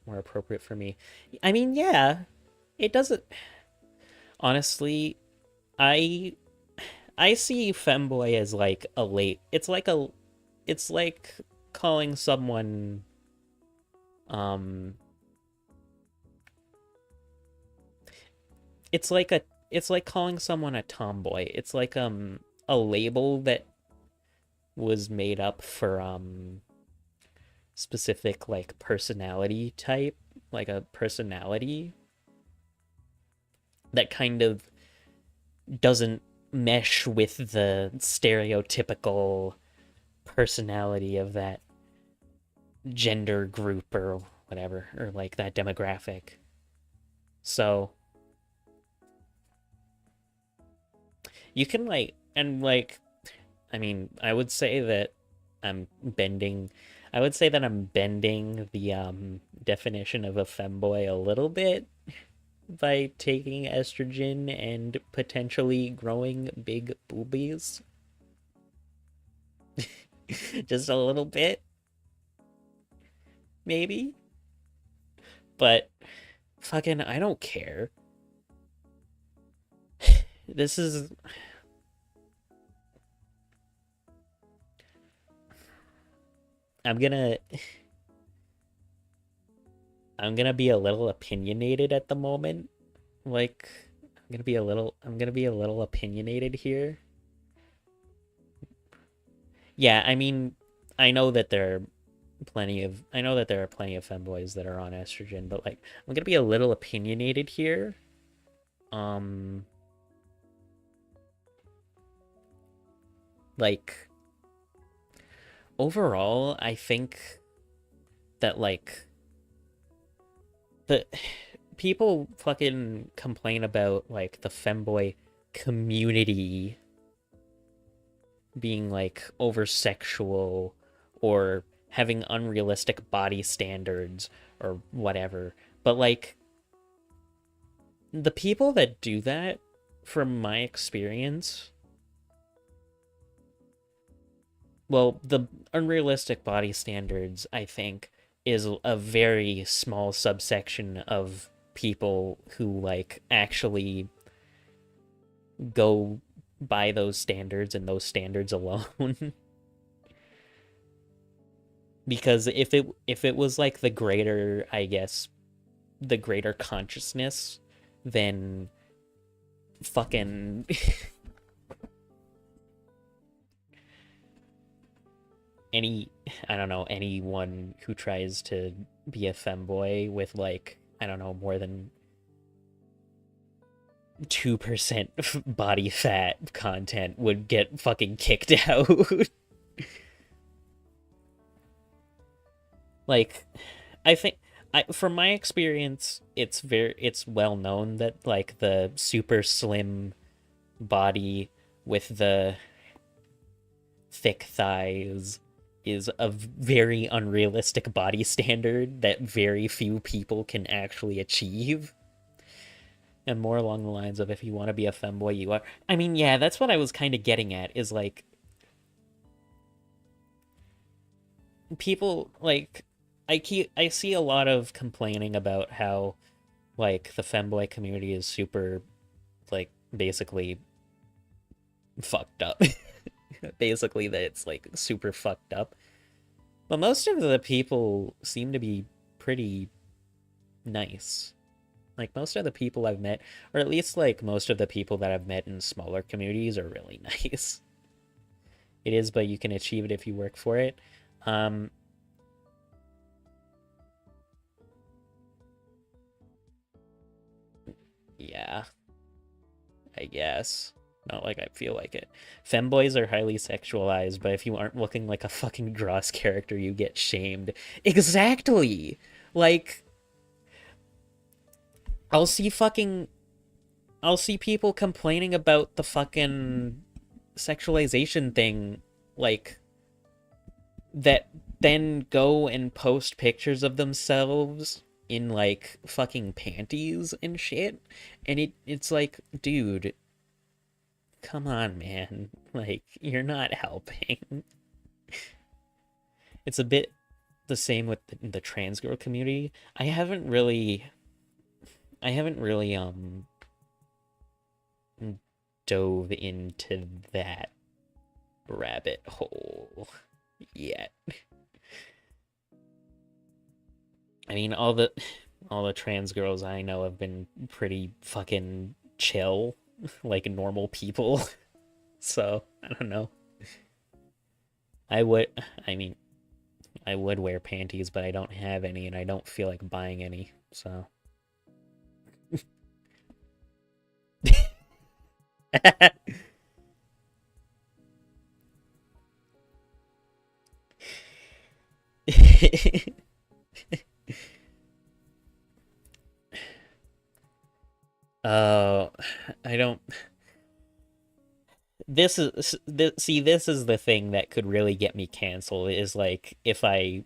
more appropriate for me. I mean, yeah, it doesn't. Honestly, I see femboy as like a late. It's like calling someone it's like calling someone a tomboy. It's like a label that was made up for specific like personality type, like a personality that kind of doesn't mesh with the stereotypical personality of that gender group or whatever, or like that demographic. So you can I mean, I would say that I'm bending the definition of a femboy a little bit by taking estrogen and potentially growing big boobies. Just a little bit. Maybe. But fucking I don't care. This is I'm gonna be a little opinionated at the moment. Like I'm gonna be a little opinionated here. Yeah, I mean, I know that there are plenty of femboys that are on estrogen, but like I'm gonna be a little opinionated here. Like overall, I think that like the people fucking complain about like the femboy community being like over sexual or having unrealistic body standards or whatever. But like the people that do that, from my experience, well, the unrealistic body standards, I think, is a very small subsection of people who like actually go by those standards and those standards alone. Because if it was like the greater, I guess, the greater consciousness, then fucking anyone who tries to be a femboy with like, I don't know, more than 2% body fat content would get fucking kicked out. Like, I think from my experience, it's well known that like the super slim body with the thick thighs is a very unrealistic body standard that very few people can actually achieve. And more along the lines of, if you want to be a femboy, you are. I mean, yeah, that's what I was kind of getting at, is like people like I see a lot of complaining about how like the femboy community is super like basically fucked up. Basically that it's like super fucked up. But most of the people seem to be pretty nice. Like most of the people I've met, or at least like most of the people that I've met in smaller communities, are really nice. It is, but you can achieve it if you work for it. Yeah, I guess. Not like I feel like it. Femboys are highly sexualized, but if you aren't looking like a fucking Dross character, you get shamed. Exactly! Like, I'll see people complaining about the fucking sexualization thing like, that then go and post pictures of themselves in like fucking panties and shit, and it's like, dude, come on, man, like, you're not helping. It's a bit the same with the trans girl community. I haven't really dove into that rabbit hole yet. I mean, all the trans girls I know have been pretty fucking chill, like normal people. So, I don't know. I would, I mean, I would wear panties, but I don't have any and I don't feel like buying any. So, uh, I don't. This is the thing that could really get me canceled, is like, if I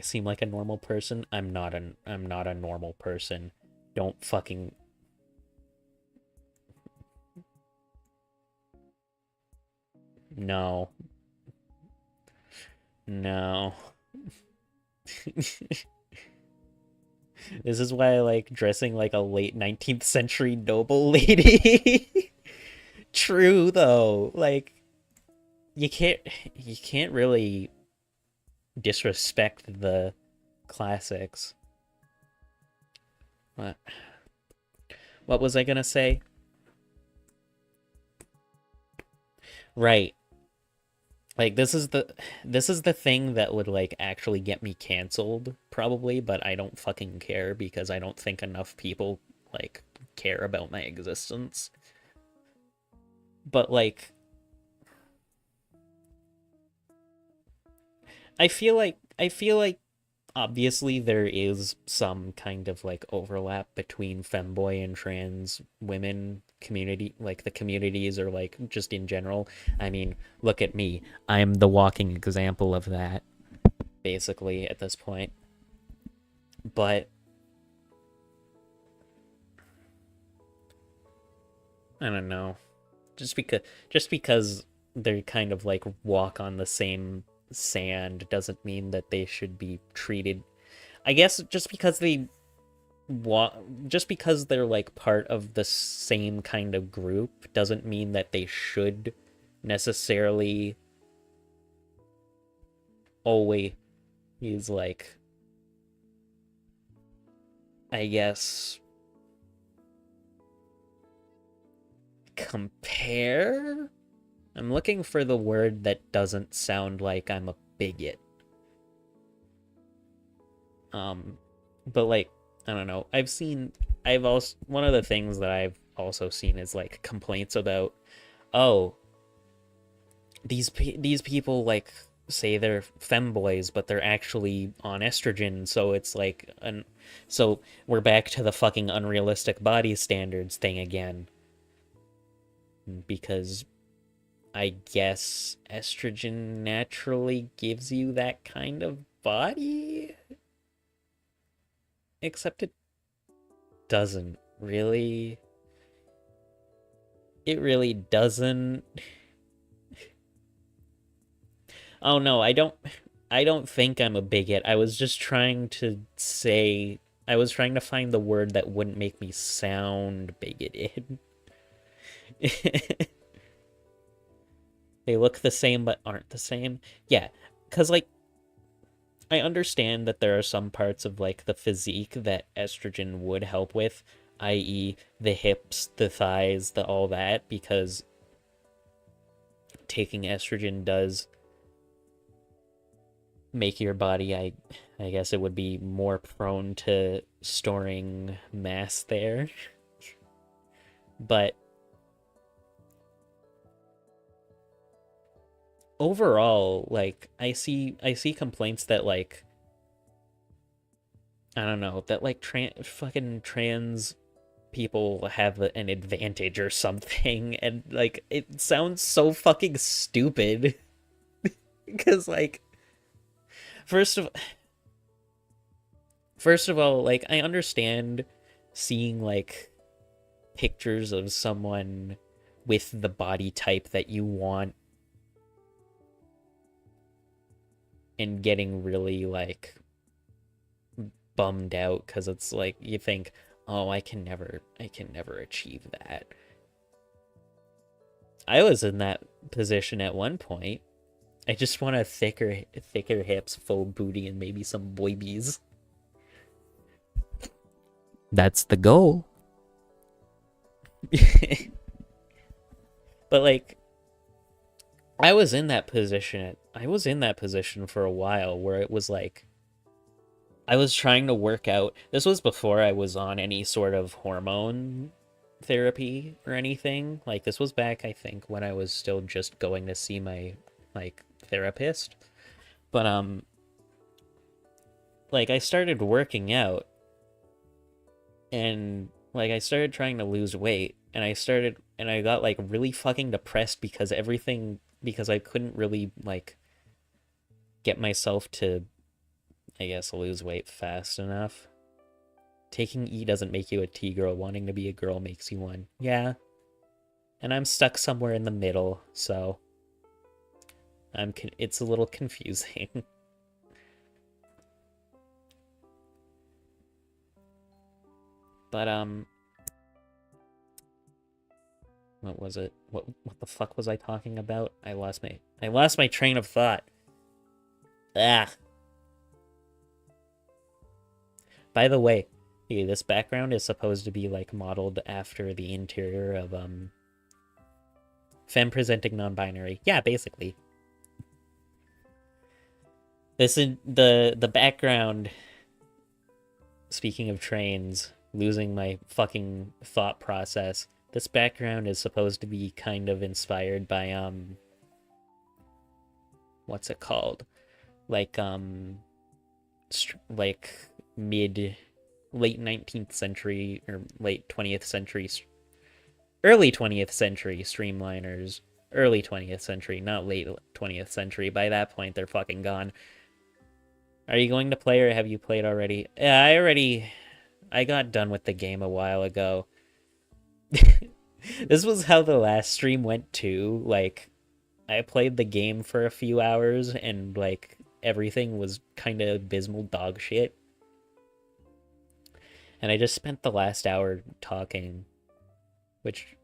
seem like a normal person. I'm not a normal person. Don't fucking no. No. This is why I like dressing like a late 19th century noble lady. True though. Like, you can't really disrespect the classics. What what was I gonna say? Right. Like, this is the thing that would like actually get me canceled probably, but I don't fucking care because I don't think enough people like care about my existence. But like, I feel like obviously there is some kind of like overlap between femboy and trans women community, like the communities, or like just in general. I mean, look at me. I'm the walking example of that, basically, at this point. But I don't know. Just because they kind of like walk on the same sand doesn't mean that they should be treated. I guess just because they're like part of the same kind of group doesn't mean that they should necessarily always, like, I guess, compare. I'm looking for the word that doesn't sound like I'm a bigot. But like, I don't know. I've also, one of the things that I've also seen is like complaints about, oh, these people like say they're femboys, but they're actually on estrogen, so it's like so we're back to the fucking unrealistic body standards thing again. Because I guess estrogen naturally gives you that kind of body, except it doesn't really. It really doesn't. Oh no, I don't think I'm a bigot. I was just trying to say, I was trying to find the word that wouldn't make me sound bigoted. They look the same but aren't the same. Yeah, cuz like, I understand that there are some parts of like the physique that estrogen would help with, i.e. the hips, the thighs, the all that, because taking estrogen does make your body, I guess it would be more prone to storing mass there. But overall, like, I see complaints that like, I don't know, that like fucking trans people have an advantage or something, and like it sounds so fucking stupid. Because like first of first of all, like I understand seeing like pictures of someone with the body type that you want and getting really like bummed out because it's like you think, oh, I can never achieve that. I was in that position at one point. I just want a thicker hips, full booty, and maybe some boybies. That's the goal. But like I was in that position for a while where it was like I was trying to work out. This was before I was on any sort of hormone therapy or anything. Like this was back, I think, when I was still just going to see my like therapist. But like I started working out and like I started trying to lose weight and I got like really fucking depressed because I couldn't really like get myself to, I guess, lose weight fast enough. Taking E doesn't make you a T-girl. Wanting to be a girl makes you one. Yeah. And I'm stuck somewhere in the middle, so it's a little confusing. But what was it? What the fuck was I talking about? I lost my train of thought. Ah. By the way, this background is supposed to be like modeled after the interior of femme presenting non-binary. Yeah, basically. This is the background. Speaking of trains, losing my fucking thought process. This background is supposed to be kind of inspired by what's it called? Like late 19th century or late 20th century, early 20th century streamliners. Early 20th century, not late 20th century. By that point, they're fucking gone. Are you going to play or have you played already? Yeah, I got done with the game a while ago. This was how the last stream went too. Like, I played the game for a few hours and like everything was kind of abysmal dog shit. And I just spent the last hour talking, which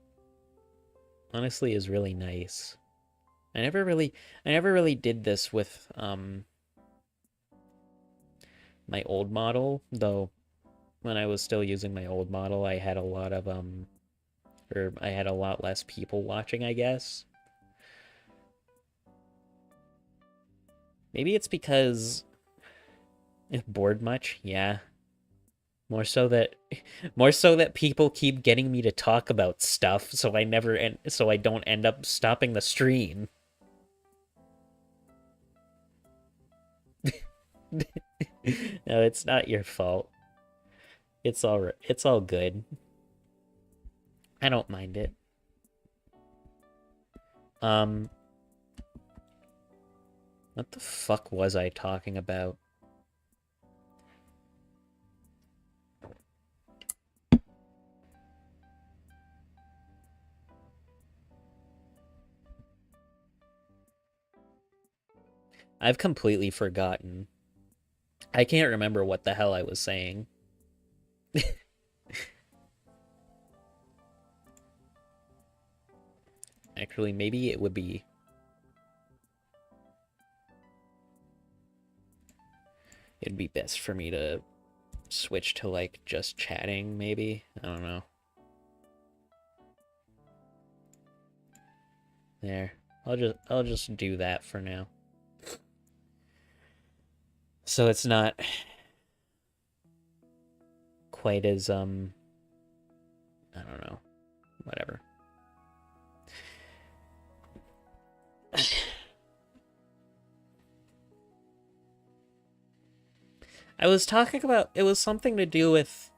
honestly is really nice. I never really did this with my old model, though. When I was still using my old model, I had a lot of I had a lot less people watching, I guess. Maybe it's because if bored much, yeah. More so that people keep getting me to talk about stuff, so I don't end up stopping the stream. No, it's not your fault. It's all good. I don't mind it. What the fuck was I talking about? I've completely forgotten. I can't remember what the hell I was saying. Actually, maybe it would be... It'd be best for me to switch to, like, just chatting, maybe? I don't know. There. I'll just do that for now. So it's not quite as, I don't know. Whatever. I was talking about, it was something to do with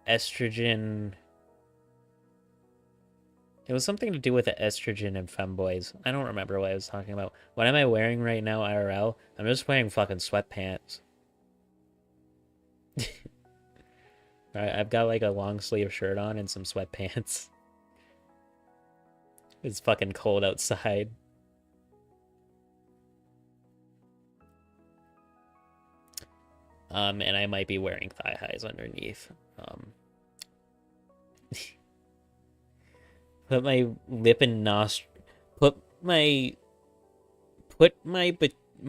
estrogen It was something to do with the estrogen and femboys. I don't remember what I was talking about. What am I wearing right now, IRL? I'm just wearing fucking sweatpants. Alright, I've got like a long sleeve shirt on and some sweatpants. It's fucking cold outside. And I might be wearing thigh highs underneath. Put my lip and nostril. Put my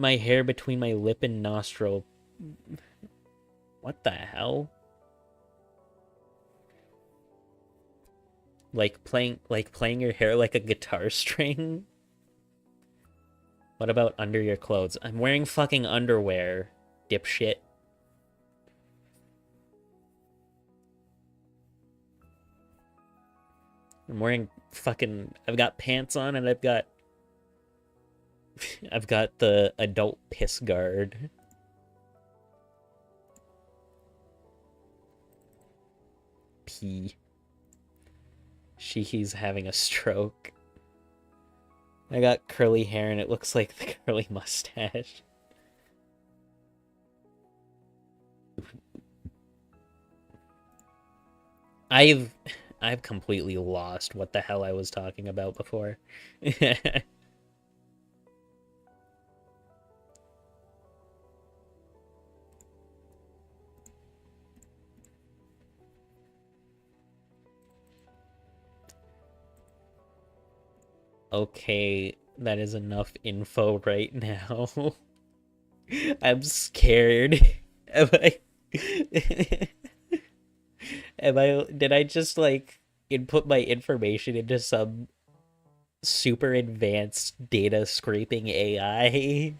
hair between my lip and nostril. What the hell? Like playing your hair like a guitar string? What about under your clothes? I'm wearing fucking underwear, dipshit. I'm wearing fucking... I've got pants on and I've got the adult piss guard. P. She's having a stroke. I got curly hair and it looks like the curly mustache. I've completely lost what the hell I was talking about before. Okay, that is enough info right now. I'm scared. Did I just like input my information into some super advanced data scraping AI?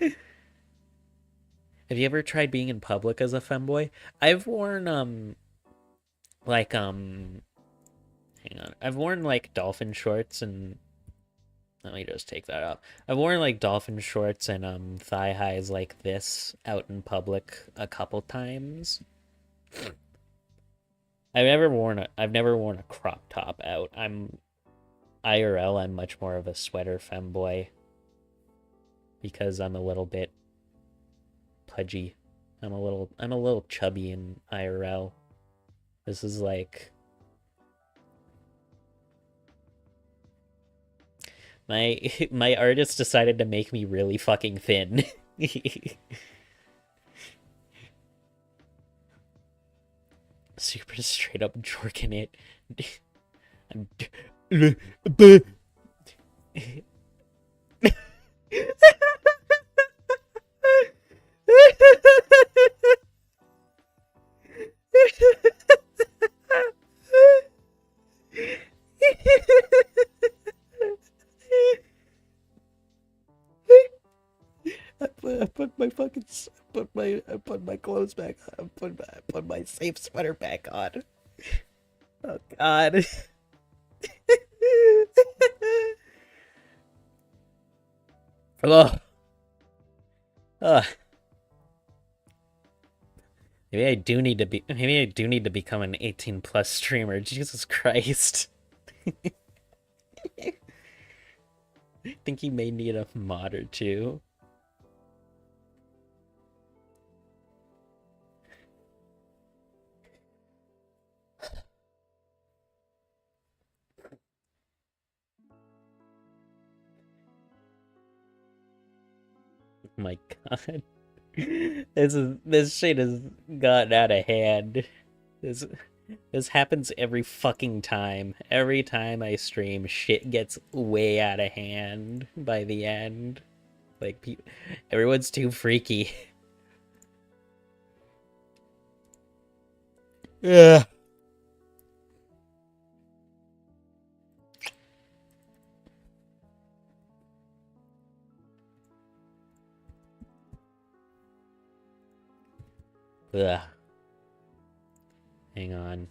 Have you ever tried being in public as a femboy? I've worn hang on. I've worn like dolphin shorts and let me just take that out. I've worn like dolphin shorts and thigh highs like this out in public a couple times. I've never worn a crop top out. IRL, I'm much more of a sweater femboy because I'm a little bit pudgy. I'm a little chubby in IRL. This is like my artist decided to make me really fucking thin. Super straight up jorking it. I put my clothes back on. I put my safe sweater back on. Oh God. Oh. Maybe I do need to become an 18+ streamer. Jesus Christ. I think he may need a mod or two. My God. This shit has gotten out of hand. This happens every fucking time. Every time I stream, shit gets way out of hand by the end. Like, everyone's too freaky. Yeah. Ugh. Hang on.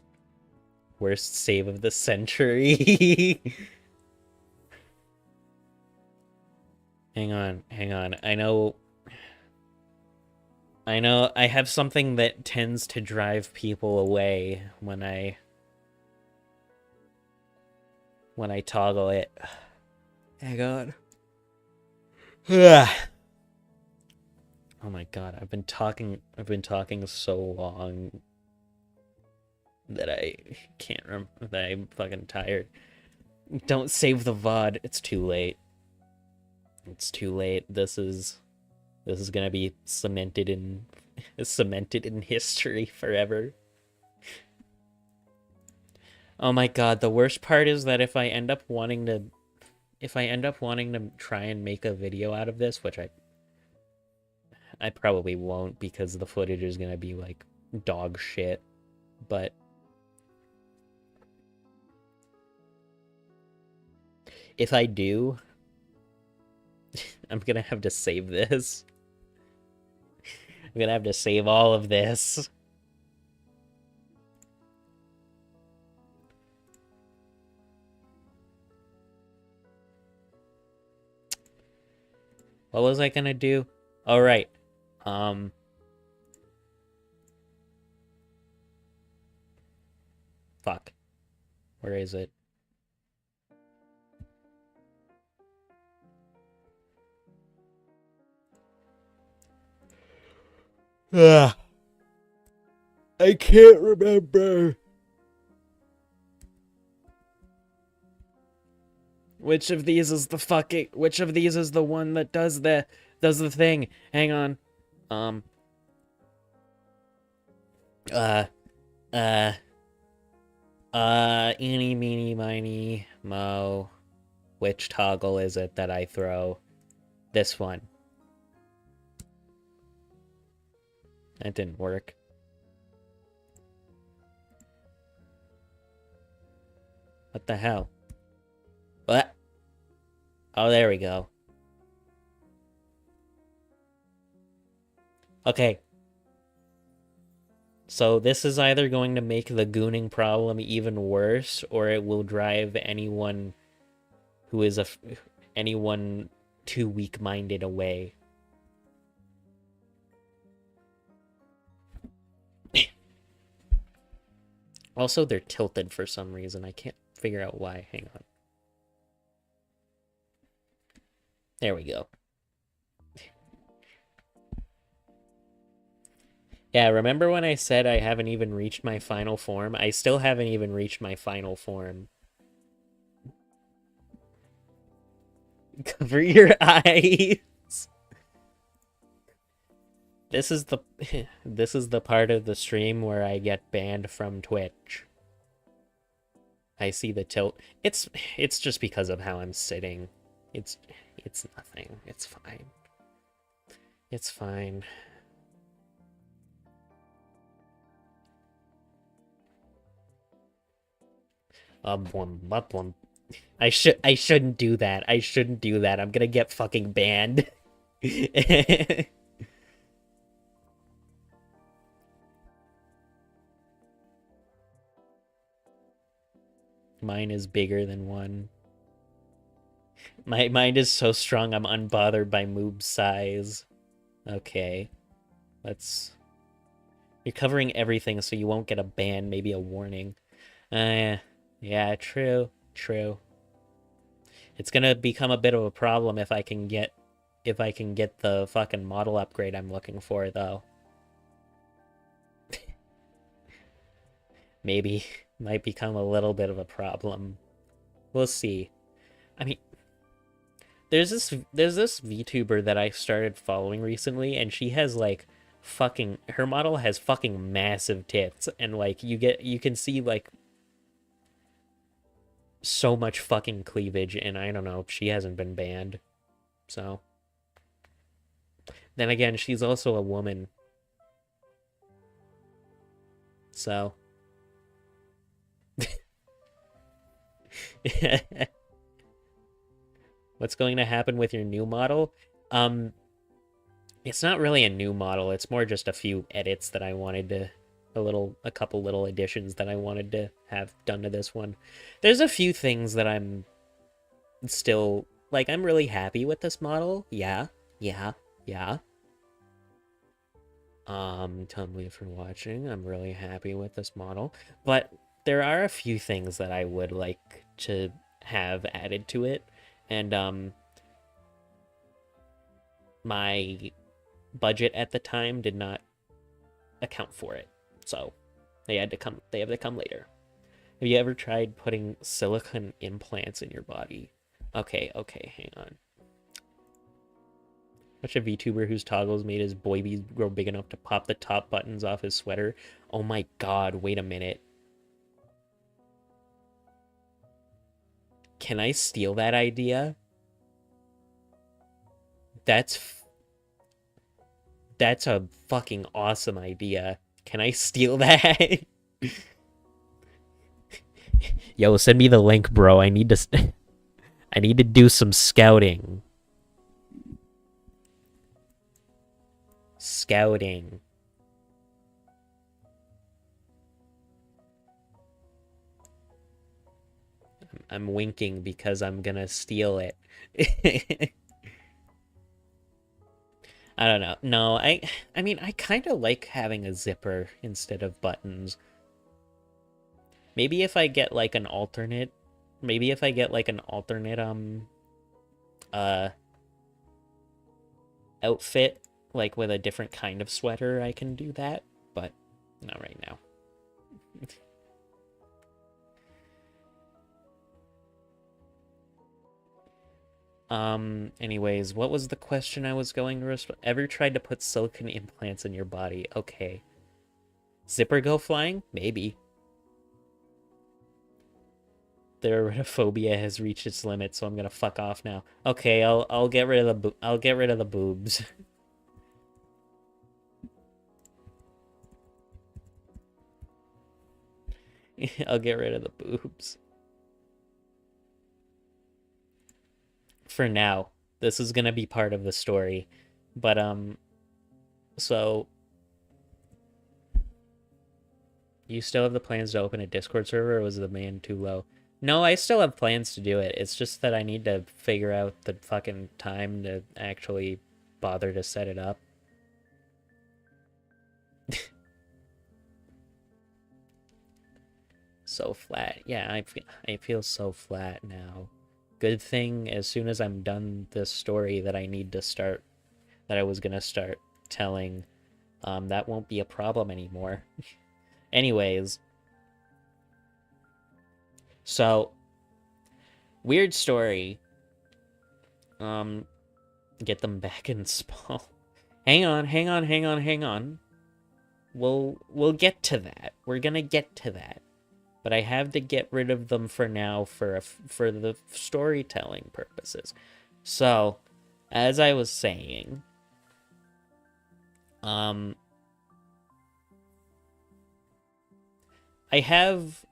Worst save of the century. Hang on. I know I have something that tends to drive people away when I when I toggle it. Hang on. Oh my god, I've been talking so long that I can't remember, that I'm fucking tired. Don't save the VOD. It's too late. It's too late. This is gonna be cemented in history forever. Oh my god, the worst part is that if I end up wanting to try and make a video out of this, which I probably won't because the footage is gonna be like dog shit, but if I do, I'm gonna have to save this. I'm gonna have to save all of this. What was I gonna do? All right. Fuck. Where is it? I can't remember. Which of these is the one that does the thing? Hang on. Eeny, meeny, miny, mo. Which toggle is it that I throw? This one. That didn't work. What the hell? What? Oh, there we go. Okay. So this is either going to make the gooning problem even worse, or it will drive anyone who is anyone too weak-minded away. Also, they're tilted for some reason. I can't figure out why. Hang on. There we go. Yeah, remember when I said I haven't even reached my final form? I still haven't even reached my final form. Cover your eyes. This is the part of the stream where I get banned from Twitch. I see the tilt. It's just because of how I'm sitting. It's nothing. It's fine. It's fine. I shouldn't do that. I shouldn't do that. I'm gonna get fucking banned. Mine is bigger than one. My mind is so strong I'm unbothered by moob size. Okay. You're covering everything so you won't get a ban, maybe a warning. Yeah, true. It's gonna become a bit of a problem if I can get the fucking model upgrade I'm looking for, though. Maybe might become a little bit of a problem. We'll see. I mean, there's this VTuber that I started following recently, and she has like her model has fucking massive tits, and like you can see like so much fucking cleavage, and I don't know, she hasn't been banned. So then again, she's also a woman. So what's going to happen with your new model? It's not really a new model. It's more just a few edits that I wanted to, a couple little additions that I wanted to have done to this one. There's a few things that I'm still, like, I'm really happy with this model. Yeah. Tumblr for watching. I'm really happy with this model. But there are a few things that I would like to have added to it, and my budget at the time did not account for it, so they have to come later. Have you ever tried putting silicone implants in your body? Okay, hang on. Watch a VTuber whose toggles made his boy bees grow big enough to pop the top buttons off his sweater. Oh my god, wait a minute. Can I steal that idea? That's a fucking awesome idea. Can I steal that? Yo, send me the link, bro. I need to I need to do some scouting. Scouting. I'm winking because I'm gonna steal it. I don't know. No, I mean, I kind of like having a zipper instead of buttons. Maybe if I get like an alternate, outfit, like with a different kind of sweater, I can do that, but not right now. Anyways, what was the question I was going to respond? Ever tried to put silicone implants in your body? Okay. Zipper go flying? Maybe. Their erotophobia has reached its limit, so I'm gonna fuck off now. Okay, I'll get rid of the boobs. I'll get rid of the boobs. For now. This is gonna be part of the story. But, so... You still have the plans to open a Discord server, or was the demand too low? No, I still have plans to do it. It's just that I need to figure out the fucking time to actually bother to set it up. So flat. Yeah, I feel so flat now. Good thing as soon as I'm done this story that I was gonna start telling, that won't be a problem anymore. Anyways. So, weird story. Get them back in spawn. Hang on. We'll get to that. We're gonna get to that. But I have to get rid of them for now for the storytelling purposes. So, as I was saying, I have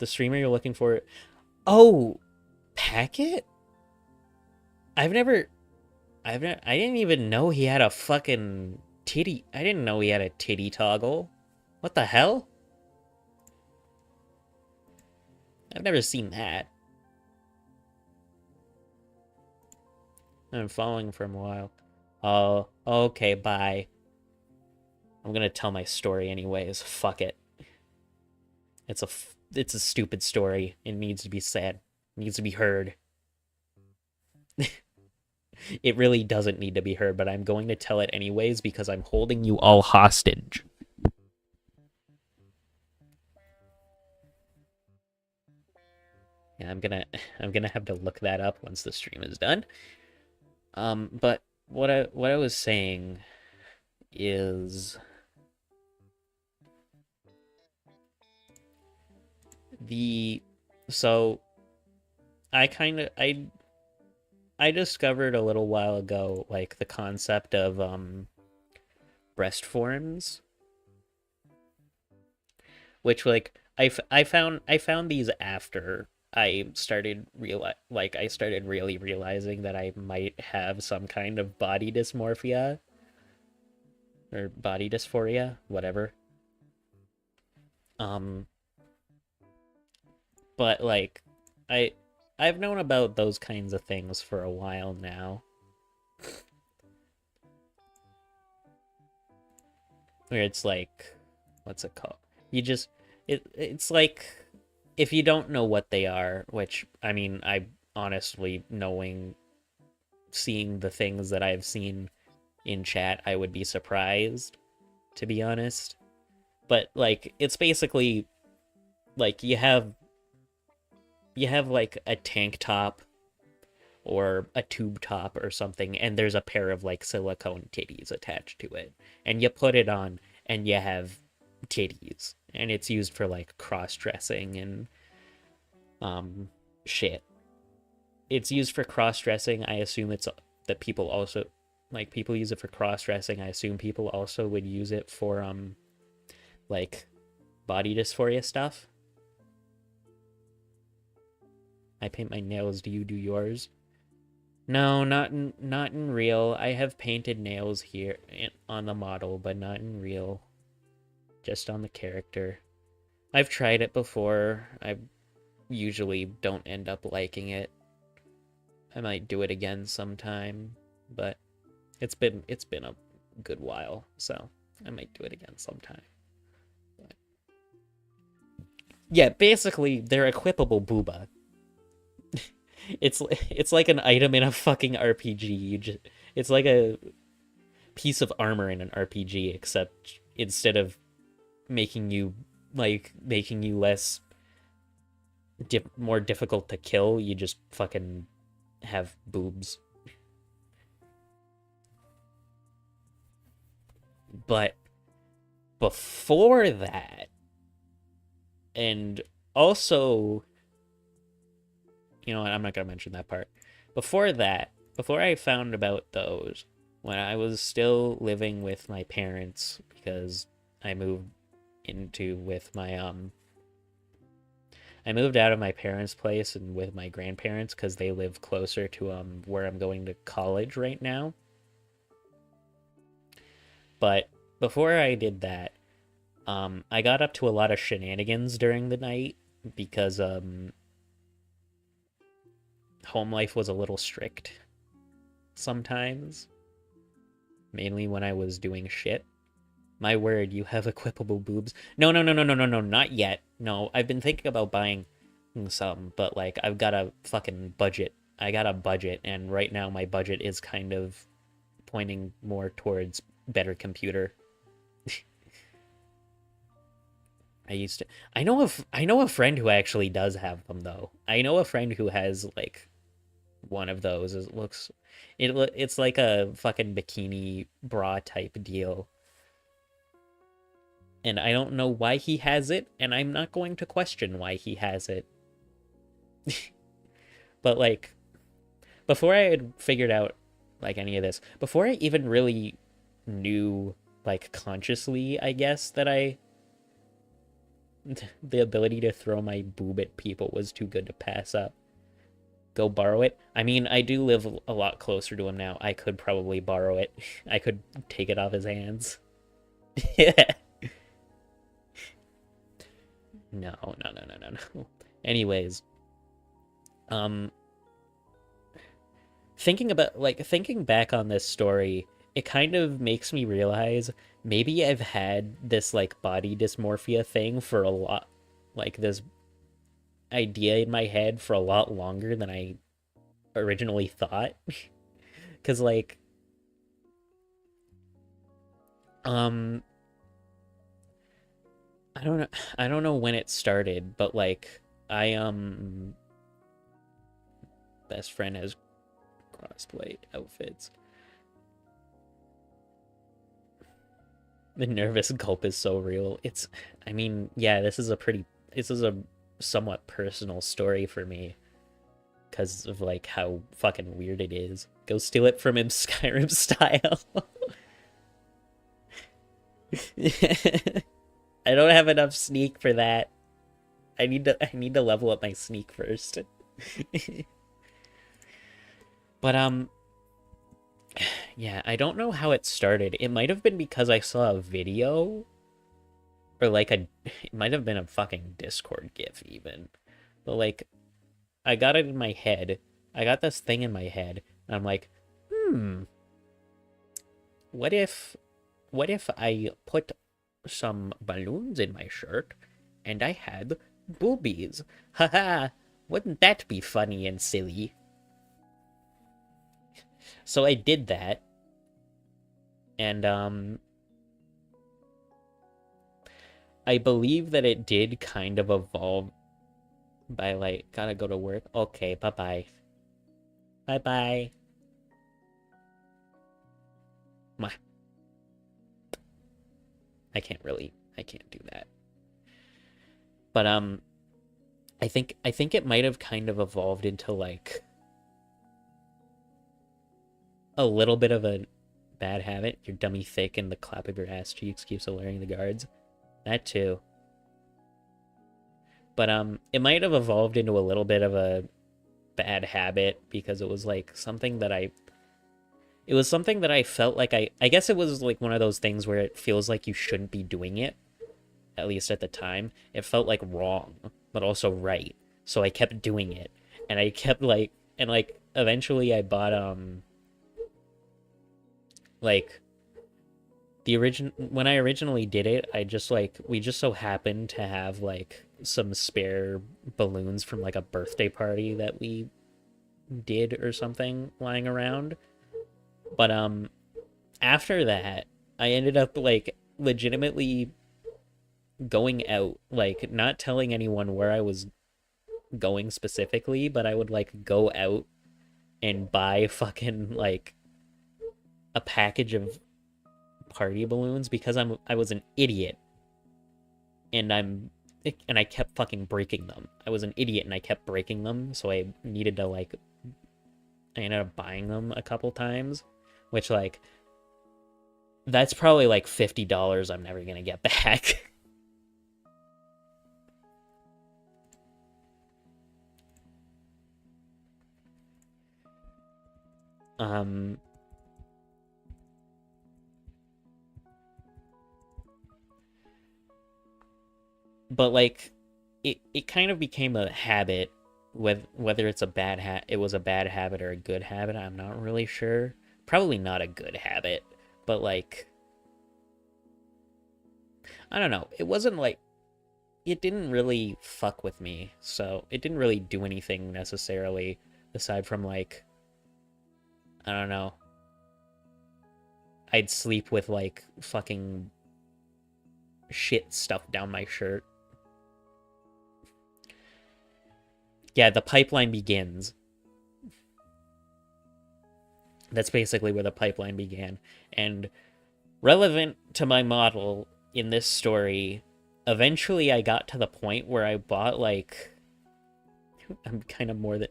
the streamer you're looking for. Oh, Packet? I didn't even know he had a fucking titty. I didn't know he had a titty toggle. What the hell? I've never seen that. I've been following for a while. Oh, okay, bye. I'm gonna tell my story anyways. Fuck it. It's a stupid story. It needs to be said. It needs to be heard. It really doesn't need to be heard, but I'm going to tell it anyways because I'm holding you all hostage. Yeah, I'm gonna have to look that up once the stream is done. But what I was saying is so I discovered a little while ago like the concept of breast forms, which like I found these after I started really realizing that I might have some kind of body dysmorphia or body dysphoria, whatever. But like I've known about those kinds of things for a while now. Where it's like, what's it called? It's like if you don't know what they are, which, I mean, I honestly, seeing the things that I've seen in chat, I would be surprised, to be honest. But, like, it's basically, like, you have like, a tank top or a tube top or something, and there's a pair of, like, silicone titties attached to it. And you put it on, and you have titties. And it's used for, like, cross-dressing and, shit. It's used for cross-dressing. I assume it's that people also, like, people use it for cross-dressing. I assume people also would use it for, like, body dysphoria stuff. I paint my nails. Do you do yours? No, not in real. I have painted nails here on the model, but not in real. Just on the character. I've tried it before. I usually don't end up liking it. I might do it again sometime, but it's been a good while, so I might do it again sometime. But yeah, basically they're equipable booba. It's like an item in a fucking RPG. It's like a piece of armor in an RPG, except instead of making you less more difficult to kill, you just fucking have boobs. But before that, and also, you know what, I'm not gonna mention that part. Before that, before I found about those, when I was still living with my parents, because I moved I moved out of my parents' place and with my grandparents because they live closer to where I'm going to college right now. But before I did that, I got up to a lot of shenanigans during the night because home life was a little strict sometimes. Mainly when I was doing shit. My word, you have equipable boobs. No, not yet. No, I've been thinking about buying some, but, like, I've got a fucking budget. I got a budget, and right now my budget is kind of pointing more towards better computer. I know a friend who actually does have them, though. I know a friend who has, like, one of those. It's like a fucking bikini bra type deal. And I don't know why he has it, and I'm not going to question why he has it. But, like, before I had figured out, like, any of this, before I even really knew, like, consciously, I guess, that the ability to throw my boob at people was too good to pass up. Go borrow it? I mean, I do live a lot closer to him now. I could probably borrow it. I could take it off his hands. Yeah. No. Anyways, thinking back on this story, it kind of makes me realize maybe I've had this, like, body dysmorphia thing for a lot, like, this idea in my head for a lot longer than I originally thought. Because, like, I don't know when it started, but, like, best friend has crossplay outfits. The nervous gulp is so real. I mean, yeah, this is a somewhat personal story for me because of, like, how fucking weird it is. Go steal it from him, Skyrim style. I don't have enough sneak for that. I need to level up my sneak first. But yeah, I don't know how it started. It might have been because I saw a video, or like it might have been a fucking Discord GIF even. But, like, I got it in my head. I got this thing in my head, and I'm like, what if I put some balloons in my shirt and I had boobies. Haha, wouldn't that be funny and silly? So I did that, and I believe that it did kind of evolve by like, gotta go to work. Okay, bye-bye. Bye-bye. I can't do that. But I think it might have kind of evolved into like a little bit of a bad habit. Your dummy thick and the clap of your ass cheeks keeps alerting the guards. That too. But it might have evolved into a little bit of a bad habit because it was like something that I felt like I guess it was like one of those things where it feels like you shouldn't be doing it, at least at the time. It felt like wrong, but also right. So I kept doing it. And I kept like, and like eventually I bought like when I originally did it, I just like, we just so happened to have like some spare balloons from like a birthday party that we did or something lying around. But after that, I ended up like legitimately going out, like not telling anyone where I was going specifically, but I would like go out and buy fucking like a package of party balloons because I was an idiot, and I kept fucking breaking them. I was an idiot and I kept breaking them, so I needed to like, I ended up buying them a couple times, which like, that's probably like $50 I'm never gonna get back. But like, it kind of became a habit. Whether it's a it was a bad habit or a good habit, I'm not really sure. Probably not a good habit, but like, I don't know. It wasn't like, it didn't really fuck with me, so it didn't really do anything necessarily aside from like, I don't know. I'd sleep with like fucking shit stuffed down my shirt. Yeah, the pipeline begins. That's basically where the pipeline began. And relevant to my model in this story, eventually I got to the point where I bought like, I'm kind of more than,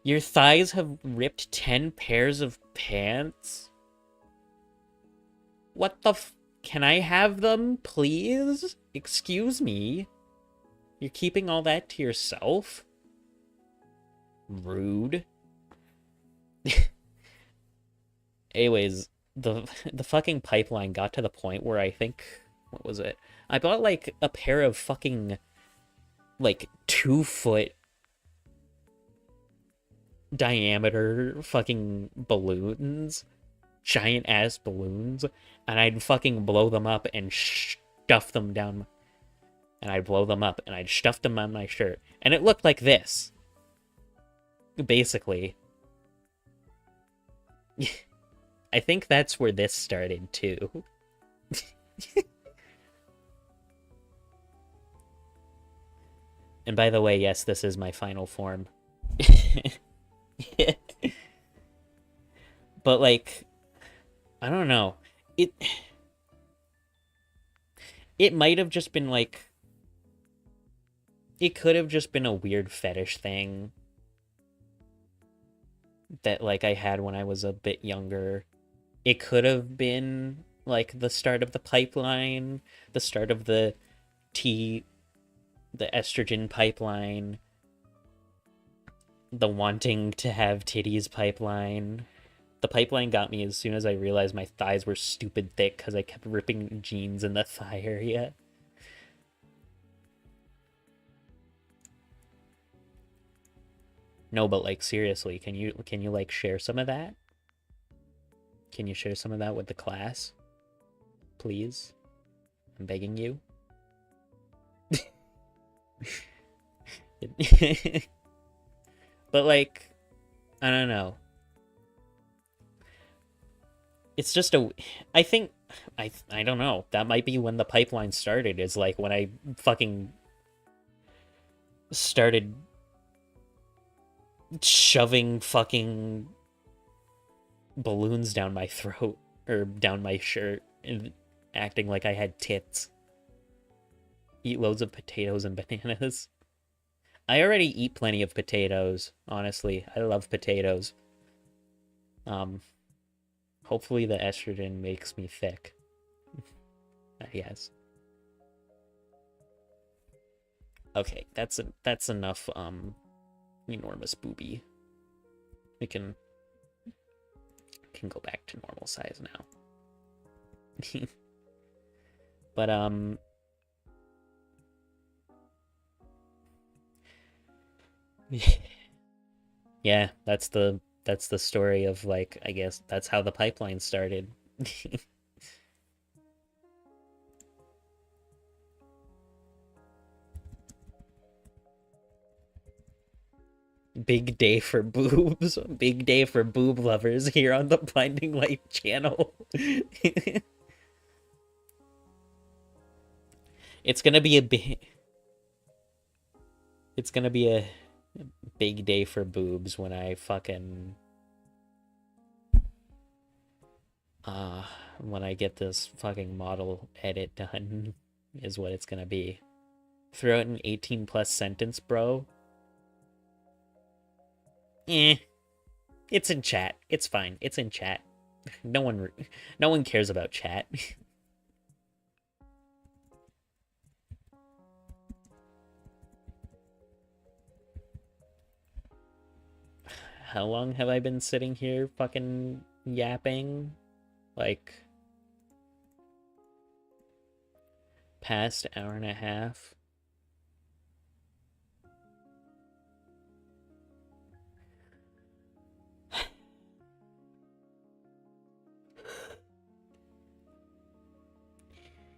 your thighs have ripped 10 pairs of pants? What the can I have them, please? Excuse me? You're keeping all that to yourself? Rude. Anyways, the fucking pipeline got to the point where I think, what was it? I bought like a pair of fucking like 2-foot diameter fucking balloons, giant ass balloons, and I'd fucking blow them up and stuff them down, and I'd blow them up and I'd stuff them on my shirt, and it looked like this, basically. I think that's where this started too. And by the way, yes, this is my final form. But like, I don't know. It might have just been like, it could have just been a weird fetish thing that like I had when I was a bit younger. It could have been like the start of the pipeline, the start of the estrogen pipeline, the wanting to have titties pipeline. The pipeline got me as soon as I realized my thighs were stupid thick because I kept ripping jeans in the thigh area. No, but like seriously, can you like share some of that? Can you share some of that with the class? Please? I'm begging you. But like, I don't know. It's just I think I don't know. That might be when the pipeline started. Is like when I fucking started shoving fucking balloons down my throat or down my shirt and acting like I had tits. Eat loads of potatoes and bananas. I already eat plenty of potatoes, honestly. I love potatoes. Hopefully the estrogen makes me thick. I guess. Okay, that's enough enormous boobie. We can go back to normal size now. But yeah, that's the story of, like, I guess that's how the pipeline started. Big day for boobs. Big day for boob lovers here on the Blinding Light channel. It's gonna be a big day for boobs when I fucking when I get this fucking model edit done is what it's gonna be. Throw out an 18+ sentence, bro. It's in chat. It's fine. It's in chat. No one cares about chat. How long have I been sitting here fucking yapping? Like, past hour and a half?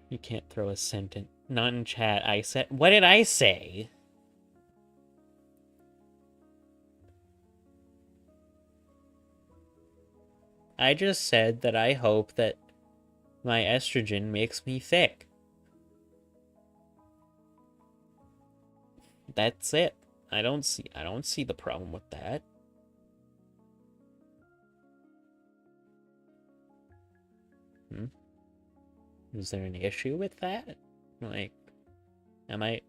You can't throw a sentence. Not in chat. I said... What did I say? I just said that I hope that my estrogen makes me thick. That's it. I don't see the problem with that. Is there an issue with that? Like, am I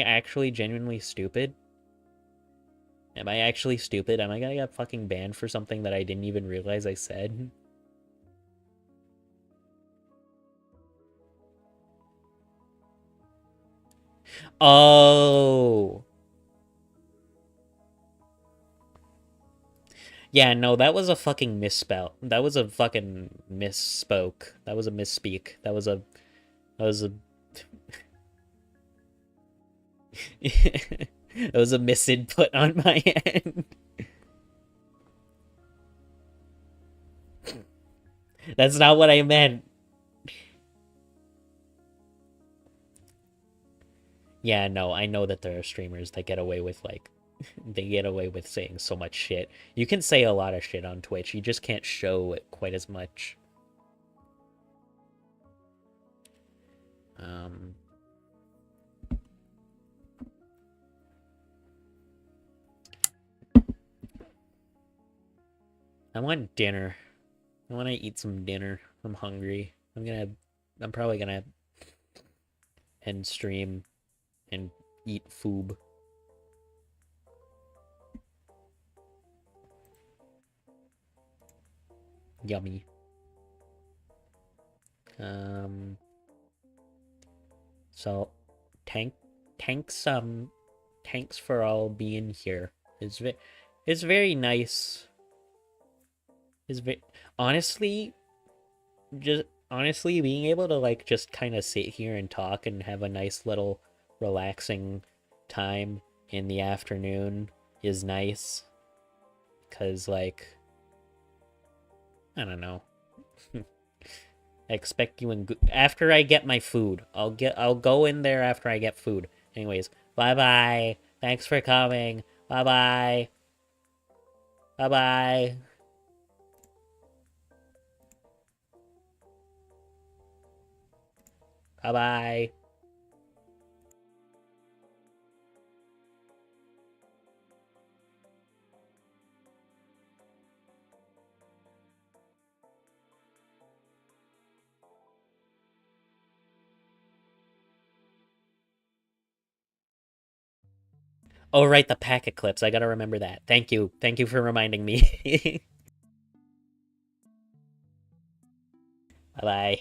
actually genuinely stupid? Am I actually stupid? Am I gonna get fucking banned for something that I didn't even realize I said? Oh. Yeah, no, that was a fucking misspell. That was a fucking misspoke. That was a misspeak. That was a that was a misinput on my end. That's not what I meant. Yeah, no, I know that there are streamers that get away with, like, they get away with saying so much shit. You can say a lot of shit on Twitch, you just can't show it quite as much. I want dinner. I want to eat some dinner. I'm hungry. I'm probably gonna end stream and eat foob. Yummy. So thanks for all being here. It's very nice. Honestly, being able to, like, just kind of sit here and talk and have a nice little relaxing time in the afternoon is nice. 'Cause, like, I don't know. I expect you after I get my food. I'll go in there after I get food. Anyways, Bye-bye. Thanks for coming. Bye-bye. Bye-bye. Bye-bye. Oh, right, the packet clips. I gotta remember that. Thank you. Thank you for reminding me. Bye-bye.